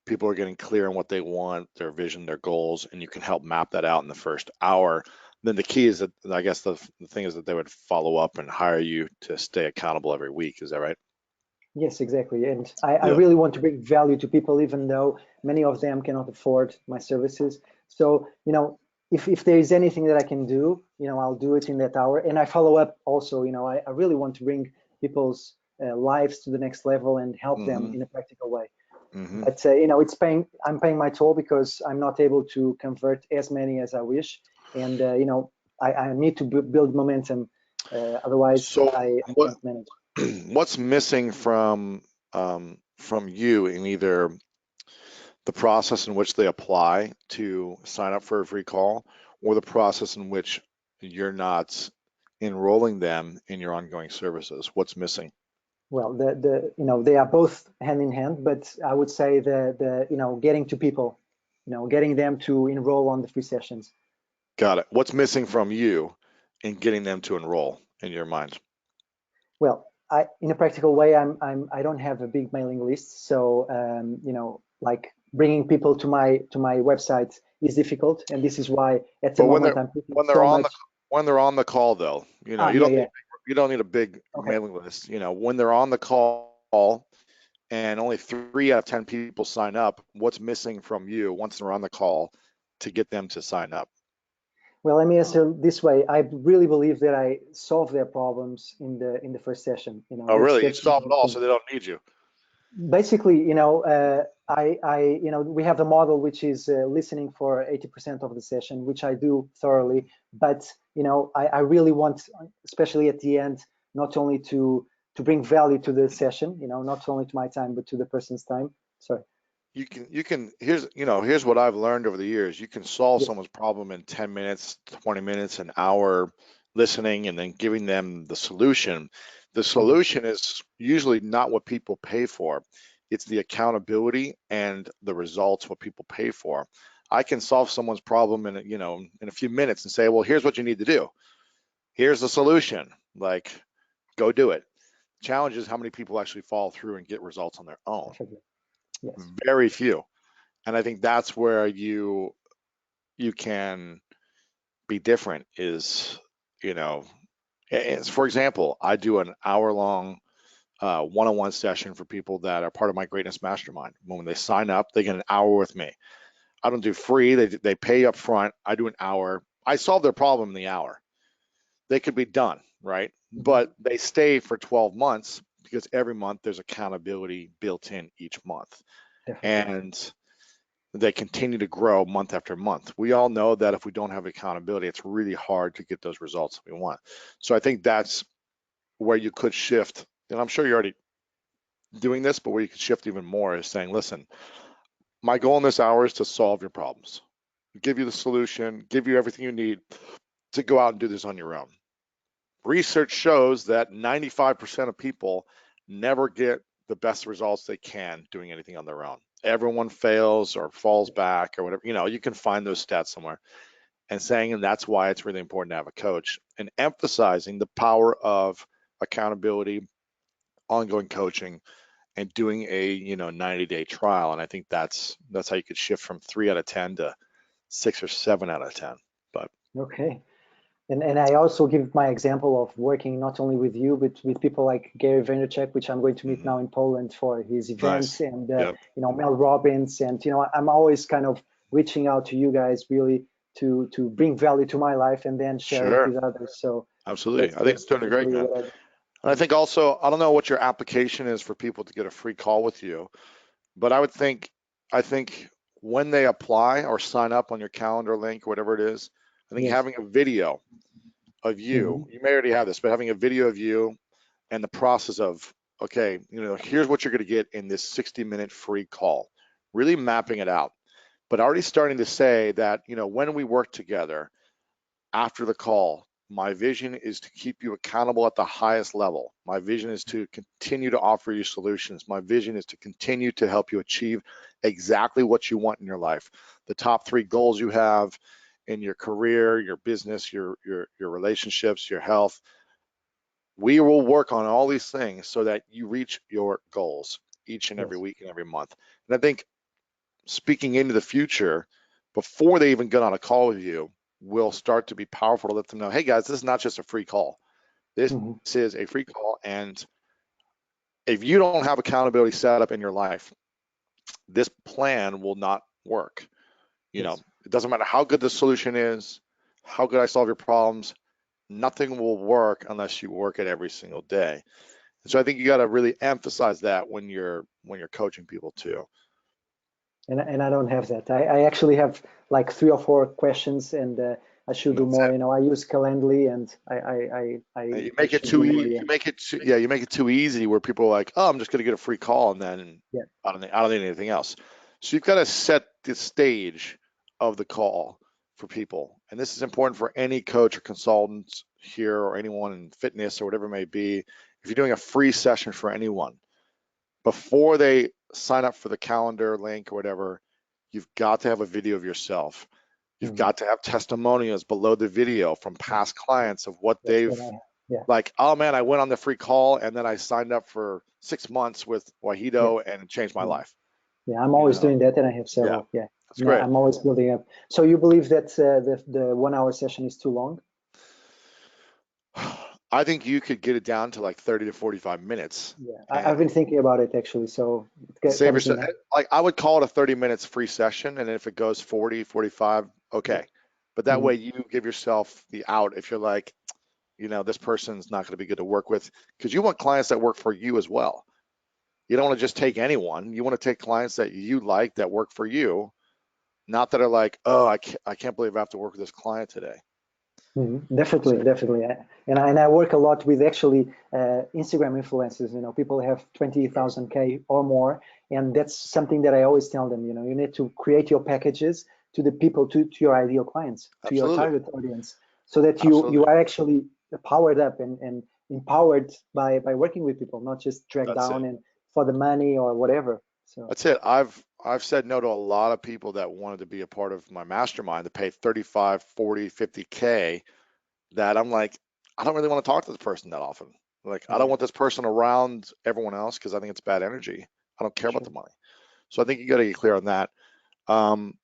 people are getting clear on what they want, their vision, their goals, and you can help map that out in the first hour, then the key is that, I guess the thing is that they would follow up and hire you to stay accountable every week. Is that right? Yes, exactly. And I really want to bring value to people, even though many of them cannot afford my services. So, you know, if there is anything that I can do, you know, I'll do it in that hour. And I follow up also, you know, I really want to bring people's lives to the next level and help them in a practical way. But, you know, I'm paying my toll because I'm not able to convert as many as I wish. And, you know, I need to build momentum. Otherwise, So I what can't manage. what's missing from you in either the process in which they apply to sign up for a free call, or the process in which you're not enrolling them in your ongoing services? What's missing? Well, you know, they are both hand in hand, but I would say the you know, getting to people, you know, getting them to enroll on the free sessions. Got it. What's missing from you in getting them to enroll in your mind? Well, in a practical way, I don't have a big mailing list, so you know, like bringing people to my website is difficult, and this is why at the But moment I'm putting when they're so on much. the call though, you know, Yeah, yeah. you don't need a big Okay. mailing list. You know, when they're on the call and only 3 out of 10 people sign up, what's missing from you once they're on the call to get them to sign up? Well, let me answer this way. I really believe that I solve their problems in the first session. You know, Oh, really? You that's the solve it main all, thing. so they don't need you. Basically, you know, you know, we have the model which is listening for 80% of the session, which I do thoroughly. But you know, I really want, especially at the end, not only to bring value to the session, you know, not only to my time but to the person's time. Sorry. here's what I've learned over the years. You can solve Yes. someone's problem in 10 minutes, 20 minutes, an hour, listening and then giving them the solution. The Mhm. solution is usually not what people pay for. It's the accountability and the results what people pay for. I can solve someone's problem in a few minutes and say, well, here's what you need to do. Here's the solution. Like, go do it. Challenge is how many people actually follow through and get results on their own. Definitely. Yes. Very few. And I think that's where you can be different is, you know, for example, I do an hour-long one-on-one session for people that are part of my Greatness Mastermind. When they sign up, they get an hour with me. I don't do free. They pay up front. I do an hour. I solve their problem in the hour. They could be done, right? Mhm. But they stay for 12 months because every month there's accountability built in each month. Definitely. And they continue to grow month after month. We all know that if we don't have accountability, it's really hard to get those results we want. So I think that's where you could shift. And I'm sure you're already doing this, but where you could shift even more is saying, listen, my goal in this hour is to solve your problems, give you the solution, give you everything you need to go out and do this on your own. Research shows that 95% of people never get the best results they can doing anything on their own. Everyone fails or falls back or whatever. You can find those stats somewhere. And saying, and that's why it's really important to have a coach, and emphasizing the power of accountability, ongoing coaching, and doing a 90-day trial. And I think that's how you could shift from 3 out of 10 to 6 or 7 out of 10. But Okay. And I also give my example of working not only with you, but with people like Gary Vaynerchuk, which I'm going to meet now in Poland for his events, nice. and Yep. Mel Robbins, and I'm always kind of reaching out to you guys really to bring value to my life and then share it Sure. with others. So Absolutely. that's I think it's that's doing great, basically man. what I do. And I think also, I don't know what your application is for people to get a free call with you, but I think when they apply or sign up on your calendar link, whatever it is, I think Yes. having a video of Hmm. you may already have this, but having a video of you and the process of, okay, here's what you're going to get in this 60-minute free call, really mapping it out, but already starting to say that, when we work together after the call, my vision is to keep you accountable at the highest level. My vision is to continue to offer you solutions. My vision is to continue to help you achieve exactly what you want in your life. The top 3 goals you have in your career, your business, your relationships, your health. We will work on all these things so that you reach your goals each and every Yes. week and every month. And I think speaking into the future, before they even get on a call with you, will start to be powerful to let them know, hey guys, this is not just a free call. This Hmm. is a free call. And if you don't have accountability set up in your life, this plan will not work. Yes. It doesn't matter how good the solution is, how good I solve your problems, nothing will work unless you work it every single day. And so I think you got to really emphasize that when you're coaching people too. And I don't have that. I actually have like 3 or 4 questions, and I should do That's more. it. I use Calendly, and You I make it should do too more. easy. Yeah. You make it too easy where people are like, oh, I'm just going to get a free call and then Yeah. I don't need anything else. So you've got to set the stage of the call for people. And this is important for any coach or consultant here or anyone in fitness or whatever it may be. If you're doing a free session for anyone, before they sign up for the calendar link or whatever, you've got to have a video of yourself. You've Hmm. got to have testimonials below the video from past clients of what That's they've what I have. Yeah. like, oh man, I went on the free call and then I signed up for 6 months with Yes. Wahido and it changed my Yeah. life. Yeah. I'm always doing that, and I have Yeah, several. Yeah. that's And great. I'm always building up. So you believe that the 1 hour session is too long? I think you could get it down to like 30 to 45 minutes Yeah. and I've been thinking about it actually. So it save comes yourself. in. Like I would call it a 30 minutes free session. And if it goes 40, 45, Yeah. okay. But that Hmm. way you give yourself the out if you're like, this person's not going to be good to work with because you want clients that work for you as well. You don't want to just take anyone. You want to take clients that you like that work for you, not that are like, oh, I can't believe I have to work with this client today. Definitely, definitely. And I work a lot with actually Instagram influencers. People have 20,000K or more, and that's something that I always tell them. You need to create your packages to the people, to your ideal clients, to your Absolutely. target audience, so that you Absolutely. are actually powered up and empowered by working with people, not just dragged That's down it. and for the money or whatever. So That's it. I've said no to a lot of people that wanted to be a part of my mastermind to pay 35, 40, 50K that I'm like, I don't really want to talk to this person that often. Like, I don't yeah, want this person around everyone else because I think it's bad energy. I don't care about sure. the money. So I think you got to get clear on that. Um,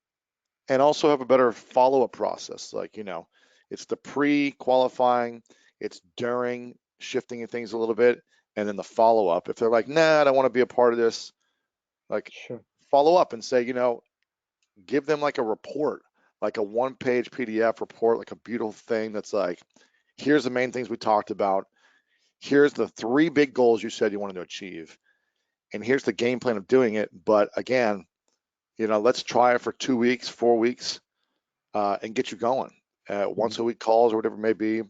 and also have a better follow-up process. Like, it's the pre-qualifying, it's during shifting things a little bit, and then the follow-up. If they're like, nah, I don't want to be a part of this, like Sure. follow up and say, give them like a report, like a one-page PDF report, like a beautiful thing that's like, here's the main things we talked about. Here's the 3 big goals you said you wanted to achieve. And here's the game plan of doing it. But again, let's try it for 2 weeks, 4 weeks, and get you going. Once a week calls or whatever it may be,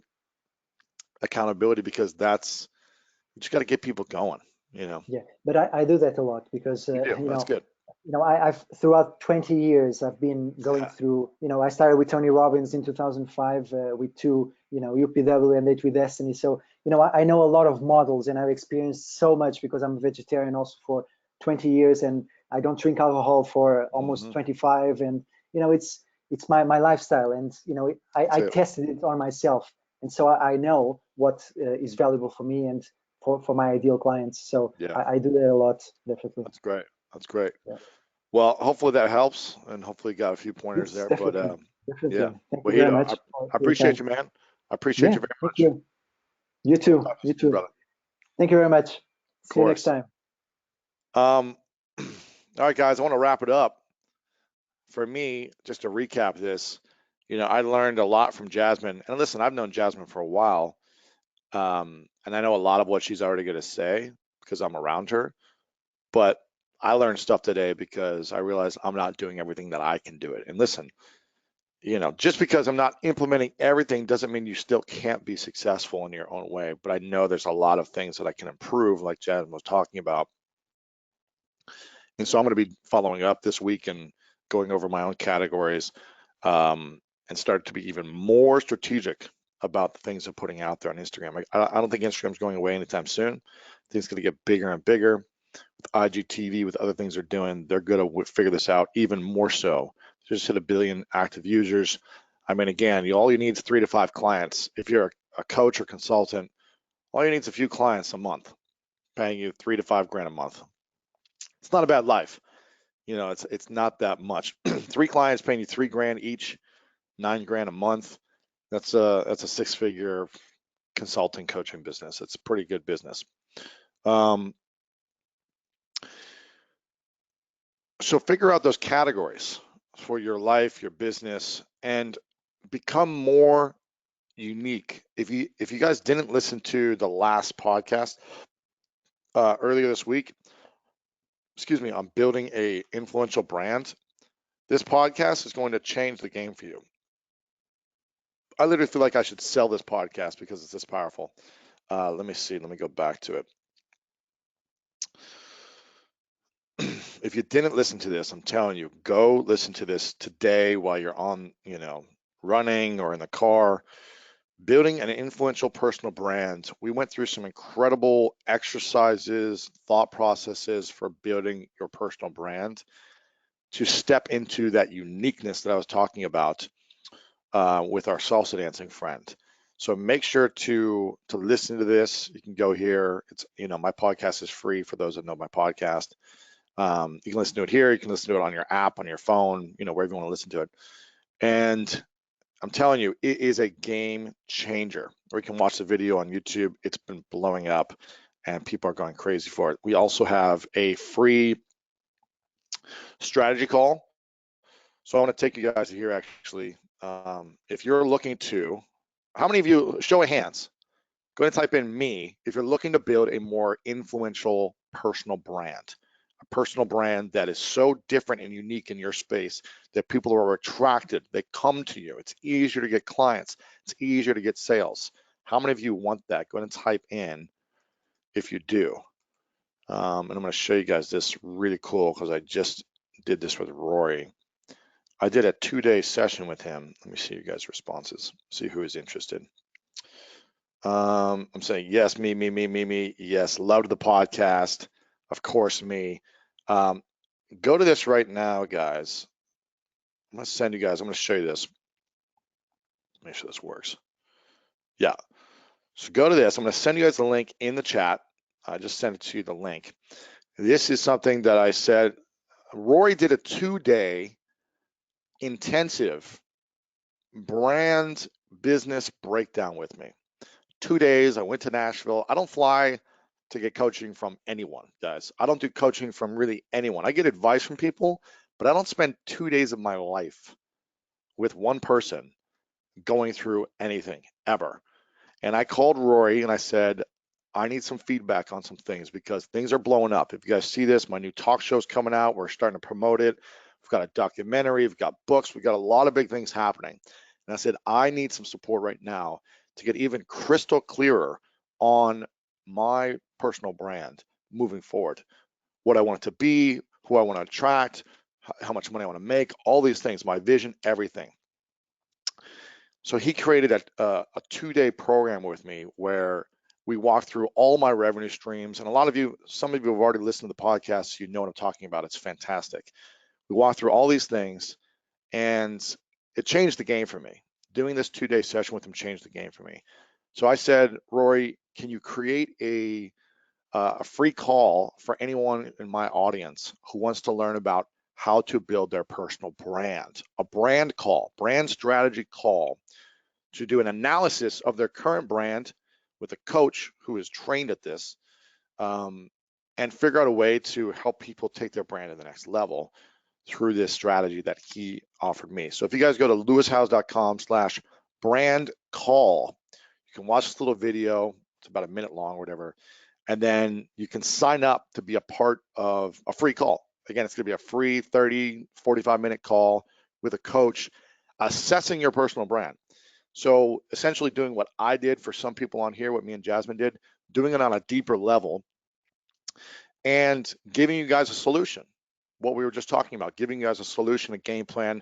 accountability, because you just got to get people going. Yeah, but I do that a lot because You do. That's good. I've throughout 20 years I've been going through. I started with Tony Robbins in 2005 with UPW and Date with Destiny. So I know a lot of models, and I've experienced so much because I'm a vegetarian also for 20 years, and I don't drink alcohol for almost 25. And it's my lifestyle, and I That's it. tested it on myself, and so I know what is valuable for me and for my ideal clients. So Yeah, I do that a lot, definitely. that's great. That's great. Yeah. Well, hopefully that helps, and hopefully you got a few pointers Yes, there. But definitely, yeah, definitely. Thank you well, very Hito, I, much I for your appreciate time. you, man. I appreciate Yeah, you very thank much. you. You We'll too. talk to You you soon, too. brother. Thank you very much. Of See you next course. time. All right, guys, I want to wrap it up. For me, just to recap this, I learned a lot from Jasmine. And listen, I've known Jasmine for a while, and I know a lot of what she's already going to say because I'm around her. But I learned stuff today because I realized I'm not doing everything that I can do it. And listen, just because I'm not implementing everything doesn't mean you still can't be successful in your own way. But I know there's a lot of things that I can improve, like Jasmine was talking about. And so I'm going to be following up this week and going over my own categories, and start to be even more strategic about the things I'm putting out there on Instagram. I don't think Instagram's going away anytime soon. I think it's going to get bigger and bigger. With IGTV, with other things they're doing, they're going to figure this out even more so. Just hit 1 billion active users. I mean, again, all you need is 3 to 5 clients. If you're a coach or consultant, all you need is a few clients a month, paying you 3 to 5 grand a month. It's not a bad life. It's not that much. 3 clients paying you 3 grand each, 9 grand a month. That's a 6-figure consulting coaching business. It's a pretty good business. So figure out those categories for your life, your business, and become more unique. If you guys didn't listen to the last podcast earlier this week, excuse me, on building a influential brand, this podcast is going to change the game for you. I literally feel like I should sell this podcast because it's this powerful. Let me see. Let me go back to it. If you didn't listen to this, I'm telling you, go listen to this today while you're on, running or in the car. Building an influential personal brand. We went through some incredible exercises, thought processes for building your personal brand to step into that uniqueness that I was talking about with our salsa dancing friend. So make sure to listen to this. You can go here. It's my podcast is free for those that know my podcast. You can listen to it here. You can listen to it on your app, on your phone, wherever you want to listen to it. And I'm telling you, it is a game changer. Or you can watch the video on YouTube. It's been blowing up and people are going crazy for it. We also have a free strategy call. So I want to take you guys here actually. If you're looking to, how many of you, show of hands, go ahead and type in me if you're looking to build a more influential personal brand. a personal brand that is so different and unique in your space that people are attracted, they come to you. It's easier to get clients. It's easier to get sales. How many of you want that? Go ahead and type in if you do. And I'm going to show you guys this really cool because I just did this with Rory. I did a 2-day session with him. Let me see you guys' responses, see who is interested. I'm saying yes, me. Yes, loved the podcast. Of course, me. Go to this right now, guys. I'm going to send you guys, I'm going to show you this. Make sure this works. Yeah. So go to this. I'm going to send you guys the link in the chat. I just sent it to you, the link. This is something that I said. Rory did a 2-day intensive brand business breakdown with me. 2 days. I went to Nashville. I don't fly to get coaching from anyone, guys. I don't do coaching from really anyone. I get advice from people, but I don't spend 2 days of my life with one person going through anything ever. And I called Rory and I said, I need some feedback on some things because things are blowing up. If you guys see this, my new talk show's coming out. We're starting to promote it. We've got a documentary, we've got books, we've got a lot of big things happening. And I said, I need some support right now to get even crystal clearer on my personal brand moving forward. What I want it to be, who I want to attract, how much money I want to make, all these things, my vision, everything. So he created a 2-day program with me where we walked through all my revenue streams. And a lot of you, some of you have already listened to the podcast, so you know what I'm talking about. It's fantastic. We walked through all these things and it changed the game for me. Doing this 2-day session with him changed the game for me. So I said, Rory, can you create a free call for anyone in my audience who wants to learn about how to build their personal brand, a brand call, brand strategy call to do an analysis of their current brand with a coach who is trained at this and figure out a way to help people take their brand to the next level through this strategy that he offered me. So if you guys go to lewishowes.com/brand call, you can watch this little video. It's about a minute long or whatever. And then you can sign up to be a part of a free call. Again, it's going to be a free 30, 45-minute call with a coach assessing your personal brand. So essentially doing what I did for some people on here, what me and Jasmine did, doing it on a deeper level and giving you guys a solution. What we were just talking about, giving you guys a solution, a game plan.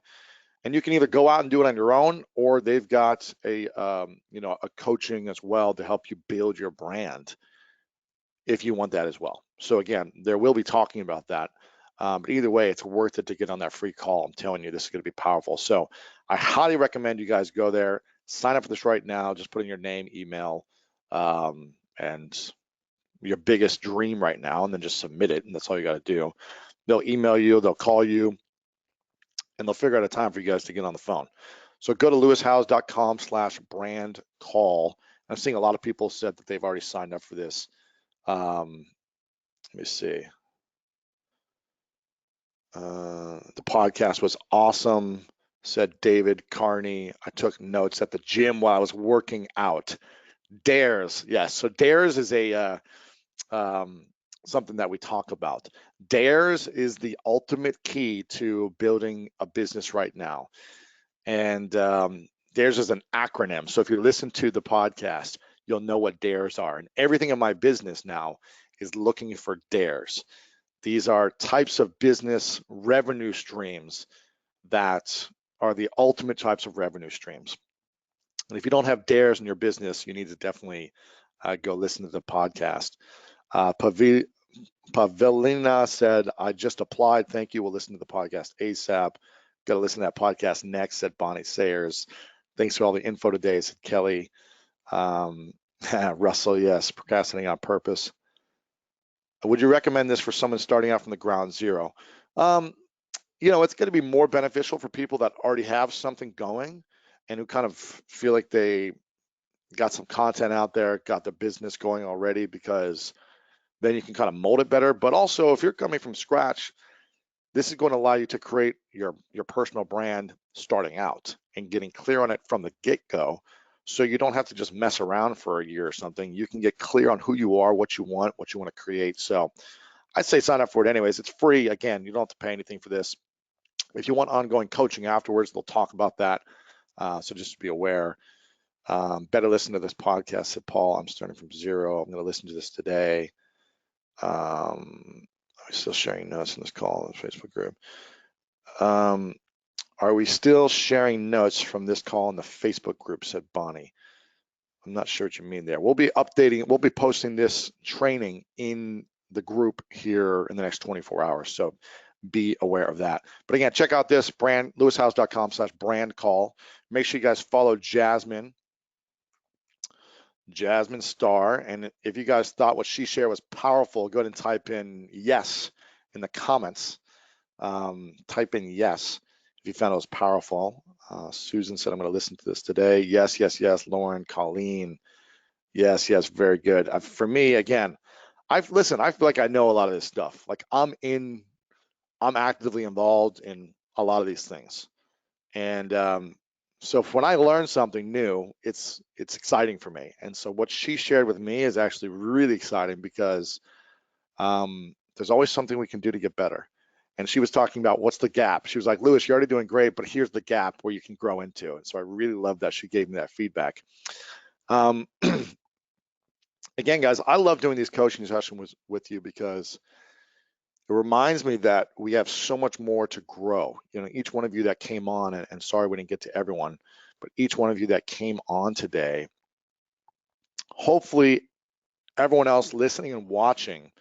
And you can either go out and do it on your own, or they've got a coaching as well to help you build your brand if you want that as well. So again, there will be talking about that. But either way, it's worth it to get on that free call. I'm telling you, this is going to be powerful. So I highly recommend you guys go there, sign up for this right now. Just put in your name, email, and your biggest dream right now, and then just submit it. And that's all you got to do. They'll email you, they'll call you, and they'll figure out a time for you guys to get on the phone. So go to lewishowes.com/brand call. I'm seeing a lot of people said that they've already signed up for this. Let me see. The podcast was awesome, said David Carney. I took notes at the gym while I was working out. Dares, yes. So Dares is a something that we talk about. Dares is the ultimate key to building a business right now. And Dares is an acronym. So if you listen to the podcast, you'll know what Dares are. And everything in my business now is looking for Dares. These are types of business revenue streams that are the ultimate types of revenue streams. And if you don't have Dares in your business, you need to definitely go listen to the podcast. Pavelina said, I just applied. Thank you. We'll listen to the podcast ASAP. Got to listen to that podcast next, said Bonnie Sayers. Thanks for all the info today, said Kelly. Russell, yes, procrastinating on purpose. Would you recommend this for someone starting out from the ground zero? It's going to be more beneficial for people that already have something going and who kind of feel like they got some content out there, got the business going already, because then you can kind of mold it better. But also, if you're coming from scratch, this is going to allow you to create your personal brand starting out and getting clear on it from the get-go. So you don't have to just mess around for a year or something. You can get clear on who you are, what you want to create. So I'd say sign up for it anyways. It's free. Again, you don't have to pay anything for this. If you want ongoing coaching afterwards, they'll talk about that. So just be aware. Better listen to this podcast, said Paul. I'm starting from zero. I'm going to listen to this today. I'm still sharing notes in this call in the Facebook group. Are we still sharing notes from this call in the Facebook group, said Bonnie. I'm not sure what you mean there. We'll be updating, we'll be posting this training in the group here in the next 24 hours. So be aware of that. But again, check out this lewishowes.com/brand call. Make sure you guys follow Jasmine Star. And if you guys thought what she shared was powerful, go ahead and type in yes in the comments. Type in yes if you found it was powerful. Susan said, I'm going to listen to this today. Yes, yes, yes. Lauren, Colleen. Yes, yes, very good. For me, again, I feel like I know a lot of this stuff. Like I'm actively involved in a lot of these things. And so when I learn something new, it's exciting for me. And so what she shared with me is actually really exciting because there's always something we can do to get better. And she was talking about what's the gap. She was like, Lewis, you're already doing great, but here's the gap where you can grow into. And so I really love that she gave me that feedback. Again, guys, I love doing these coaching sessions with you because it reminds me that we have so much more to grow. You know, each one of you that came on, and sorry we didn't get to everyone, but each one of you that came on today, hopefully everyone else listening and watching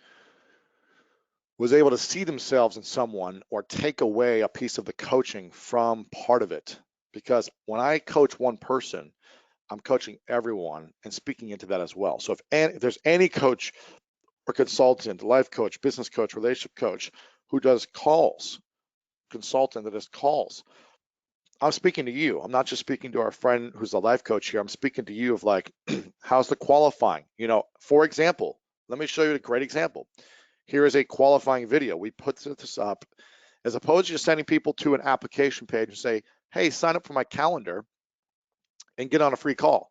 was able to see themselves in someone or take away a piece of the coaching from part of it. Because when I coach one person, I'm coaching everyone and speaking into that as well. So if there's any coach or consultant, life coach, business coach, relationship coach who does calls, consultant that does calls, I'm speaking to you. I'm not just speaking to our friend who's a life coach here. I'm speaking to you of like, how's the qualifying? You know, for example, let me show you a great example. Here is a qualifying video. We put this up as opposed to just sending people to an application page and say, hey, sign up for my calendar and get on a free call.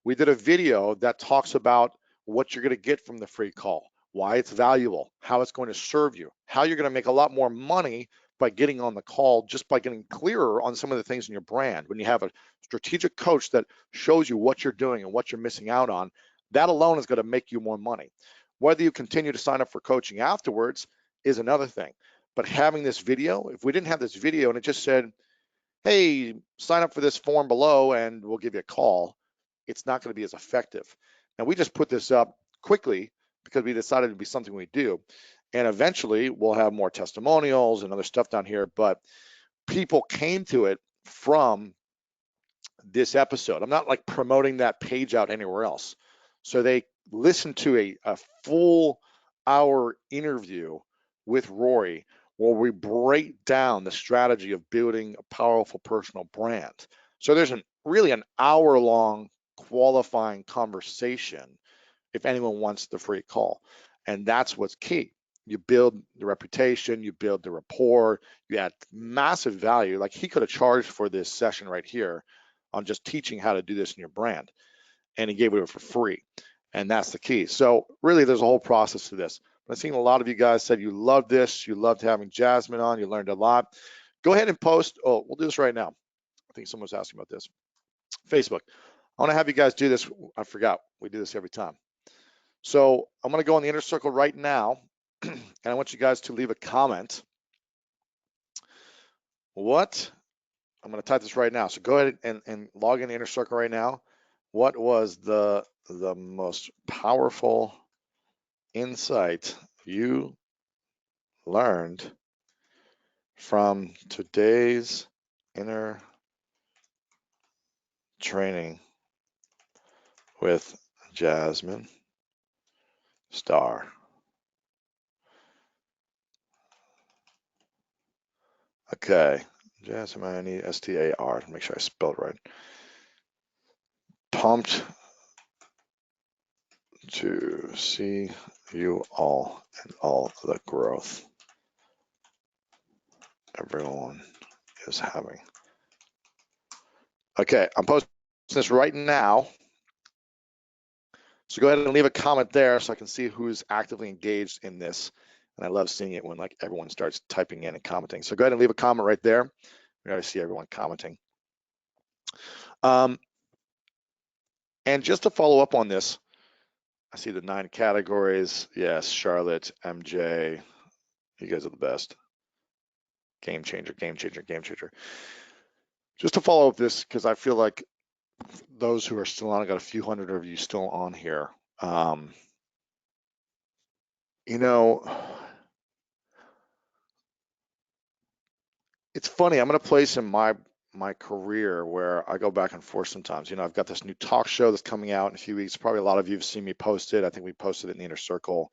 We did a video that talks about what you're going to get from the free call, why it's valuable, how it's going to serve you, how you're going to make a lot more money by getting on the call, just by getting clearer on some of the things in your brand. When you have a strategic coach that shows you what you're doing and what you're missing out on, that alone is going to make you more money. Whether you continue to sign up for coaching afterwards is another thing. But having this video, if we didn't have this video and it just said, hey, sign up for this form below and we'll give you a call, it's not going to be as effective. Now, we just put this up quickly because we decided to be something we do. And eventually we'll have more testimonials and other stuff down here, but people came to it from this episode. I'm not like promoting that page out anywhere else. So they listened to a full hour interview with Rory where we break down the strategy of building a powerful personal brand. So there's really an hour-long qualifying conversation if anyone wants the free call. And that's what's key. You build the reputation, you build the rapport, you add massive value. Like he could have charged for this session right here on just teaching how to do this in your brand. And he gave it for free. And that's the key. So really there's a whole process to this. I've seen a lot of you guys said you loved this, you loved having Jasmine on, you learned a lot. Go ahead and post. Oh, we'll do this right now. I think someone was asking about this. Facebook. I want to have you guys do this. I forgot. We do this every time. So I'm going to go in the inner circle right now, and I want you guys to leave a comment. I'm going to type this right now. So go ahead and log in the inner circle right now. What was the most powerful insight you learned from today's inner training with Jasmine Star? Okay, Jasmine, I need S-T-A-R to make sure I spelled right. Pumped to see you all and all the growth everyone is having. Okay, I'm posting this right now. So go ahead and leave a comment there so I can see who's actively engaged in this. And I love seeing it when like everyone starts typing in and commenting. So go ahead and leave a comment right there. We got to see everyone commenting. And just to follow up on this, I see the 9 categories. Yes, Charlotte, MJ, you guys are the best. Game changer, game changer, game changer. Just to follow up this, because I feel like those who are still on, I got a few hundred of you still on here. You know, it's funny. I'm in a place in my career where I go back and forth sometimes. You know, I've got this new talk show that's coming out in a few weeks. Probably a lot of you have seen me post it. I think we posted it in the Inner Circle.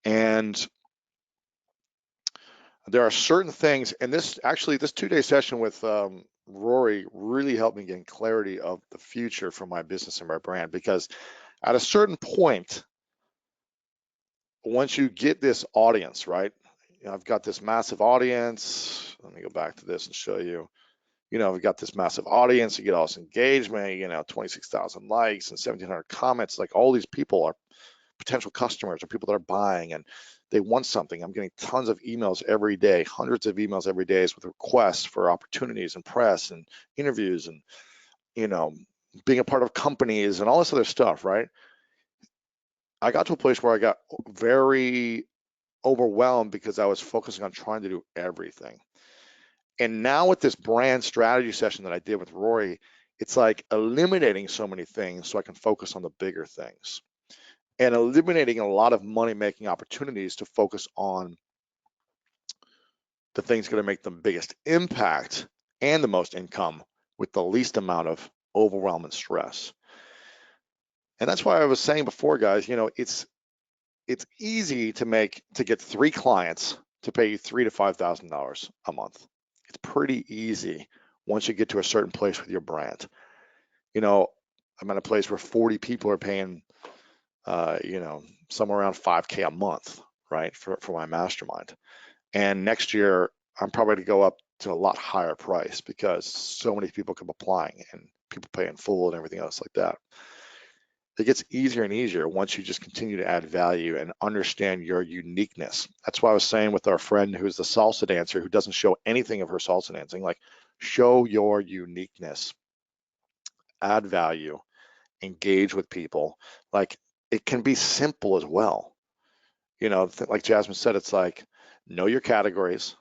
And there are certain things, and this 2-day session with Rory really helped me gain clarity of the future for my business and my brand, because at a certain point, once you get this audience, right? You know, I've got this massive audience. Let me go back to this and show you. You know, we've got this massive audience. You get all this engagement, you know, 26,000 likes and 1,700 comments. Like, all these people are potential customers or people that are buying and they want something. I'm getting tons of emails every day, hundreds of emails every day with requests for opportunities and press and interviews and, you know, being a part of companies and all this other stuff, right? I got to a place where I got very overwhelmed because I was focusing on trying to do everything. And now with this brand strategy session that I did with Rory, it's like eliminating so many things so I can focus on the bigger things, and eliminating a lot of money-making opportunities to focus on the things going to make the biggest impact and the most income with the least amount of overwhelm and stress. And that's why I was saying before, guys, you know, it's easy to get 3 clients to pay you $3,000 to $5,000 a month. It's pretty easy once you get to a certain place with your brand. You know, I'm at a place where 40 people are paying, you know, somewhere around $5K a month, right, for my mastermind. And next year, I'm probably going to go up to a lot higher price because so many people come applying and people pay in full and everything else like that. It gets easier and easier once you just continue to add value and understand your uniqueness. That's why I was saying with our friend who's the salsa dancer who doesn't show anything of her salsa dancing, like, show your uniqueness, add value, engage with people. Like, it can be simple as well. You know, like Jasmine said, it's like, know your categories,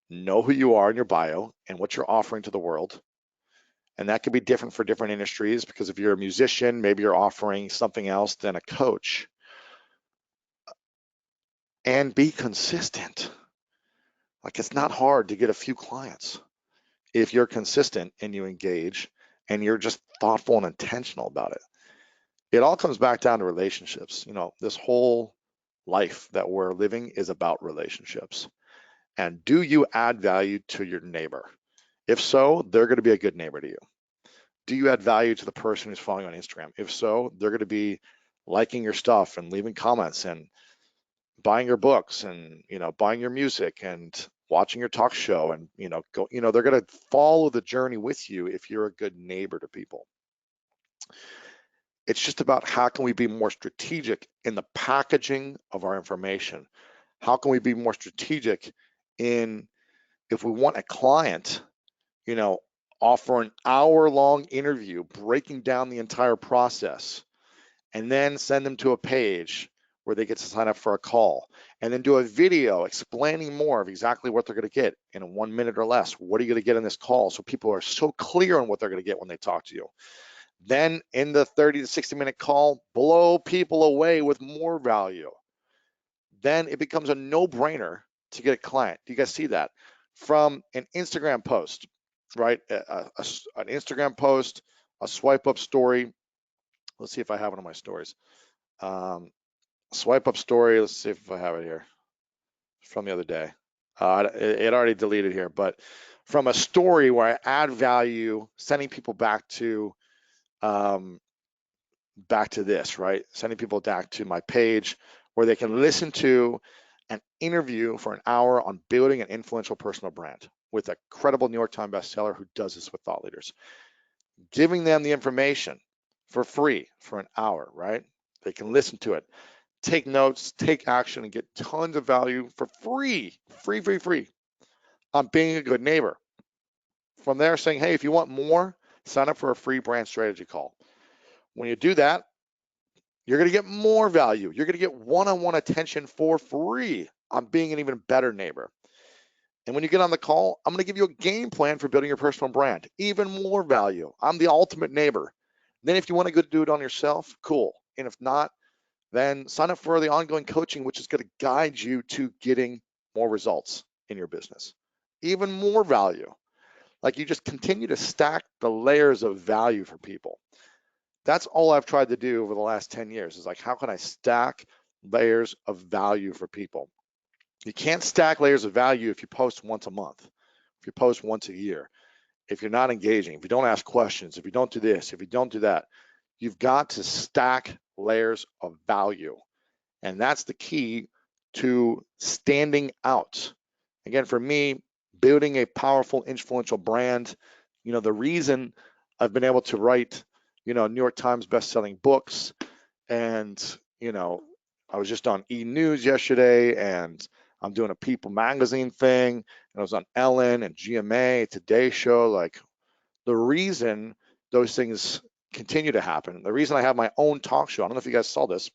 know who you are in your bio and what you're offering to the world. And that can be different for different industries, because if you're a musician, maybe you're offering something else than a coach. And be consistent. Like, it's not hard to get a few clients if you're consistent and you engage and you're just thoughtful and intentional about it. It all comes back down to relationships. You know, this whole life that we're living is about relationships. And do you add value to your neighbor? If so, they're going to be a good neighbor to you. Do you add value to the person who's following on Instagram? If so, they're going to be liking your stuff and leaving comments and buying your books and, you know, buying your music and watching your talk show and, you know, they're going to follow the journey with you if you're a good neighbor to people. It's just about how can we be more strategic in the packaging of our information? How can we be more strategic in, if we want a client, you know, offer an hour-long interview breaking down the entire process, and then send them to a page where they get to sign up for a call, and then do a video explaining more of exactly what they're going to get in 1 minute or less. What are you going to get in this call? So people are so clear on what they're going to get when they talk to you. Then in the 30 to 60-minute call, blow people away with more value. Then it becomes a no-brainer to get a client. Do you guys see that? From an Instagram post, right? An Instagram post, a swipe up story. Let's see if I have it on my stories. Swipe up story. Let's see if I have it here from the other day. It already deleted here, but from a story where I add value, sending people back to this, right? Sending people back to my page where they can listen to an interview for an hour on building an influential personal brand with a credible New York Times bestseller who does this with thought leaders. Giving them the information for free for an hour, right? They can listen to it. take notes, take action, and get tons of value for free on being a good neighbor. From there, saying, hey, if you want more, sign up for a free brand strategy call. When you do that, you're going to get more value. You're going to get one-on-one attention for free on being an even better neighbor. And when you get on the call, I'm going to give you a game plan for building your personal brand. Even more value. I'm the ultimate neighbor. Then if you want to go do it on yourself, cool. And if not, then sign up for the ongoing coaching, which is going to guide you to getting more results in your business. Even more value. Like you just continue to stack the layers of value for people. That's all I've tried to do over the last 10 years is like, how can I stack layers of value for people? You can't stack layers of value if you post once a month, if you post once a year, if you're not engaging, if you don't ask questions, if you don't do this, if you don't do that. You've got to stack layers of value. And that's the key to standing out. Again, for me, building a powerful, influential brand, the reason I've been able to write, New York Times best-selling books, and, I was just on E! News yesterday, and I'm doing a People magazine thing, and I was on Ellen and GMA, Today Show. Like, the reason those things continue to happen, the reason I have my own talk show, I don't know if you guys saw this,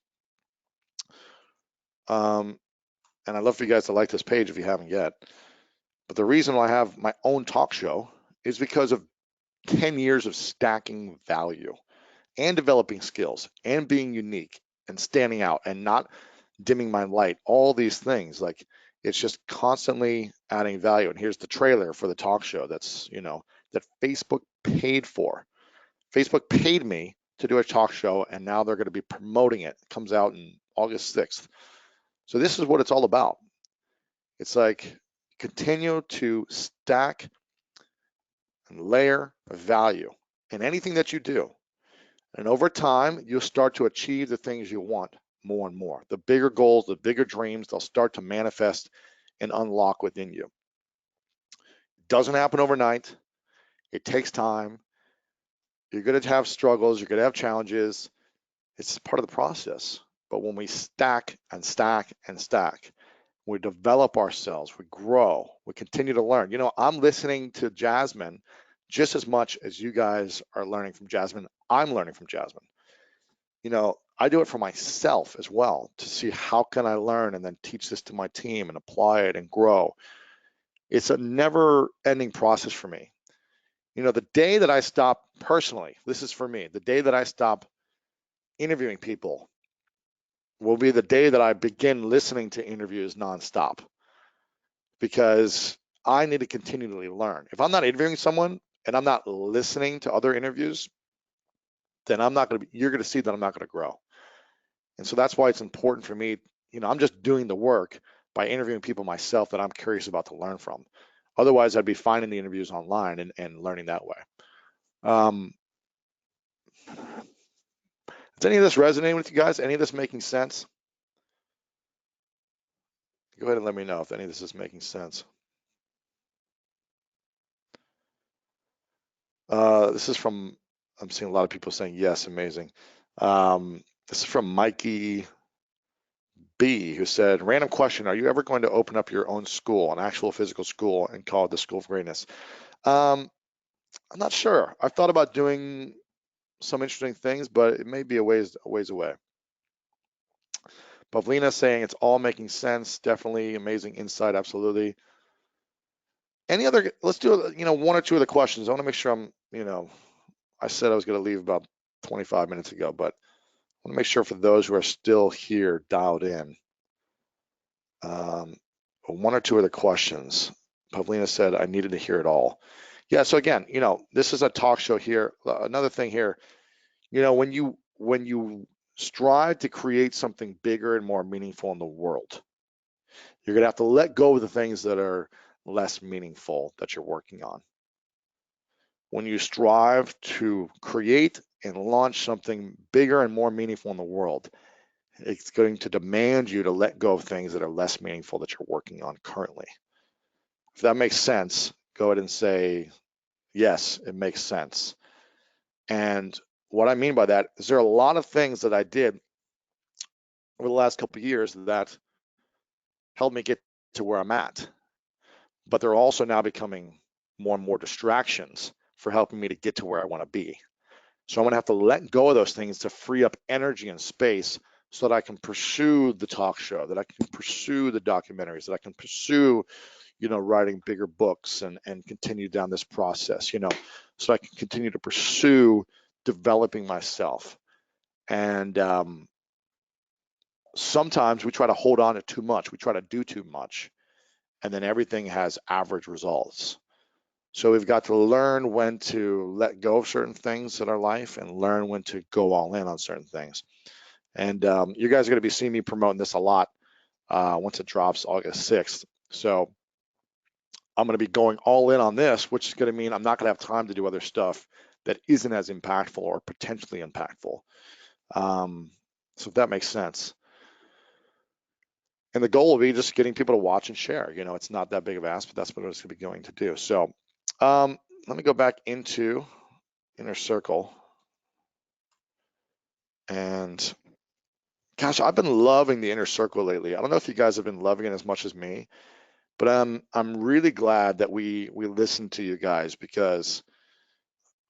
and I'd love for you guys to like this page if you haven't yet, but the reason why I have my own talk show is because of 10 years of stacking value and developing skills and being unique and standing out and not dimming my light, all these things. Like, it's just constantly adding value. And here's the trailer for the talk show that's, that Facebook paid for. Facebook paid me to do a talk show, and now they're going to be promoting it. It comes out in August 6th. So this is what it's all about. It's like continue to stack and layer value in anything that you do. And over time, you'll start to achieve the things you want more and more. The bigger goals, the bigger dreams, they'll start to manifest and unlock within you. It doesn't happen overnight. It takes time. You're going to have struggles. You're going to have challenges. It's part of the process. But when we stack and stack and stack, we develop ourselves, we grow, we continue to learn. I'm listening to Jasmine just as much as you guys are learning from Jasmine. I'm learning from Jasmine. I do it for myself as well to see how can I learn and then teach this to my team and apply it and grow. It's a never ending process for me. The day that I stop personally, this is for me, the day that I stop interviewing people will be the day that I begin listening to interviews nonstop, because I need to continually learn. If I'm not interviewing someone and I'm not listening to other interviews, then you're going to see that I'm not going to grow. And so that's why it's important for me. I'm just doing the work by interviewing people myself that I'm curious about to learn from. Otherwise, I'd be finding the interviews online and learning that way. Is any of this resonating with you guys? Any of this making sense? Go ahead and let me know if any of this is making sense. This is from, I'm seeing a lot of people saying yes, amazing. This is from Mikey B, who said, random question, are you ever going to open up your own school, an actual physical school, and call it the School of Greatness? I'm not sure. I've thought about doing some interesting things, but it may be a ways away. Pavlina saying it's all making sense. Definitely amazing insight. Absolutely. Any other, let's do, one or two of the questions. I want to make sure I'm, I said I was going to leave about 25 minutes ago, but I want to make sure for those who are still here dialed in, one or two of the questions. Pavlina said, I needed to hear it all. Yeah, so again, this is a talk show here. Another thing here, when you strive to create something bigger and more meaningful in the world, you're going to have to let go of the things that are less meaningful that you're working on. When you strive to create and launch something bigger and more meaningful in the world, it's going to demand you to let go of things that are less meaningful that you're working on currently. If that makes sense, go ahead and say, yes, it makes sense. And what I mean by that is there are a lot of things that I did over the last couple of years that helped me get to where I'm at. But they're also now becoming more and more distractions for helping me to get to where I want to be. So I'm going to have to let go of those things to free up energy and space so that I can pursue the talk show, that I can pursue the documentaries, that I can pursue, writing bigger books and continue down this process, so I can continue to pursue developing myself. And sometimes we try to hold on to too much. We try to do too much, and then everything has average results. So we've got to learn when to let go of certain things in our life and learn when to go all in on certain things. And you guys are going to be seeing me promoting this a lot once it drops August 6th. So I'm going to be going all in on this, which is going to mean I'm not going to have time to do other stuff that isn't as impactful or potentially impactful. So if that makes sense. And the goal will be just getting people to watch and share. It's not that big of an ask, but that's what it's going to be going to do. So let me go back into Inner Circle. And gosh, I've been loving the Inner Circle lately. I don't know if you guys have been loving it as much as me, but I'm really glad that we listened to you guys, because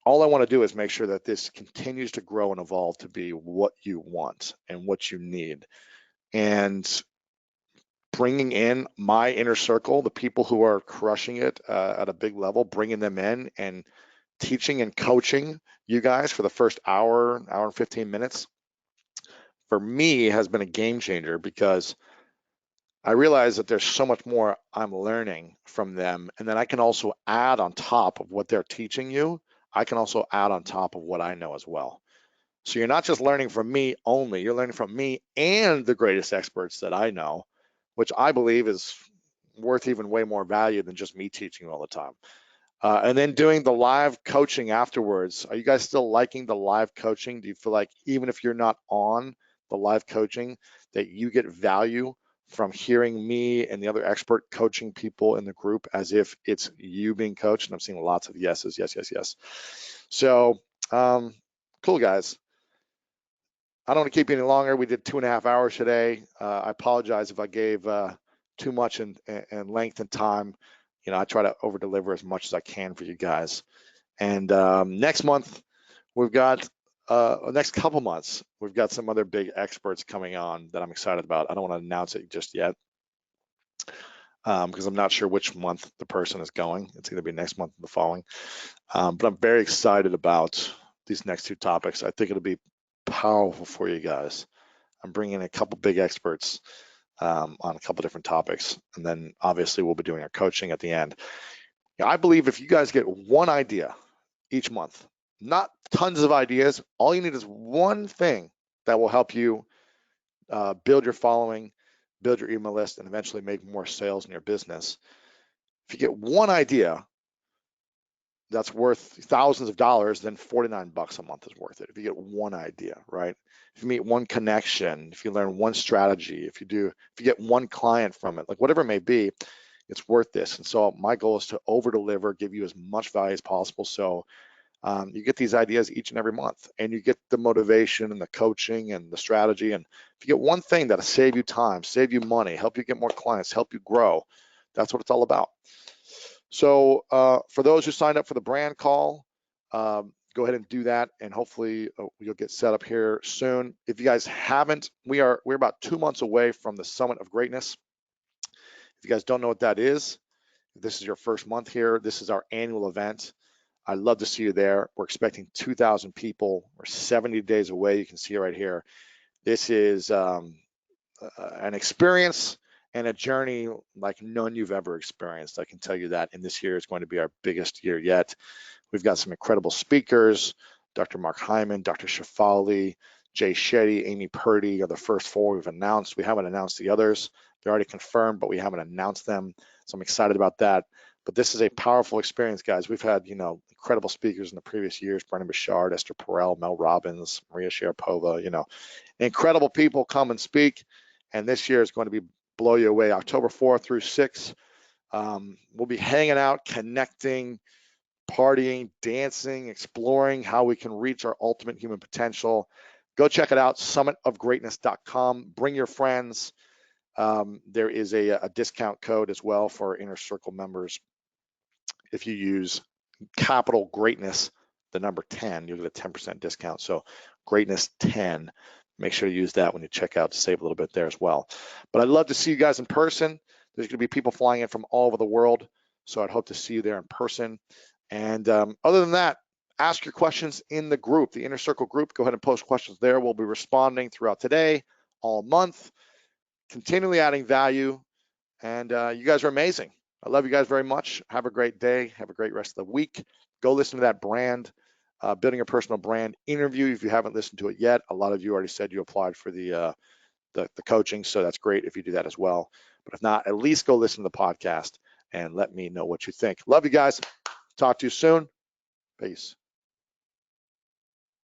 all I want to do is make sure that this continues to grow and evolve to be what you want and what you need. And bringing in my inner circle, the people who are crushing it at a big level, bringing them in and teaching and coaching you guys for the first hour and 15 minutes, for me has been a game changer, because I realize that there's so much more I'm learning from them. And then I can also add on top of what they're teaching you. I can also add on top of what I know as well. So you're not just learning from me only, you're learning from me and the greatest experts that I know, which I believe is worth even way more value than just me teaching you all the time. And then doing the live coaching afterwards. Are you guys still liking the live coaching? Do you feel like even if you're not on the live coaching, that you get value from hearing me and the other expert coaching people in the group as if it's you being coached? And I'm seeing lots of yeses, yes, yes, yes. So cool, guys. I don't want to keep you any longer. We did 2.5 hours today. I apologize if I gave too much in length and time. I try to over deliver as much as I can for you guys. And next month, we've got next couple months, we've got some other big experts coming on that I'm excited about. I don't want to announce it just yet, because I'm not sure which month the person is going. It's going to be next month or the following. But I'm very excited about these next two topics. I think it'll be powerful for you guys. I'm bringing a couple big experts on a couple different topics, and then obviously we'll be doing our coaching at the end. I believe if you guys get one idea each month, not tons of ideas, all you need is one thing that will help you build your following, build your email list, and eventually make more sales in your business. If you get one idea that's worth thousands of dollars, then $49 a month is worth it. If you get one idea, right? If you meet one connection, if you learn one strategy, if you get one client from it, like whatever it may be, it's worth this. And so my goal is to over deliver, give you as much value as possible. So you get these ideas each and every month, and you get the motivation and the coaching and the strategy. And if you get one thing that'll save you time, save you money, help you get more clients, help you grow, that's what it's all about. So for those who signed up for the brand call, go ahead and do that, and hopefully you'll get set up here soon. If you guys haven't, we're about 2 months away from the Summit of Greatness. If you guys don't know what that is, if this is your first month here, this is our annual event. I'd love to see you there. We're expecting 2,000 people. We're 70 days away. You can see it right here. This is an experience and a journey like none you've ever experienced. I can tell you that. And this year is going to be our biggest year yet. We've got some incredible speakers. Dr. Mark Hyman, Dr. Shafali, Jay Shetty, Amy Purdy are the first four we've announced. We haven't announced the others. They're already confirmed, but we haven't announced them. So I'm excited about that. But this is a powerful experience, guys. We've had, incredible speakers in the previous years: Brendan Bouchard, Esther Perel, Mel Robbins, Maria Sharapova, incredible people come and speak. And this year is going to be blow you away. October 4th through 6th. We'll be hanging out, connecting, partying, dancing, exploring how we can reach our ultimate human potential. go check it out, summitofgreatness.com. Bring your friends. There is a discount code as well for Inner Circle members. If you use capital greatness, the number 10, you'll get a 10% discount. So greatness 10, make sure to use that when you check out to save a little bit there as well. But I'd love to see you guys in person. There's going to be people flying in from all over the world. So I'd hope to see you there in person. And other than that, ask your questions in the group, the Inner Circle group. Go ahead and post questions there. We'll be responding throughout today, all month, continually adding value. And you guys are amazing. I love you guys very much. Have a great day. Have a great rest of the week. Go listen to that brand, building a personal brand interview if you haven't listened to it yet. A lot of you already said you applied for the coaching, so that's great if you do that as well. But if not, at least go listen to the podcast and let me know what you think. Love you guys. Talk to you soon. Peace.